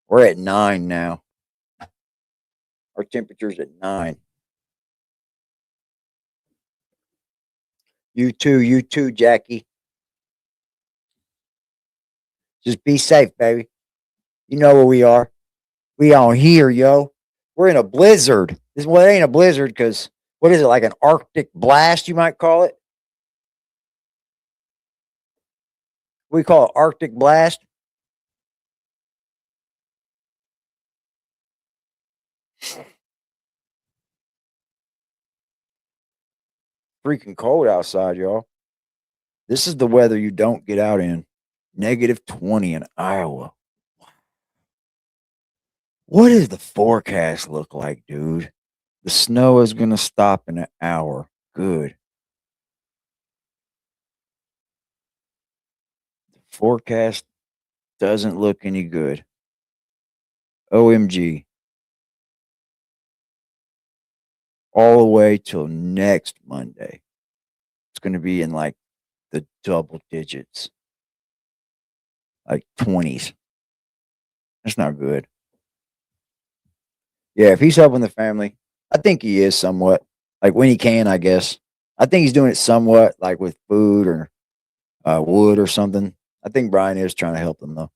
We're at 9 now. Our temperature's at 9. You too, Jackie. Just be safe, baby. You know where we are. We on here, yo. We're in a blizzard. Well, it ain't a blizzard because what is it, like an Arctic blast, you might call it? We call it Arctic blast. Freaking cold outside, y'all. This is the weather you don't get out in. -20 in Iowa. What does the forecast look like, dude? The snow is going to stop in an hour. Good. The forecast doesn't look any good. OMG. All the way till next Monday. It's going to be in like the double digits, like 20s. That's not good. Yeah, if he's helping the family, I think he is somewhat. Like when he can, I guess. I think he's doing it somewhat, like with food or wood or something. I think Brian is trying to help them though.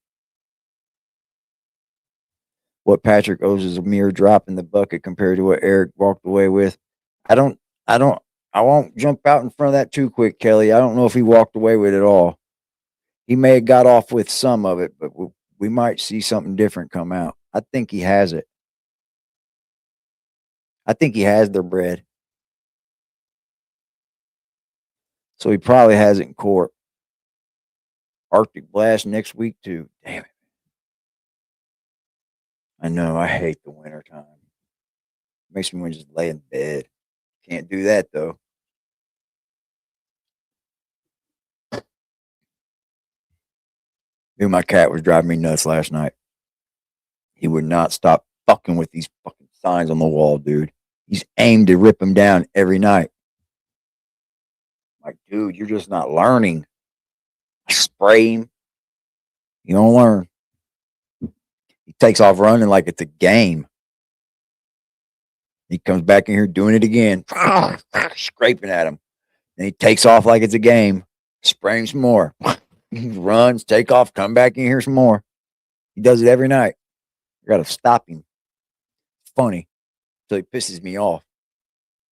What Patrick owes is a mere drop in the bucket compared to what Eric walked away with. I don't, I don't, I won't jump out in front of that too quick, Kelly. I don't know if he walked away with it all. He may have got off with some of it, but we might see something different come out. I think he has it. I think he has their bread. So he probably has it in court. Arctic blast next week, too. Damn it. I know. I hate the winter time. Makes me want to just lay in bed. Can't do that, though. Dude, my cat was driving me nuts last night. He would not stop fucking with these fucking signs on the wall, dude. He's aimed to rip them down every night. Like, dude, you're just not learning. I spray him. You don't learn. He takes off running like it's a game. He comes back in here doing it again, scraping at him. And he takes off like it's a game, spraying some more. He runs, take off, come back in here some more. He does it every night. I gotta stop him. It's funny. So he pisses me off.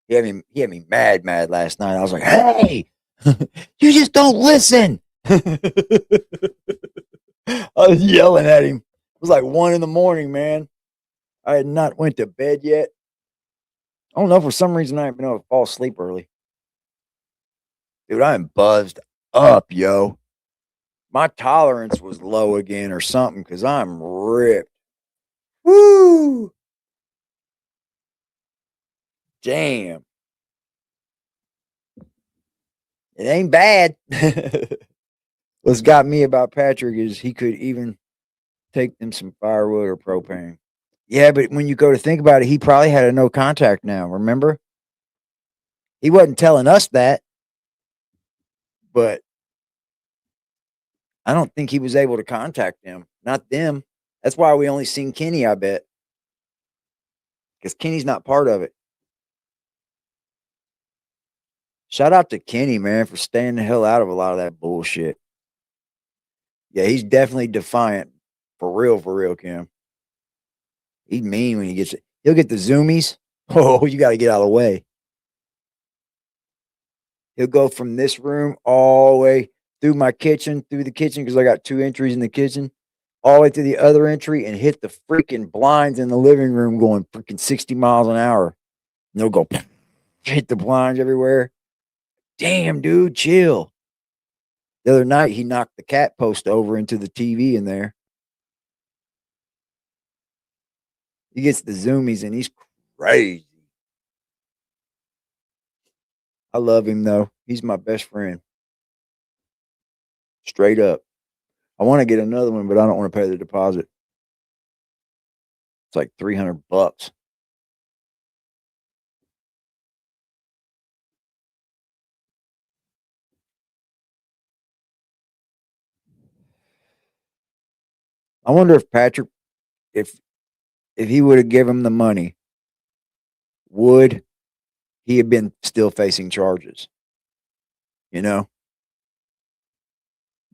He had me mad last night. I was like, hey, you just don't listen. I was yelling at him. It was like 1 a.m, man. I had not went to bed yet. I don't know, for some reason I haven't been able to fall asleep early. Dude, I'm buzzed up, yo. My tolerance was low again or something because I'm ripped. Woo! Damn. It ain't bad. What's got me about Patrick is he could even take them some firewood or propane. Yeah, but when you go to think about it, he probably had a no contact now, remember? He wasn't telling us that, but I don't think he was able to contact them. Not them. That's why we only seen Kenny, I bet. Because Kenny's not part of it. Shout out to Kenny, man, for staying the hell out of a lot of that bullshit. Yeah, he's definitely defiant. For real, Kim. He's mean when he gets it. He'll get the zoomies. Oh, you got to get out of the way. He'll go from this room all the way through my kitchen, through the kitchen, because I got 2 entries in the kitchen, all the way to the other entry and hit the freaking blinds in the living room going freaking 60 miles an hour. And they'll go hit the blinds everywhere. Damn, dude, chill. The other night, he knocked the cat post over into the TV in there. He gets the zoomies and he's crazy. I love him, though. He's my best friend. Straight up. I want to get another one, but I don't want to pay the deposit. It's like $300. I wonder if Patrick, if he would have given him the money, would he have been still facing charges? You know?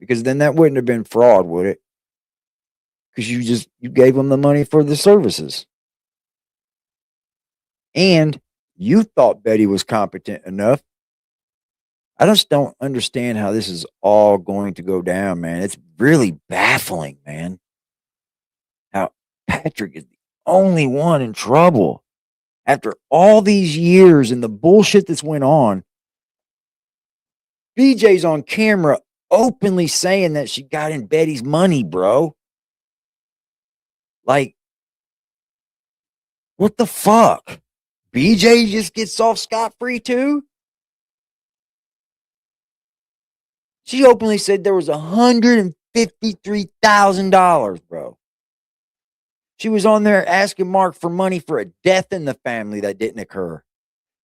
Because then that wouldn't have been fraud, would it? Because you gave him the money for the services. And you thought Betty was competent enough. I just don't understand how this is all going to go down, man. It's really baffling, man. How Patrick is the only one in trouble after all these years and the bullshit that's went on. BJ's on camera openly saying that she got in Betty's money, bro. Like, what the fuck? BJ just gets off scot-free too? She openly said there was $153,000, bro. She was on there asking Mark for money for a death in the family that didn't occur.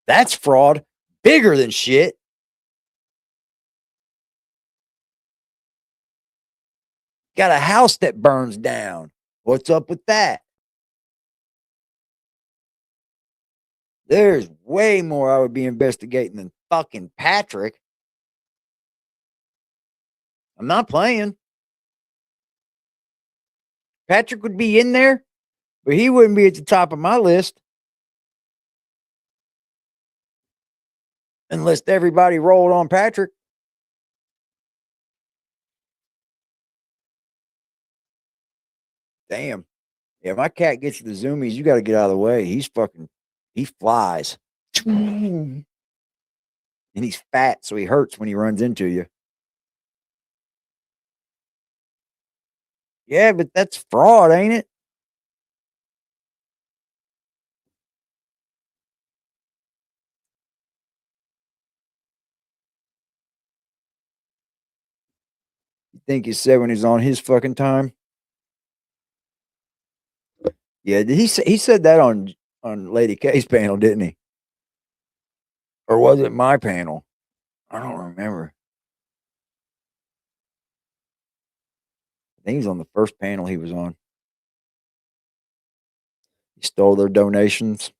That's fraud. Bigger than shit. Got a house that burns down. What's up with that? There's way more I would be investigating than fucking Patrick. I'm not playing. Patrick would be in there, but he wouldn't be at the top of my list. Unless everybody rolled on Patrick. Damn. Yeah, my cat gets the zoomies. You got to get out of the way. He flies. And he's fat, so he hurts when he runs into you. Yeah, but that's fraud, ain't it? You think he said when he's on his fucking time? Yeah, did he said that on Lady K's panel, didn't he? Or was it my panel? I don't remember. I think he was on the first panel he was on. He stole their donations.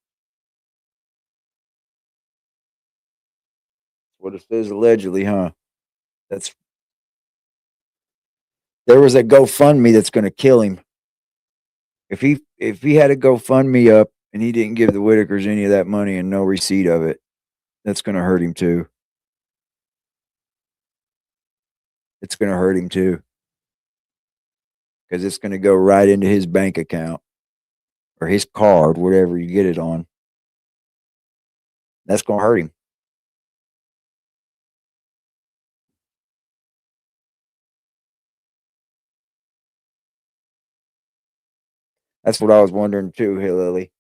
What it says allegedly, huh? There was a GoFundMe that's going to kill him. If he had a GoFundMe up and he didn't give the Whitakers any of that money and no receipt of it, that's going to hurt him too. It's going to hurt him too. Because it's going to go right into his bank account or his card, whatever you get it on. That's going to hurt him. That's what I was wondering too, Hillary.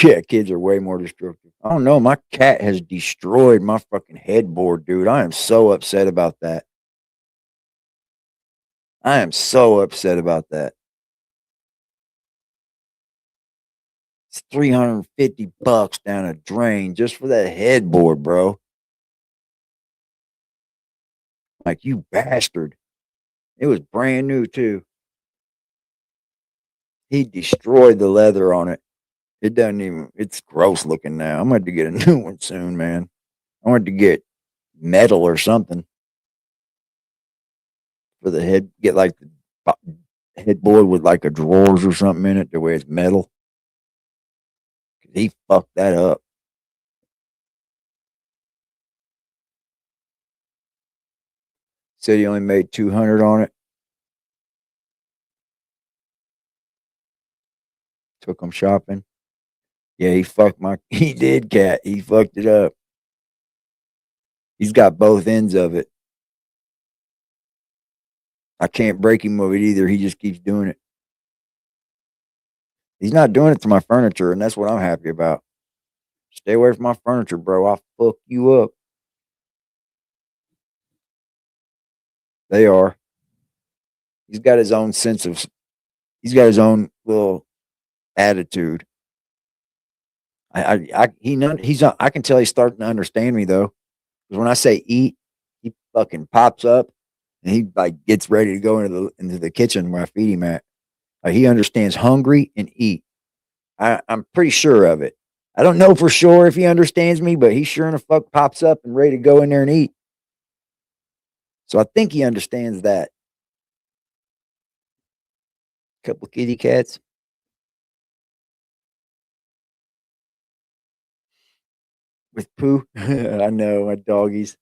Yeah, kids are way more destructive. I don't know. My cat has destroyed my fucking headboard, dude. I am so upset about that. I am so upset about that. It's $350 down a drain just for that headboard, bro. Like, you bastard. It was brand new, too. He destroyed the leather on it. It doesn't even, it's gross looking now. I'm going to get a new one soon, man. I want to get metal or something for the head. Get like the headboard with like a drawers or something in it the way it's metal. He fucked that up. Said he only made 200 on it. Took him shopping. Yeah, he did, cat. He fucked it up. He's got both ends of it. I can't break him of it either. He just keeps doing it. He's not doing it to my furniture, and that's what I'm happy about. Stay away from my furniture, bro. I'll fuck you up. They are. He's got his own he's got his own little attitude. I can tell he's starting to understand me though. Because when I say eat, he fucking pops up and he like gets ready to go into the kitchen where I feed him at. Like, he understands hungry and eat. I'm pretty sure of it. I don't know for sure if he understands me, but he sure enough fuck pops up and ready to go in there and eat. So I think he understands that. Couple kitty cats. With poo. I know, my doggies.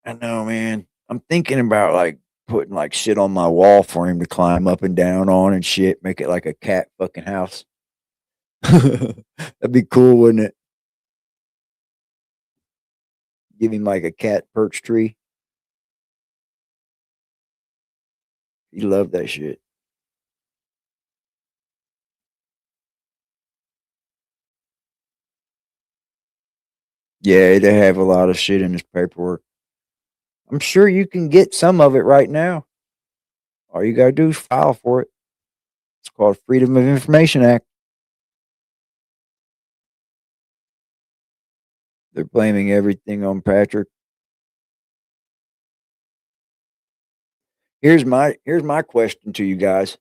I know, man. I'm thinking about like putting like shit on my wall for him to climb up and down on and shit. Make it like a cat fucking house. That'd be cool, wouldn't it? Give him like a cat perch tree. He loved that shit. Yeah, they have a lot of shit in this paperwork. I'm sure you can get some of it right now. All you gotta do is file for it. It's called Freedom of Information Act. They're blaming everything on Patrick. Here's my question to you guys.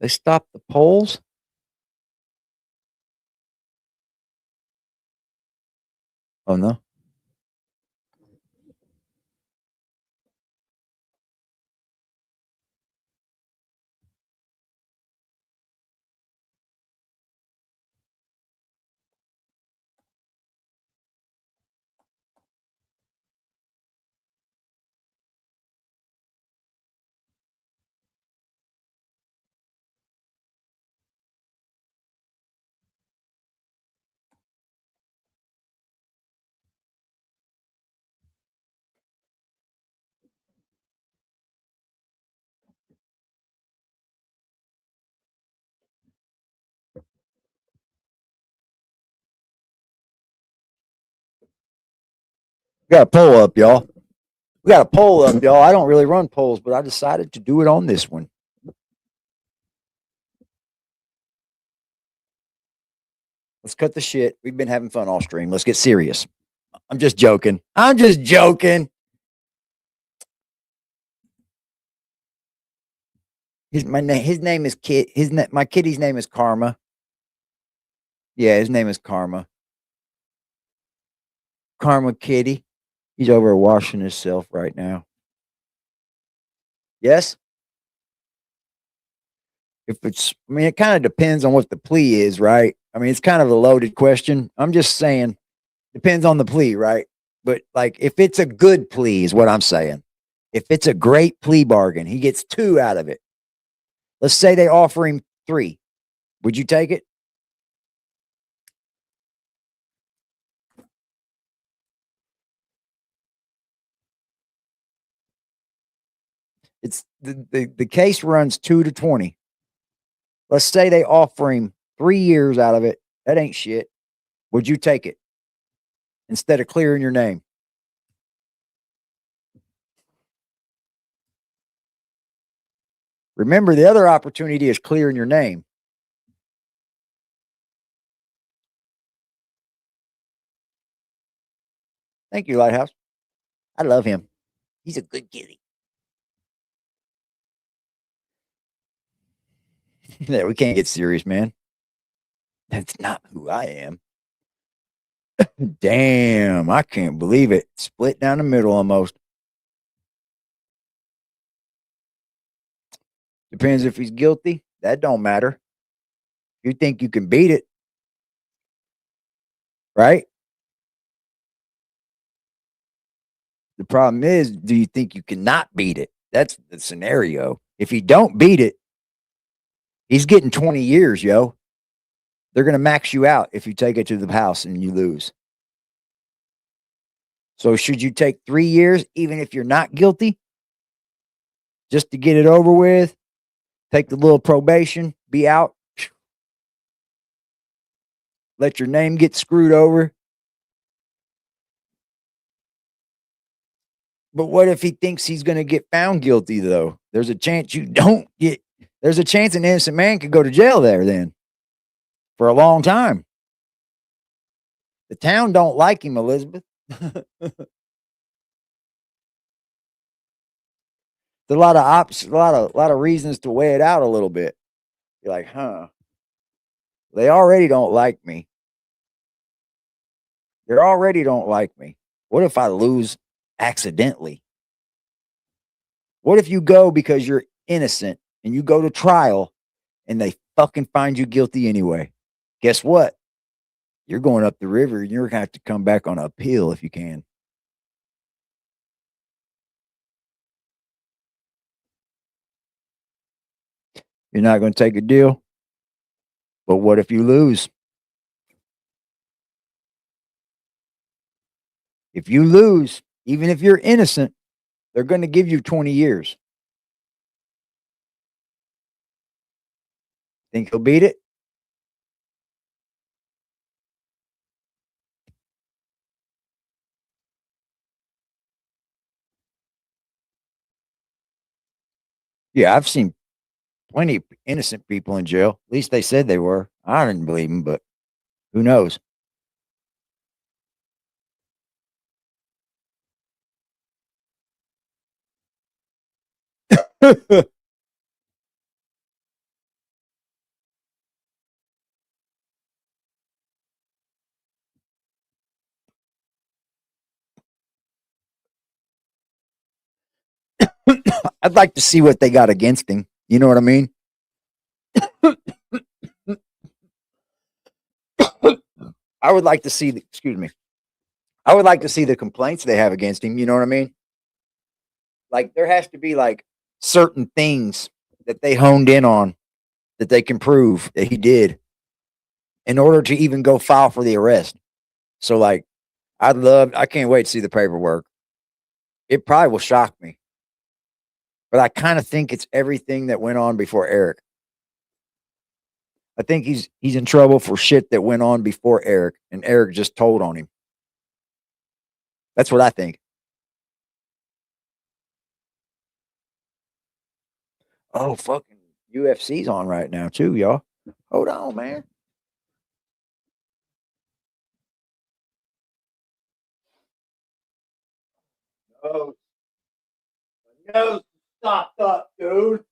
They stopped the polls? Oh no. We got a poll up, y'all. We got a poll up, y'all. I don't really run polls, but I decided to do it on this one. Let's cut the shit. We've been having fun all stream. Let's get serious. I'm just joking. I'm just joking. His name is Kid. My kitty's name is Karma. Yeah, his name is Karma. Karma Kitty. He's over washing himself right now. Yes? It kind of depends on what the plea is, right? I mean, it's kind of a loaded question. I'm just saying, depends on the plea, right? But like, if it's a good plea, is what I'm saying. If it's a great plea bargain, he gets 2 out of it. Let's say they offer him 3. Would you take it? It's the case runs 2 to 20. Let's say they offer him 3 years out of it. That ain't shit. Would you take it instead of clearing your name? Remember, the other opportunity is clearing your name. Thank you, Lighthouse. I love him. He's a good kitty. Yeah, we can't get serious, man. That's not who I am. Damn, I can't believe it. Split down the middle almost. Depends if he's guilty. That don't matter. You think you can beat it, right? The problem is, do you think you cannot beat it? That's the scenario. If you don't beat it, he's getting 20 years, yo. They're going to max you out if you take it to the house and you lose. So should you take 3 years, even if you're not guilty, just to get it over with? Take the little probation, be out, let your name get screwed over. But what if he thinks he's going to get found guilty, though? There's a chance you don't get, there's a chance an innocent man could go to jail there then for a long time. The town don't like him, Elizabeth. There's a lot of a lot of reasons to weigh it out a little bit. You're like, huh? They already don't like me. They already don't like me. What if I lose accidentally? What if you go because you're innocent and you go to trial and they fucking find you guilty anyway? Guess what? You're going up the river and you're going to have to come back on appeal if you can. You're not going to take a deal. But what if you lose? If you lose, even if you're innocent, they're going to give you 20 years. Think he'll beat it? Yeah, I've seen plenty of innocent people in jail. At least they said they were. I didn't believe them, but who knows? I'd like to see what they got against him. You know what I mean? I would like to see the, excuse me. I would like to see the complaints they have against him. You know what I mean? Like there has to be like certain things that they honed in on that they can prove that he did in order to even go file for the arrest. So like I can't wait to see the paperwork. It probably will shock me. But I kind of think it's everything that went on before Eric. I think he's in trouble for shit that went on before Eric, and Eric just told on him. That's what I think. Oh, fucking UFC's on right now too, y'all. Hold on, man. Oh, no, stopped up, dude.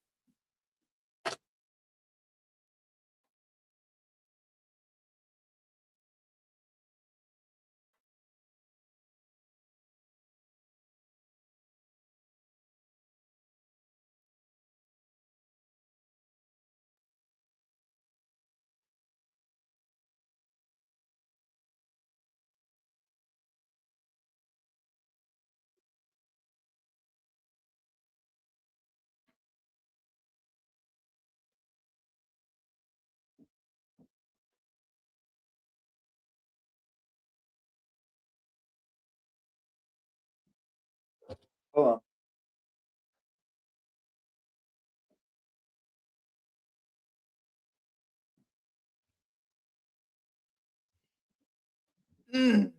Hold on. Mm.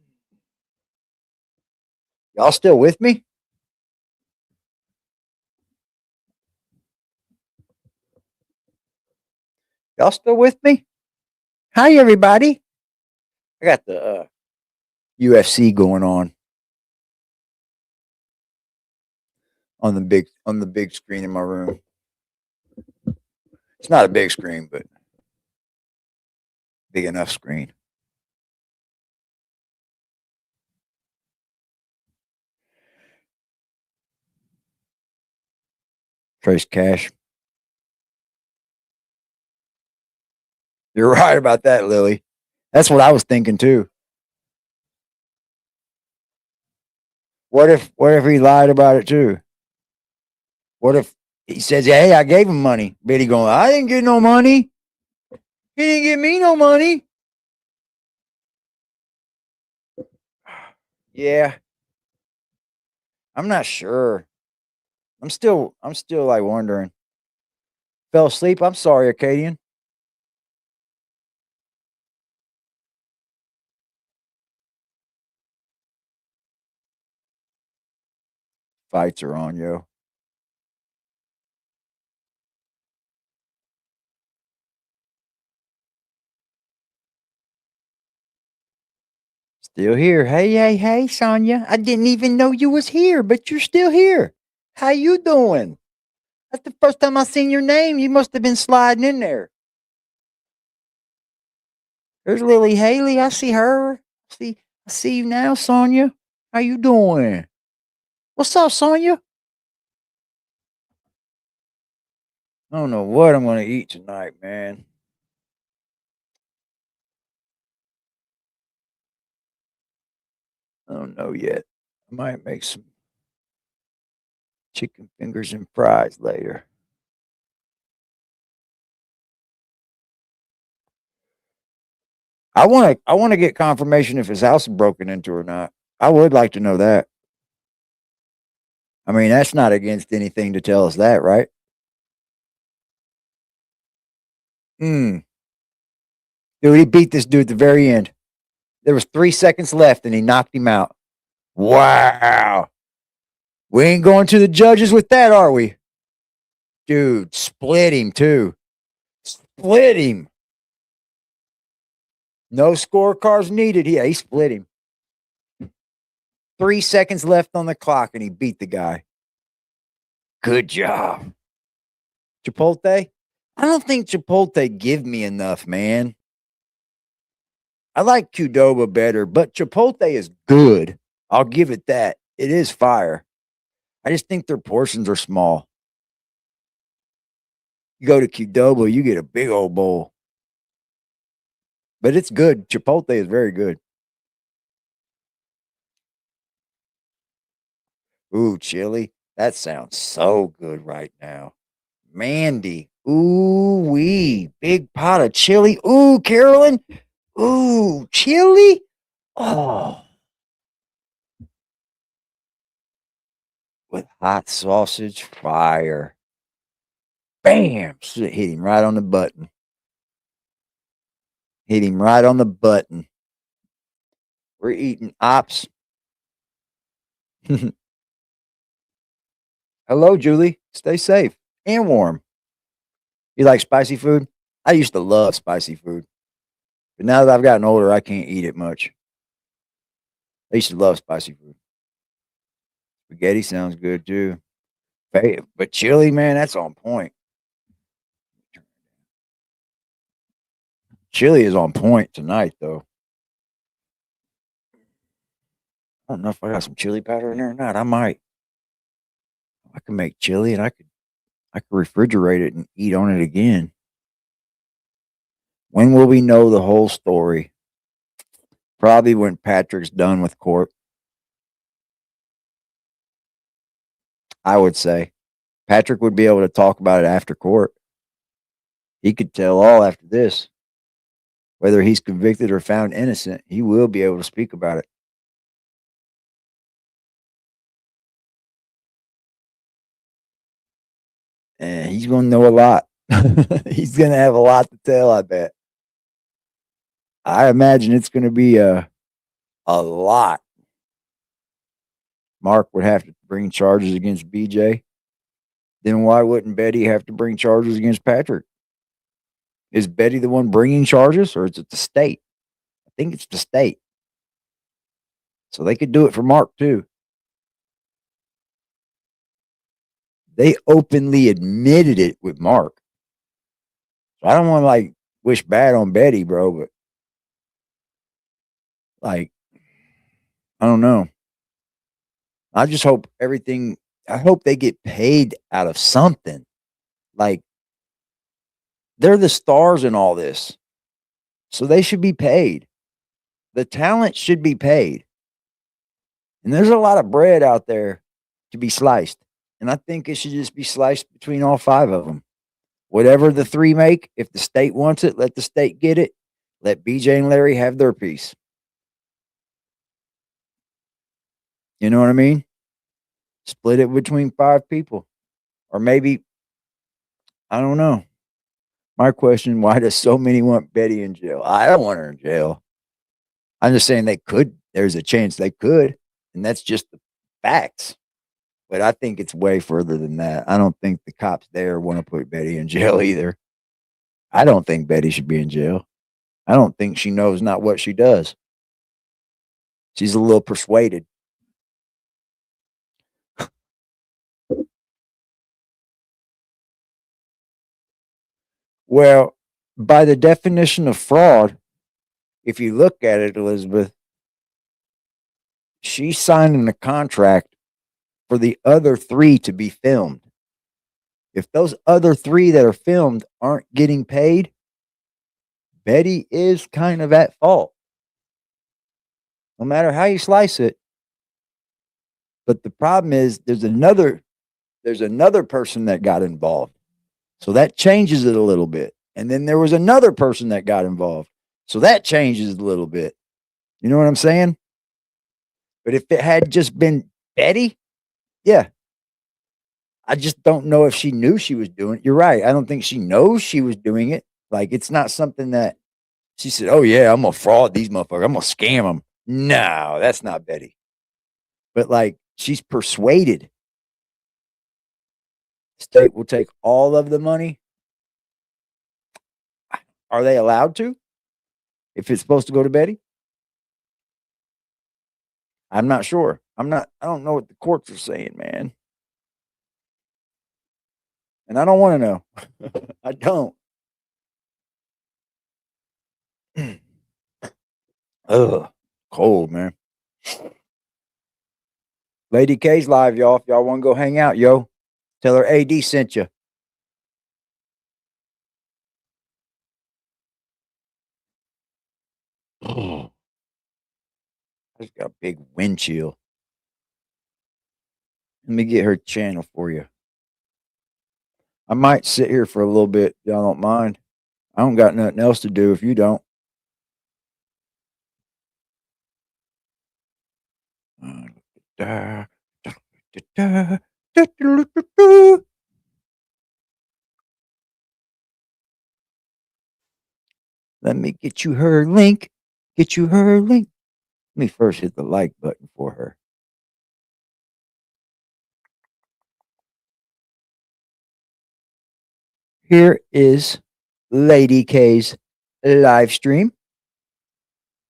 Y'all still with me? Y'all still with me? Hi, everybody. I got the UFC going on the big screen in my room. It's not a big screen, but big enough screen. Trace Cash. You're right about that, Lily. That's what I was thinking too. What if he lied about it too? What if he says, "Hey, I gave him money," but he going, "I didn't get no money. He didn't give me no money." Yeah, I'm not sure. I'm still like wondering. Fell asleep. I'm sorry, Acadian. Fights are on, yo. Still here. Hey, Sonya. I didn't even know you was here, but you're still here. How you doing? That's the first time I seen your name. You must have been sliding in there. There's Lily Haley. I see her. I see you now, Sonya. How you doing? What's up, Sonya? I don't know what I'm gonna eat tonight, man. I don't know yet. I might make some chicken fingers and fries later. I want to get confirmation if his house is broken into or not. I would like to know that. I mean, that's not against anything to tell us that, right? Dude, he beat this dude at the very end. There was 3 seconds left and he knocked him out. Wow. We ain't going to the judges with that, are we? Dude, split him too. Split him. No scorecards needed. Yeah, he split him. 3 seconds left on the clock and he beat the guy. Good job. Chipotle? I don't think Chipotle give me enough, man. I like Qdoba better, but Chipotle is good. I'll give it that. It is fire. I just think their portions are small. You go to Qdoba, you get a big old bowl. But it's good. Chipotle is very good. Ooh, chili. That sounds so good right now. Mandy. Ooh, wee. Big pot of chili. Ooh, Carolyn. Ooh, chili. Oh. With hot sausage, fire. Bam. Hit him right on the button. Hit him right on the button. We're eating ops. Hello, Julie. Stay safe and warm. You like spicy food? I used to love spicy food. But now that I've gotten older, I can't eat it much. I used to love spicy food. Spaghetti sounds good too. But chili, man, that's on point. Chili is on point tonight, though. I don't know if I got some chili powder in there or not. I might. I can make chili and I could refrigerate it and eat on it again. When will we know the whole story? Probably when Patrick's done with court. I would say Patrick would be able to talk about it after court. He could tell all after this. Whether he's convicted or found innocent, he will be able to speak about it. And he's going to know a lot. He's going to have a lot to tell, I bet. I imagine it's going to be a lot. Mark would have to bring charges against BJ. Then why wouldn't Betty have to bring charges against Patrick? Is Betty the one bringing charges or is it the state? I think it's the state. So they could do it for Mark too. They openly admitted it with Mark. So I don't want to like wish bad on Betty, bro, but like, I don't know. I just hope I hope they get paid out of something. Like, they're the stars in all this. So they should be paid. The talent should be paid. And there's a lot of bread out there to be sliced. And I think it should just be sliced between all 5 of them. Whatever the 3 make, if the state wants it, let the state get it. Let BJ and Larry have their piece. You know what I mean? Split it between 5 people. Or maybe, I don't know. My question, why does so many want Betty in jail? I don't want her in jail. I'm just saying they could. There's a chance they could. And that's just the facts. But I think it's way further than that. I don't think the cops there want to put Betty in jail either. I don't think Betty should be in jail. I don't think she knows not what she does. She's a little persuaded. Well, by the definition of fraud, if you look at it, Elizabeth, she's signing a contract for the other 3 to be filmed. If those other 3 that are filmed aren't getting paid, Betty is kind of at fault. No matter how you slice it. But the problem is there's another person that got involved. So that changes it a little bit. And then there was another person that got involved. So that changes it a little bit. You know what I'm saying? But if it had just been Betty, yeah. I just don't know if she knew she was doing it. You're right. I don't think she knows she was doing it. Like, it's not something that she said, oh, yeah, I'm going to fraud these motherfuckers. I'm going to scam them. No, that's not Betty. But, like, she's persuaded. State will take all of the money. Are they allowed to? If it's supposed to go to Betty? I'm not sure. I don't know what the courts are saying, man. And I don't want to know. I don't. Ugh. Cold, man. Lady K's live, y'all. If y'all want to go hang out, yo, tell her AD sent you. I just got a big wind chill. Let me get her channel for you. I might sit here for a little bit. Y'all don't mind. I don't got nothing else to do if you don't. Let me get you her link. Get you her link. Let me first hit the like button for her. Here is Lady K's live stream.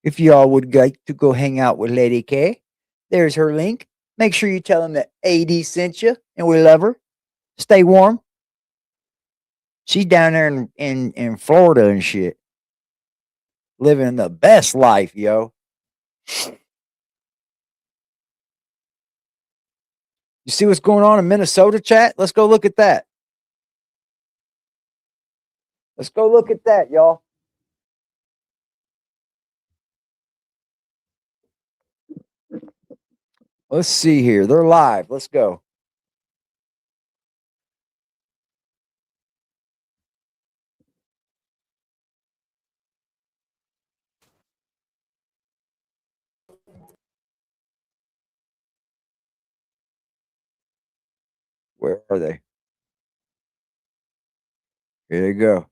If y'all would like to go hang out with Lady K, there's her link. Make sure you tell them that AD sent you and we love her. Stay warm. She's down there in Florida and shit. Living the best life, yo. You see what's going on in Minnesota, chat? Let's go look at that. Let's go look at that, y'all. Let's see here. They're live. Let's go. Where are they? Here they go.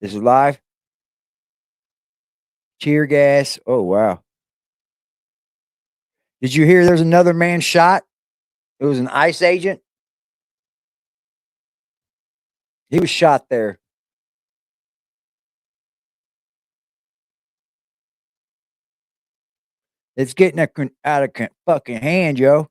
This is live. Tear gas. Oh, wow. Did you hear there's another man shot? It was an ICE agent. He was shot there. It's getting out of fucking hand, yo.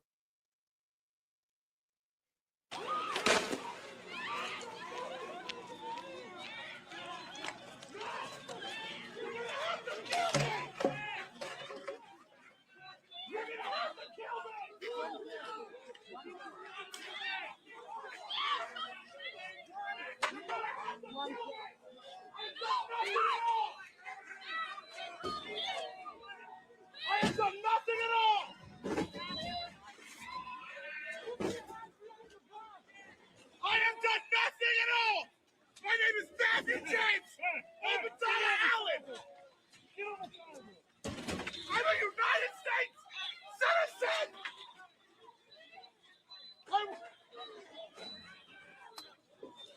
I have done nothing at all. I have done nothing at all. My name is Matthew James. Obadiah Allen. I'm a United States citizen.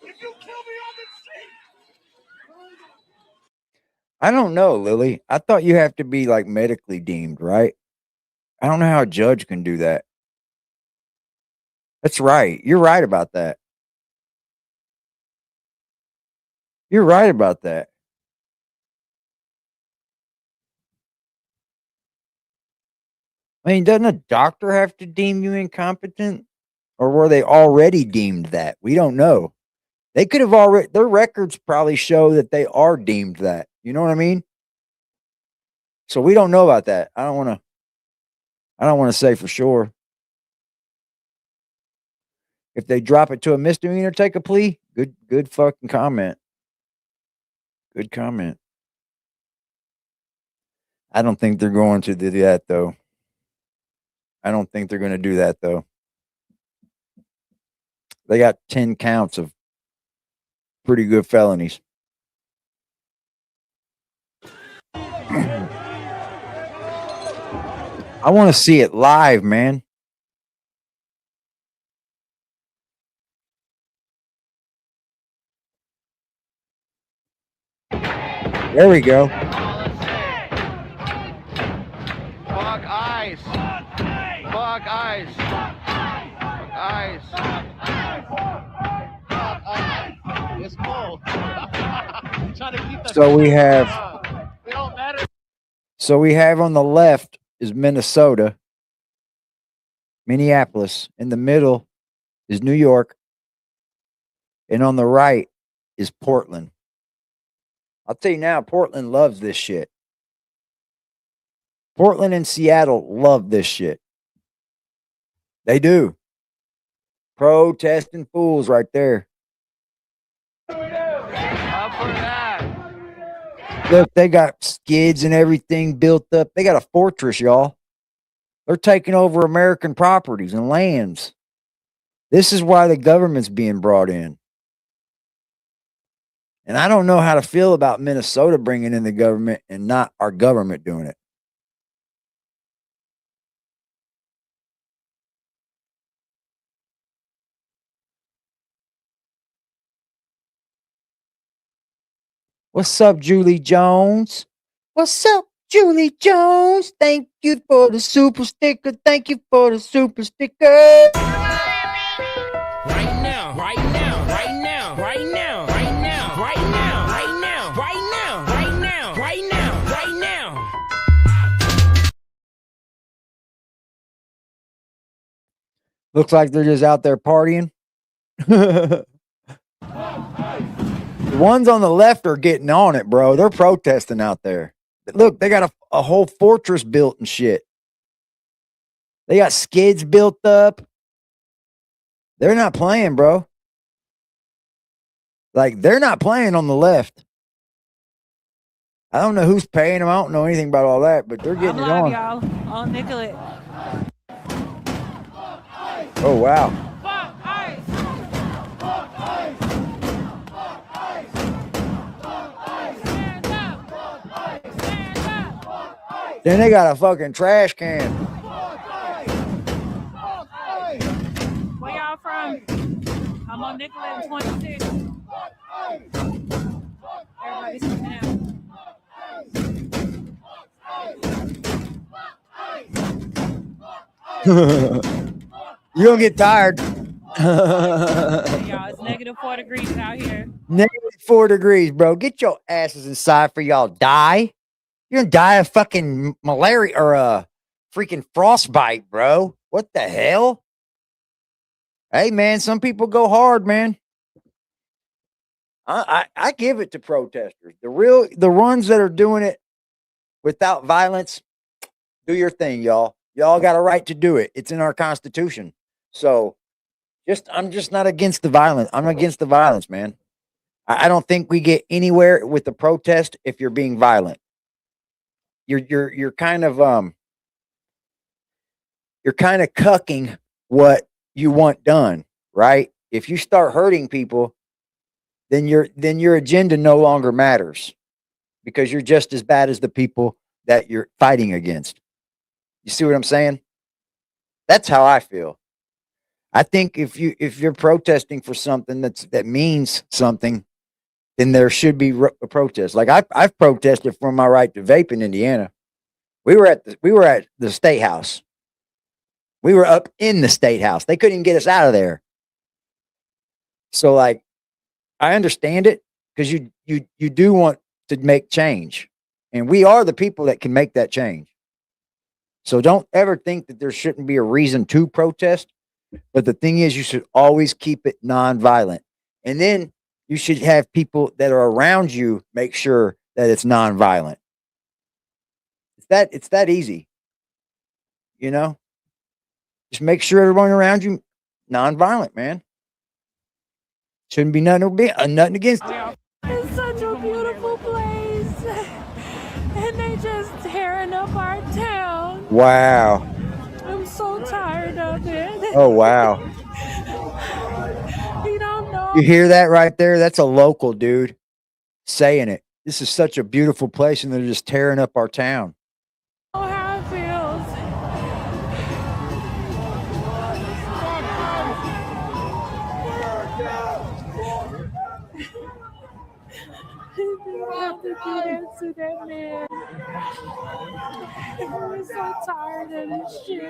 If you kill me on the street. I don't know, Lily. I thought you have to be like medically deemed, right? I don't know how a judge can do that. That's right. You're right about that. You're right about that. I mean, doesn't a doctor have to deem you incompetent? Or were they already deemed that? We don't know. They could have already, their records probably show that they are deemed that. You know what I mean? So we don't know about that. I don't want to say for sure. If they drop it to a misdemeanor, take a plea. Good fucking comment. Good comment. I don't think they're going to do that though. I don't think they're going to do that though. They got 10 counts of pretty good felonies. I want to see it live, man. There we go. Fuck ice. Fuck ice. Fuck ice. It's cold. Trying to keep the So we have It don't matter. So we have on the left is Minnesota, Minneapolis. In the middle is New York. And on the right is Portland. I'll tell you now, Portland loves this shit. Portland and Seattle love this shit. They do. Protesting fools right there. Up for that. Look, they got skids and everything built up. They got a fortress, y'all. They're taking over American properties and lands. This is why the government's being brought in. And I don't know how to feel about Minnesota bringing in the government and not our government doing it. What's up, Julie Jones? What's up, Julie Jones? Thank you for the super sticker. Thank you for the super sticker. Right now, right now, right now, right now, right now, right now, right now, right now, right now, right now, right now. Looks like they're just out there partying. The ones on the left are getting on it, bro. They're protesting out there. Look, they got a whole fortress built and shit. They got skids built up. They're not playing, bro. Like, they're not playing on the left. I don't know who's paying them. I don't know anything about all that, but they're getting it on. Y'all. On Nicolette. Oh, wow. Then they got a fucking trash can. Where y'all from? I'm on Nicolette in 26. Everybody's coming out. You're going to get tired. Y'all, it's -4 degrees out here. -4 degrees, bro. Get your asses inside for y'all die. You're gonna die of fucking malaria or a freaking frostbite, bro. What the hell? Hey, man, some people go hard, man. I give it to protesters. The ones that are doing it without violence, do your thing, y'all. Y'all got a right to do it. It's in our Constitution. So I'm just not against the violence. I'm against the violence, man. I don't think we get anywhere with the protest if you're being violent. You're kind of cucking what you want done, right? If you start hurting people, then your agenda no longer matters because you're just as bad as the people that you're fighting against. You see what I'm saying? That's how I feel. I think if you're protesting for something that means something, then there should be a protest. Like I've protested for my right to vape in Indiana. We were at the state house. We were up in the state house. They couldn't even get us out of there. So like, I understand it because you do want to make change, and we are the people that can make that change. So don't ever think that there shouldn't be a reason to protest. But the thing is, you should always keep it nonviolent, and then you should have people that are around you make sure that it's nonviolent. It's that easy, you know. Just make sure everyone around you nonviolent, man. Shouldn't be nothing against it. It's such a beautiful place. And they just tearing up our town. Wow. I'm so tired of it. Oh wow. You don't know. You hear that right there? That's a local dude saying it. This is such a beautiful place, and they're just tearing up our town. How it feels. You have to do that to that man. I'm so tired of this shit.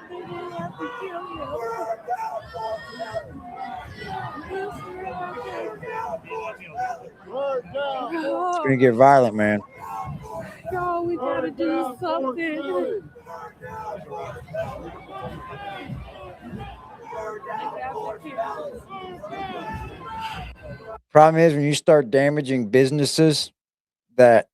They didn't have to kill It's gonna get violent, man. Y'all, we gotta do something. Problem is when you start damaging businesses that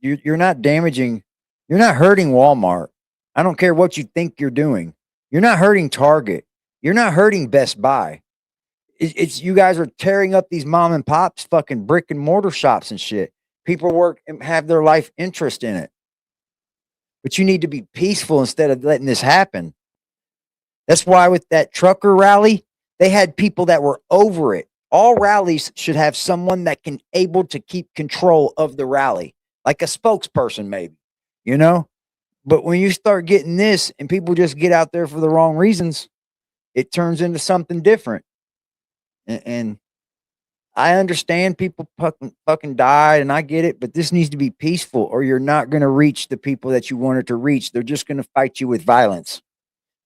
you're not damaging, you're not hurting Walmart. I don't care what you think you're doing. You're not hurting Target. You're not hurting Best Buy. It's you guys are tearing up these mom and pops fucking brick and mortar shops and shit. People work and have their life interest in it. But you need to be peaceful instead of letting this happen. That's why with that trucker rally, they had people that were over it. All rallies should have someone that can able to keep control of the rally, like a spokesperson, maybe, you know? But when you start getting this and people just get out there for the wrong reasons, it turns into something different. And I understand people fucking died, and I get it, but this needs to be peaceful, or you're not going to reach the people that you wanted to reach. They're just going to fight you with violence.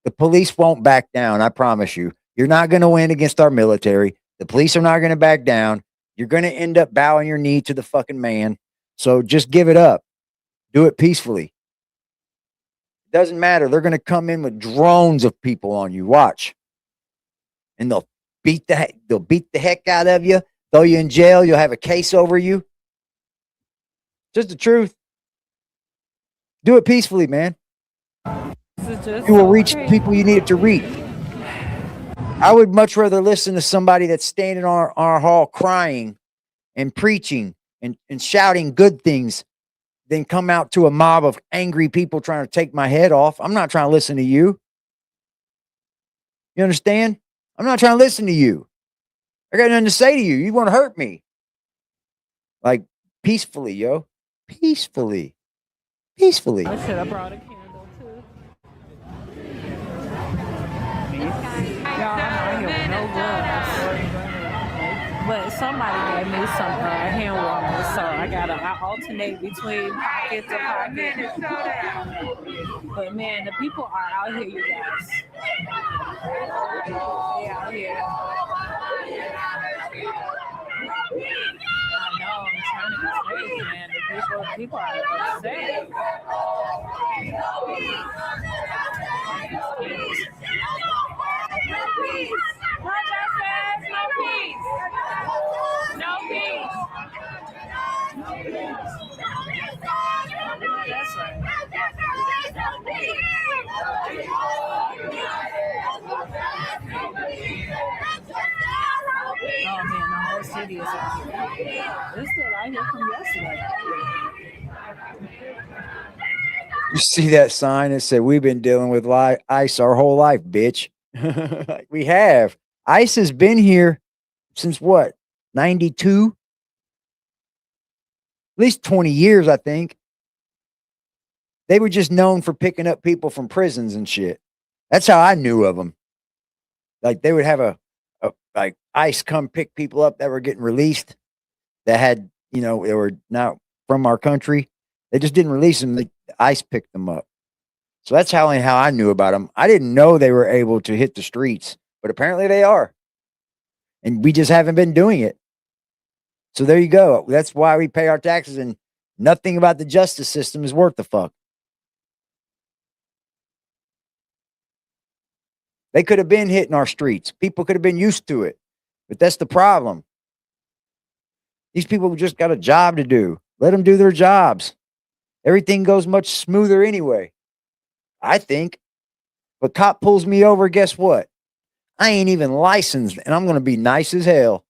The police won't back down, I promise you. You're not going to win against our military. The police are not going to back down. You're going to end up bowing your knee to the fucking man. So just give it up. Do it peacefully. Doesn't matter. They're going to come in with drones of people on you. Watch. And they'll beat the heck out of you, throw you in jail. You'll have a case over you. Just the truth. Do it peacefully, man. You will reach the people you need it to reach. I would much rather listen to somebody that's standing on our hall crying and preaching and shouting good things than come out to a mob of angry people trying to take my head off. I'm not trying to listen to you. You understand? I'm not trying to listen to you. I got nothing to say to you. You want to hurt me. Like, peacefully, yo. Peacefully. Peacefully. I should have brought a candle too. Y'all, I'm out here with no gloves. But somebody gave me some hand warmers, so I alternate between pocket to pocket. But man, the people are out here, you guys. They out here. I know, I'm trying to be safe, man. The people are upset. What that says, no peace. No peace. That's right. Oh man, the whole city is out here. It's still out here from yesterday. You see that sign that said, "We've been dealing with ICE our whole life, bitch." We have. ICE has been here since what? 92? At least 20 years, I think. They were just known for picking up people from prisons and shit. That's how I knew of them. Like they would have a like ICE come pick people up that were getting released that had, they were not from our country. They just didn't release them. The ICE picked them up. So that's how I knew about them. I didn't know they were able to hit the streets, but apparently they are. And we just haven't been doing it. So there you go. That's why we pay our taxes, and nothing about the justice system is worth the fuck. They could have been hitting our streets. People could have been used to it. But that's the problem. These people just got a job to do. Let them do their jobs. Everything goes much smoother anyway, I think. But cop pulls me over, guess what? I ain't even licensed, and I'm going to be nice as hell.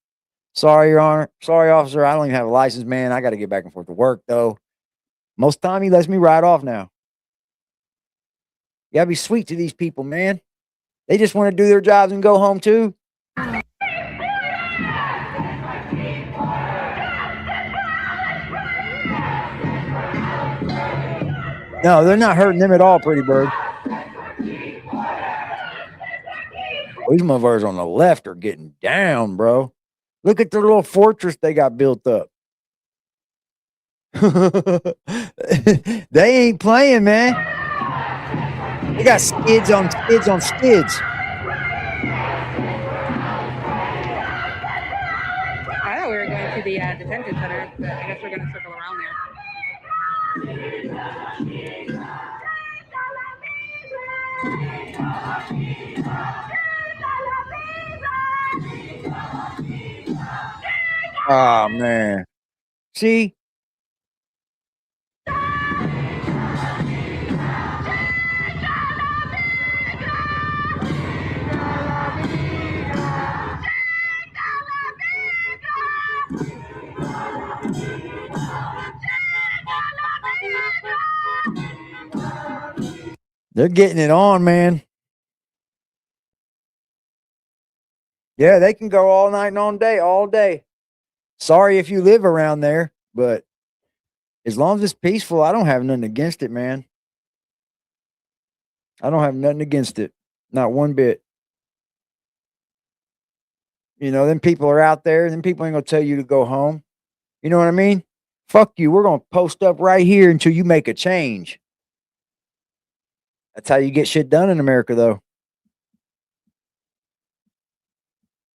Sorry, Your Honor. Sorry, officer. I don't even have a license, man. I got to get back and forth to work, though. Most time, he lets me ride off now. You got to be sweet to these people, man. They just want to do their jobs and go home, too. No, they're not hurting them at all, Pretty Bird. These motherfuckers on the left are getting down, bro. Look at their little fortress they got built up. They ain't playing, man. They got skids on skids on skids. I thought we were going to the detention center, but I guess we're going to circle around there. Oh, man. See? They're getting it on, man. Yeah, they can go all night and all day. Sorry if you live around there, but as long as it's peaceful, I don't have nothing against it, man. I don't have nothing against it. Not one bit. You know, them people are out there, and them people ain't going to tell you to go home. You know what I mean? Fuck you. We're going to post up right here until you make a change. That's how you get shit done in America, though.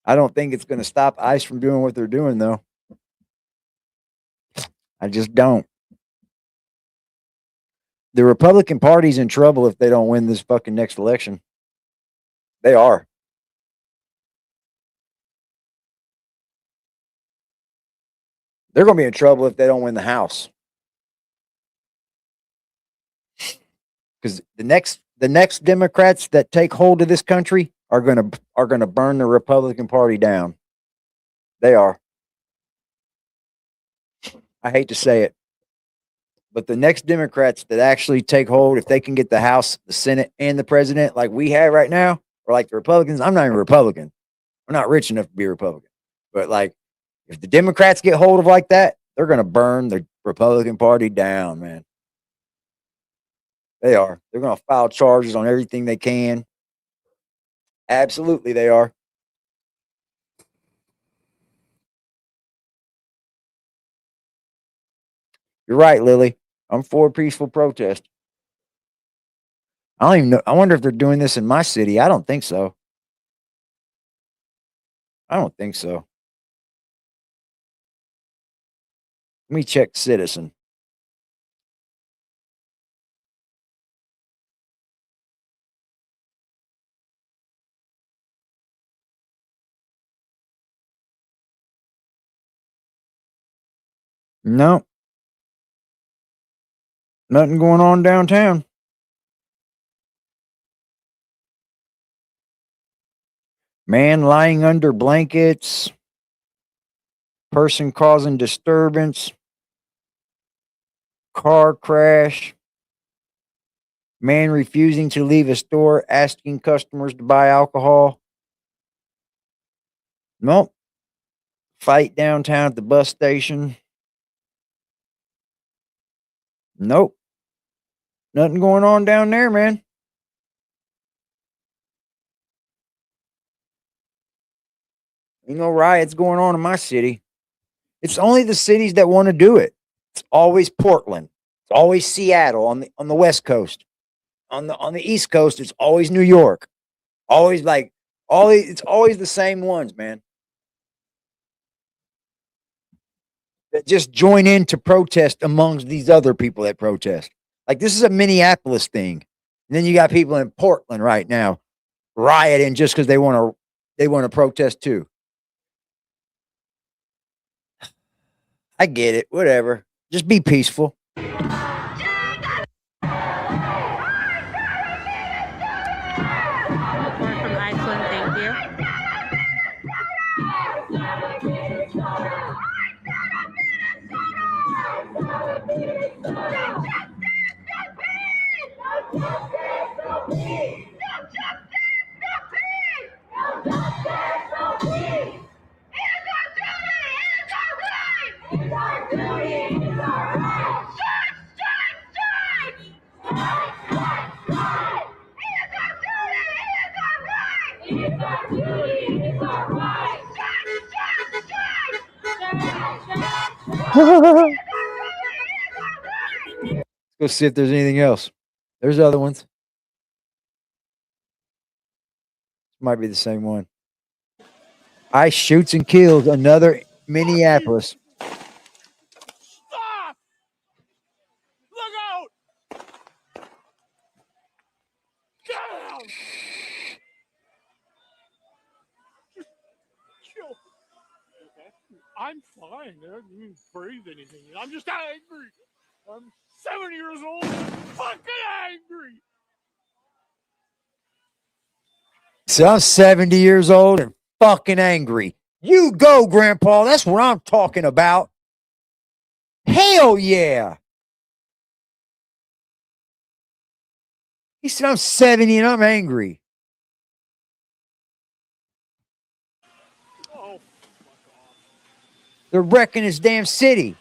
I don't think it's going to stop ICE from doing what they're doing, though. I just don't. The Republican Party's in trouble if they don't win this fucking next election. They are. They're going to be in trouble if they don't win the House. Because the next Democrats that take hold of this country are gonna burn the Republican Party down. They are. I hate to say it, but the next Democrats that actually take hold, if they can get the House, the Senate, and the president like we have right now, or like the Republicans, I'm not even a Republican. I'm not rich enough to be a Republican. But like, if the Democrats get hold of like that, they're gonna burn the Republican Party down, man. They are. They're going to file charges on everything they can. Absolutely, they are. You're right, Lily. I'm for peaceful protest. I don't even know. I wonder if they're doing this in my city. I don't think so. I don't think so. Let me check Citizen. No. Nothing going on downtown. Man lying under blankets. Person causing disturbance. Car crash. Man refusing to leave a store, asking customers to buy alcohol. Nope. Fight downtown at the bus station. Nope. Nothing going on down there, man. Ain't no riots going on in my city. It's only the cities that want to do it. It's always Portland. It's always Seattle on the West Coast. On the East Coast, it's always New York. Always it's always the same ones, man. That just join in to protest amongst these other people that protest. Like this is a Minneapolis thing. And then you got people in Portland right now rioting just because they want to protest too. I get it. Whatever. Just be peaceful. From Iceland, thank you. Let's go see if there's anything else. There's other ones. Might be the same one. ICE shoots and kills another Minneapolis. Stop! Look out! Down! Chill. Okay. I'm fine. I didn't even breathe anything. I'm just angry. I'm 7 years old and fucking angry. So I'm 70 years old and fucking angry. You go, Grandpa. That's what I'm talking about. Hell yeah. He said, I'm 70 and I'm angry. Oh, They're wrecking his damn city.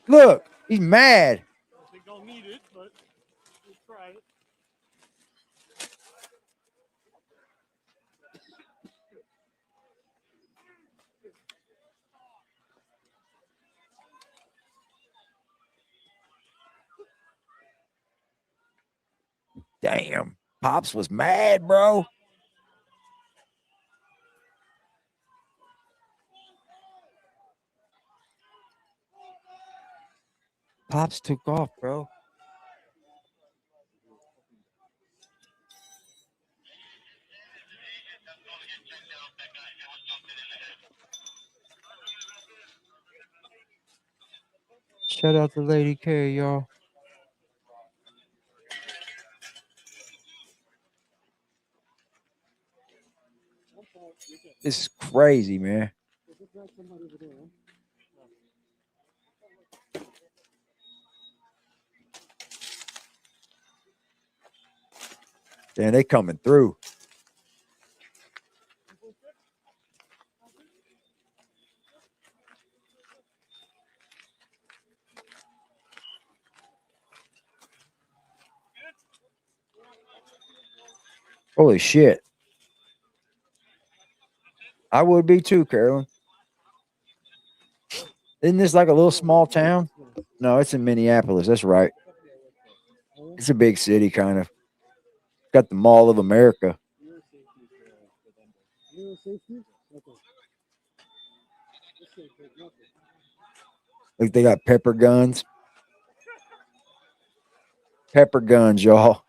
Look, he's mad. I don't think I'll need it, but we'll try it. Damn. Pops was mad, bro. Pops took off, bro. Shout out to Lady K, y'all. This is crazy, man. Damn, they coming through. Holy shit. I would be too, Carolyn. Isn't this like a little small town? No, it's in Minneapolis. That's right. It's a big city, kind of. Got the Mall of America. Look, they got pepper guns. Pepper guns, y'all.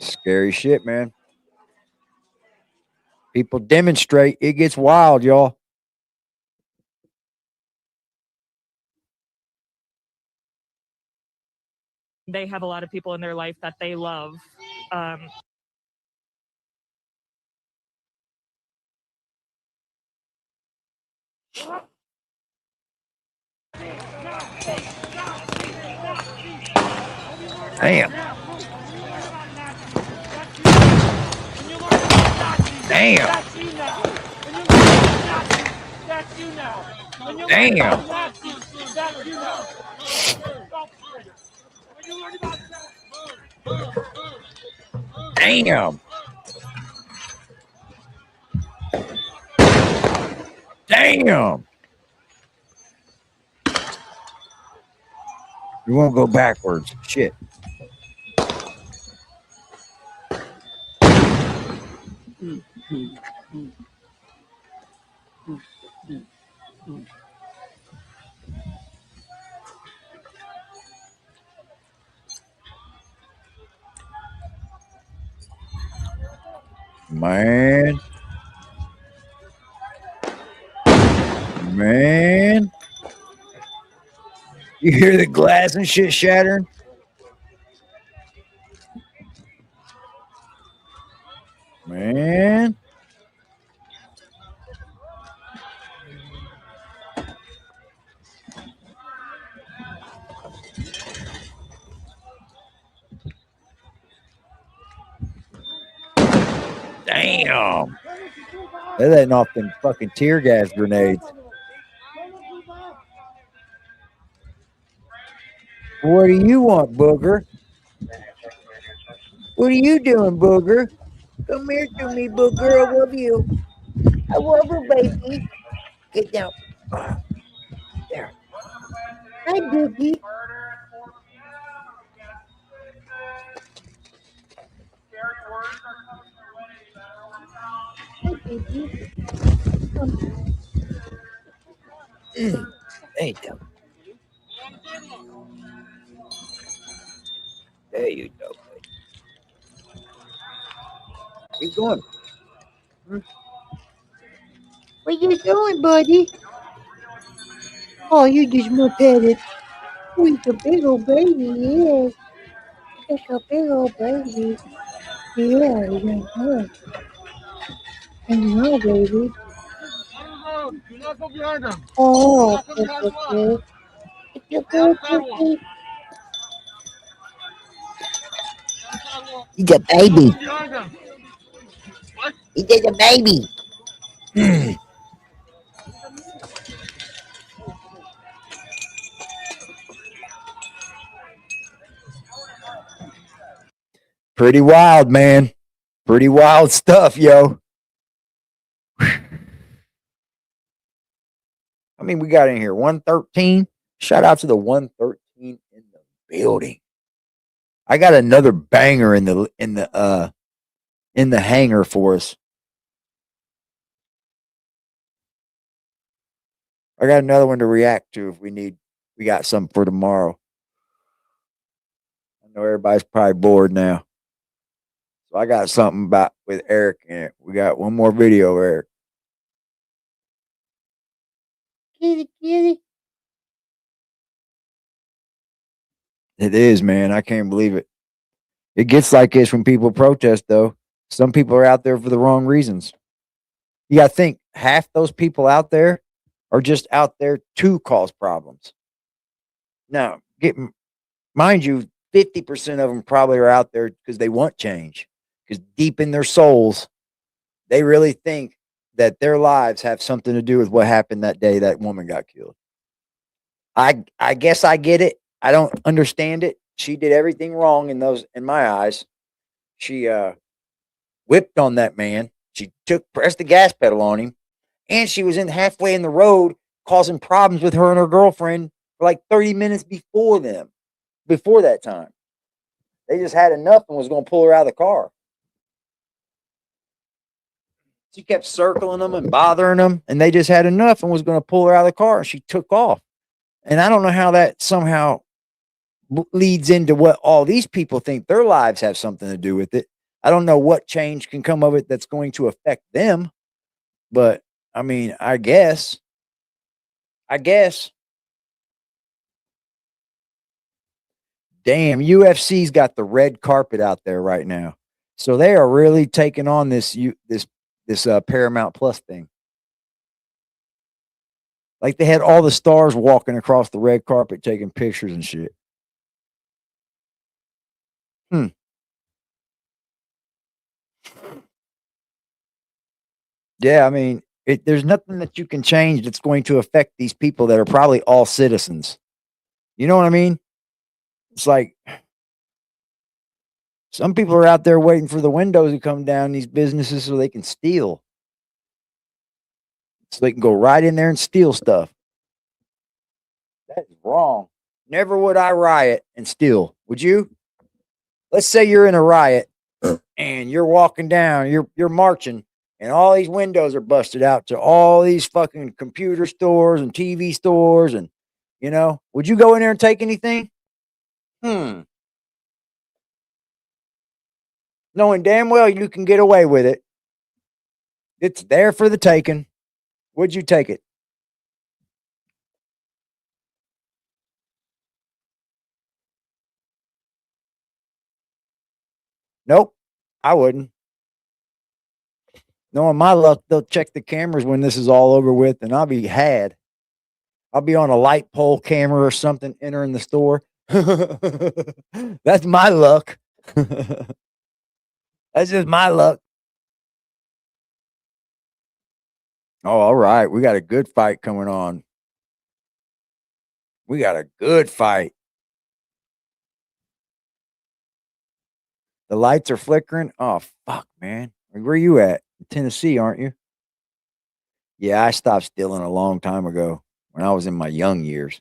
Scary shit, man. People demonstrate. It gets wild, y'all. They have a lot of people in their life that they love. Damn. Damn. That's you now. When you Damn. learn about that's you now. When you learn about Damn. Damn. You won't go backwards. Shit. Man. Man. You hear the glass and shit shattering? Man. Damn. They're letting off them fucking tear gas grenades. What do you want, Booger? What are you doing, Booger? Come here to me, Booger. I love you. I love you, baby. Get down. There. Hi, Boogie. Hi, baby. There you go. There you go, baby. Where you going? What you doing, buddy? Oh, you just more petted. Oh, he's a big old baby, yeah. That's a big old baby. Yeah, he's a good. And no, baby. do not go behind them. Oh, Do not come behind good. It's a good cookie. He's a baby. behind them. He's just a baby. Pretty wild, man. Pretty wild stuff, yo. I mean, we got in here 113. Shout out to the 113 in the building. I got another banger in the hangar for us. I got another one to react to if we need. We got something for tomorrow. I know everybody's probably bored now. So I got something about with Eric in it. We got one more video, Eric. Kitty, kitty. It is, man. I can't believe it. It gets like this when people protest, though. Some people are out there for the wrong reasons. You got to think half those people out there are just out there to cause problems. Now, mind you, 50% of them probably are out there because they want change. Because deep in their souls, they really think that their lives have something to do with what happened that day that woman got killed. I guess I get it. I don't understand it. She did everything wrong in my eyes. She whipped on that man. She pressed the gas pedal on him, and she was halfway in the road causing problems with her and her girlfriend for like 30 minutes before that time. They just had enough and was going to pull her out of the car. She kept circling them and bothering them, and they just had enough and was going to pull her out of the car, and she took off. And I don't know how that somehow leads into what all these people think their lives have something to do with it. I don't know what change can come of it that's going to affect them, but I mean, I guess. Damn, UFC's got the red carpet out there right now, so they are really taking on this Paramount Plus thing. Like they had all the stars walking across the red carpet taking pictures and shit. Yeah, I mean, There's nothing that you can change that's going to affect these people that are probably all citizens. You know what I mean? It's like some people are out there waiting for the windows to come down these businesses so they can steal. So they can go right in there and steal stuff. That is wrong. Never would I riot and steal. Would you? Let's say you're in a riot and you're walking down, you're marching, and all these windows are busted out to all these fucking computer stores and TV stores, and would you go in there and take anything? Knowing damn well you can get away with it. It's there for the taking. Would you take it? Nope, I wouldn't. Knowing my luck, they'll check the cameras when this is all over with, and I'll be had. I'll be on a light pole camera or something entering the store. That's my luck. That's just my luck. Oh, all right. We got a good fight coming on. We got a good fight. The lights are flickering. Oh, fuck, man. Where you at? In Tennessee, aren't you? Yeah, I stopped stealing a long time ago when I was in my young years.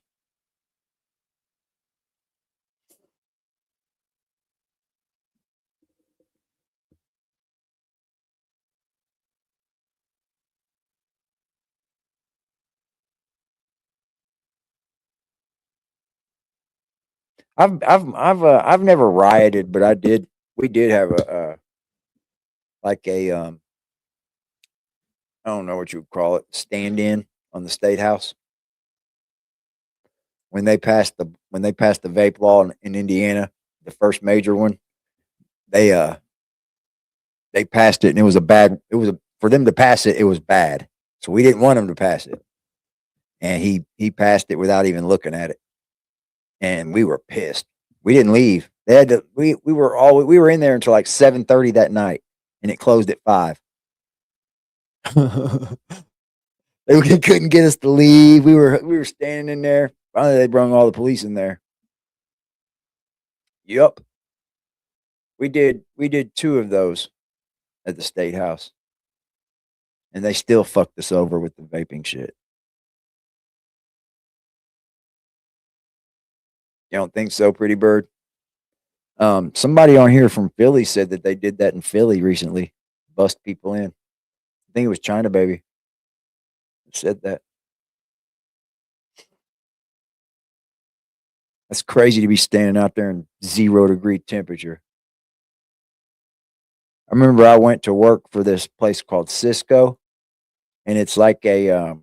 I've never rioted, but we did have I don't know what you would call it, stand in on the state house when they passed the vape law in Indiana, the first major one. They passed it, and for them to pass it, it was bad. So we didn't want them to pass it, and he passed it without even looking at it, and we were pissed. We didn't leave. They had to. We were in there until like 7:30 that night, and it closed at 5. They couldn't get us to leave. We were standing in there. Finally, they brought all the police in there. Yup. We did 2 of those at the state house, and they still fucked us over with the vaping shit. You don't think so, Pretty Bird? Somebody on here from Philly said that they did that in Philly recently, bust people in. I think it was China Baby said that. That's crazy to be standing out there in 0-degree temperature. I remember I went to work for this place called Cisco, and it's like a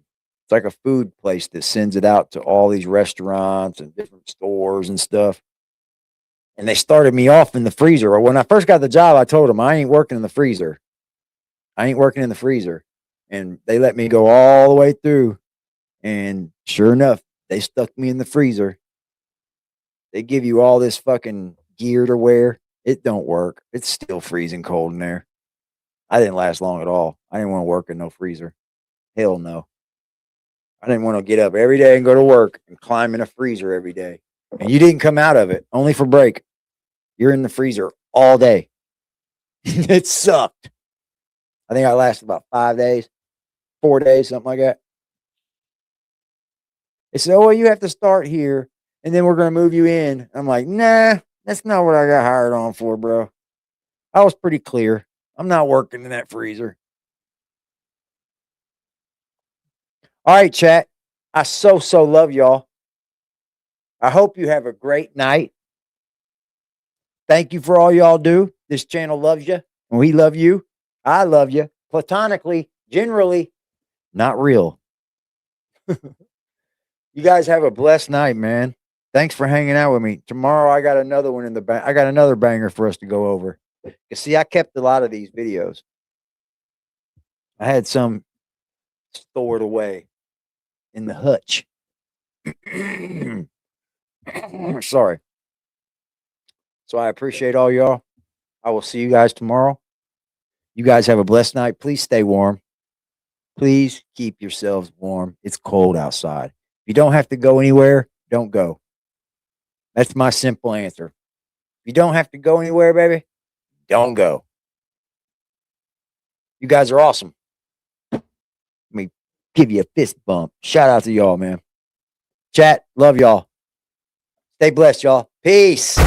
food place that sends it out to all these restaurants and different stores and stuff. And they started me off in the freezer. Or when I first got the job, I told them I ain't working in the freezer. And they let me go all the way through. And sure enough, they stuck me in the freezer. They give you all this fucking gear to wear. It don't work. It's still freezing cold in there. I didn't last long at all. I didn't want to work in no freezer. Hell no. I didn't want to get up every day and go to work and climb in a freezer every day. And you didn't come out of it, only for break. You're in the freezer all day. It sucked. I think I lasted about 5 days, 4 days, something like that. They said, oh, well, you have to start here, and then we're going to move you in. I'm like, nah, that's not what I got hired on for, bro. I was pretty clear. I'm not working in that freezer. All right, chat. I so love y'all. I hope you have a great night. Thank you for all y'all do. This channel loves you, and we love you. I love you. Platonically, generally, not real. You guys have a blessed night, man. Thanks for hanging out with me. Tomorrow, I got another one in the bank. I got another banger for us to go over. You see, I kept a lot of these videos. I had some stored away in the hutch. Sorry. So I appreciate all y'all. I will see you guys tomorrow. You guys have a blessed night. Please stay warm. please keep yourselves warm. It's cold outside. If you don't have to go anywhere, don't go. That's my simple answer. If you don't have to go anywhere, baby, don't go. You guys are awesome. Let me give you a fist bump. Shout out to y'all, man. Chat, love y'all. Stay blessed, y'all. Peace.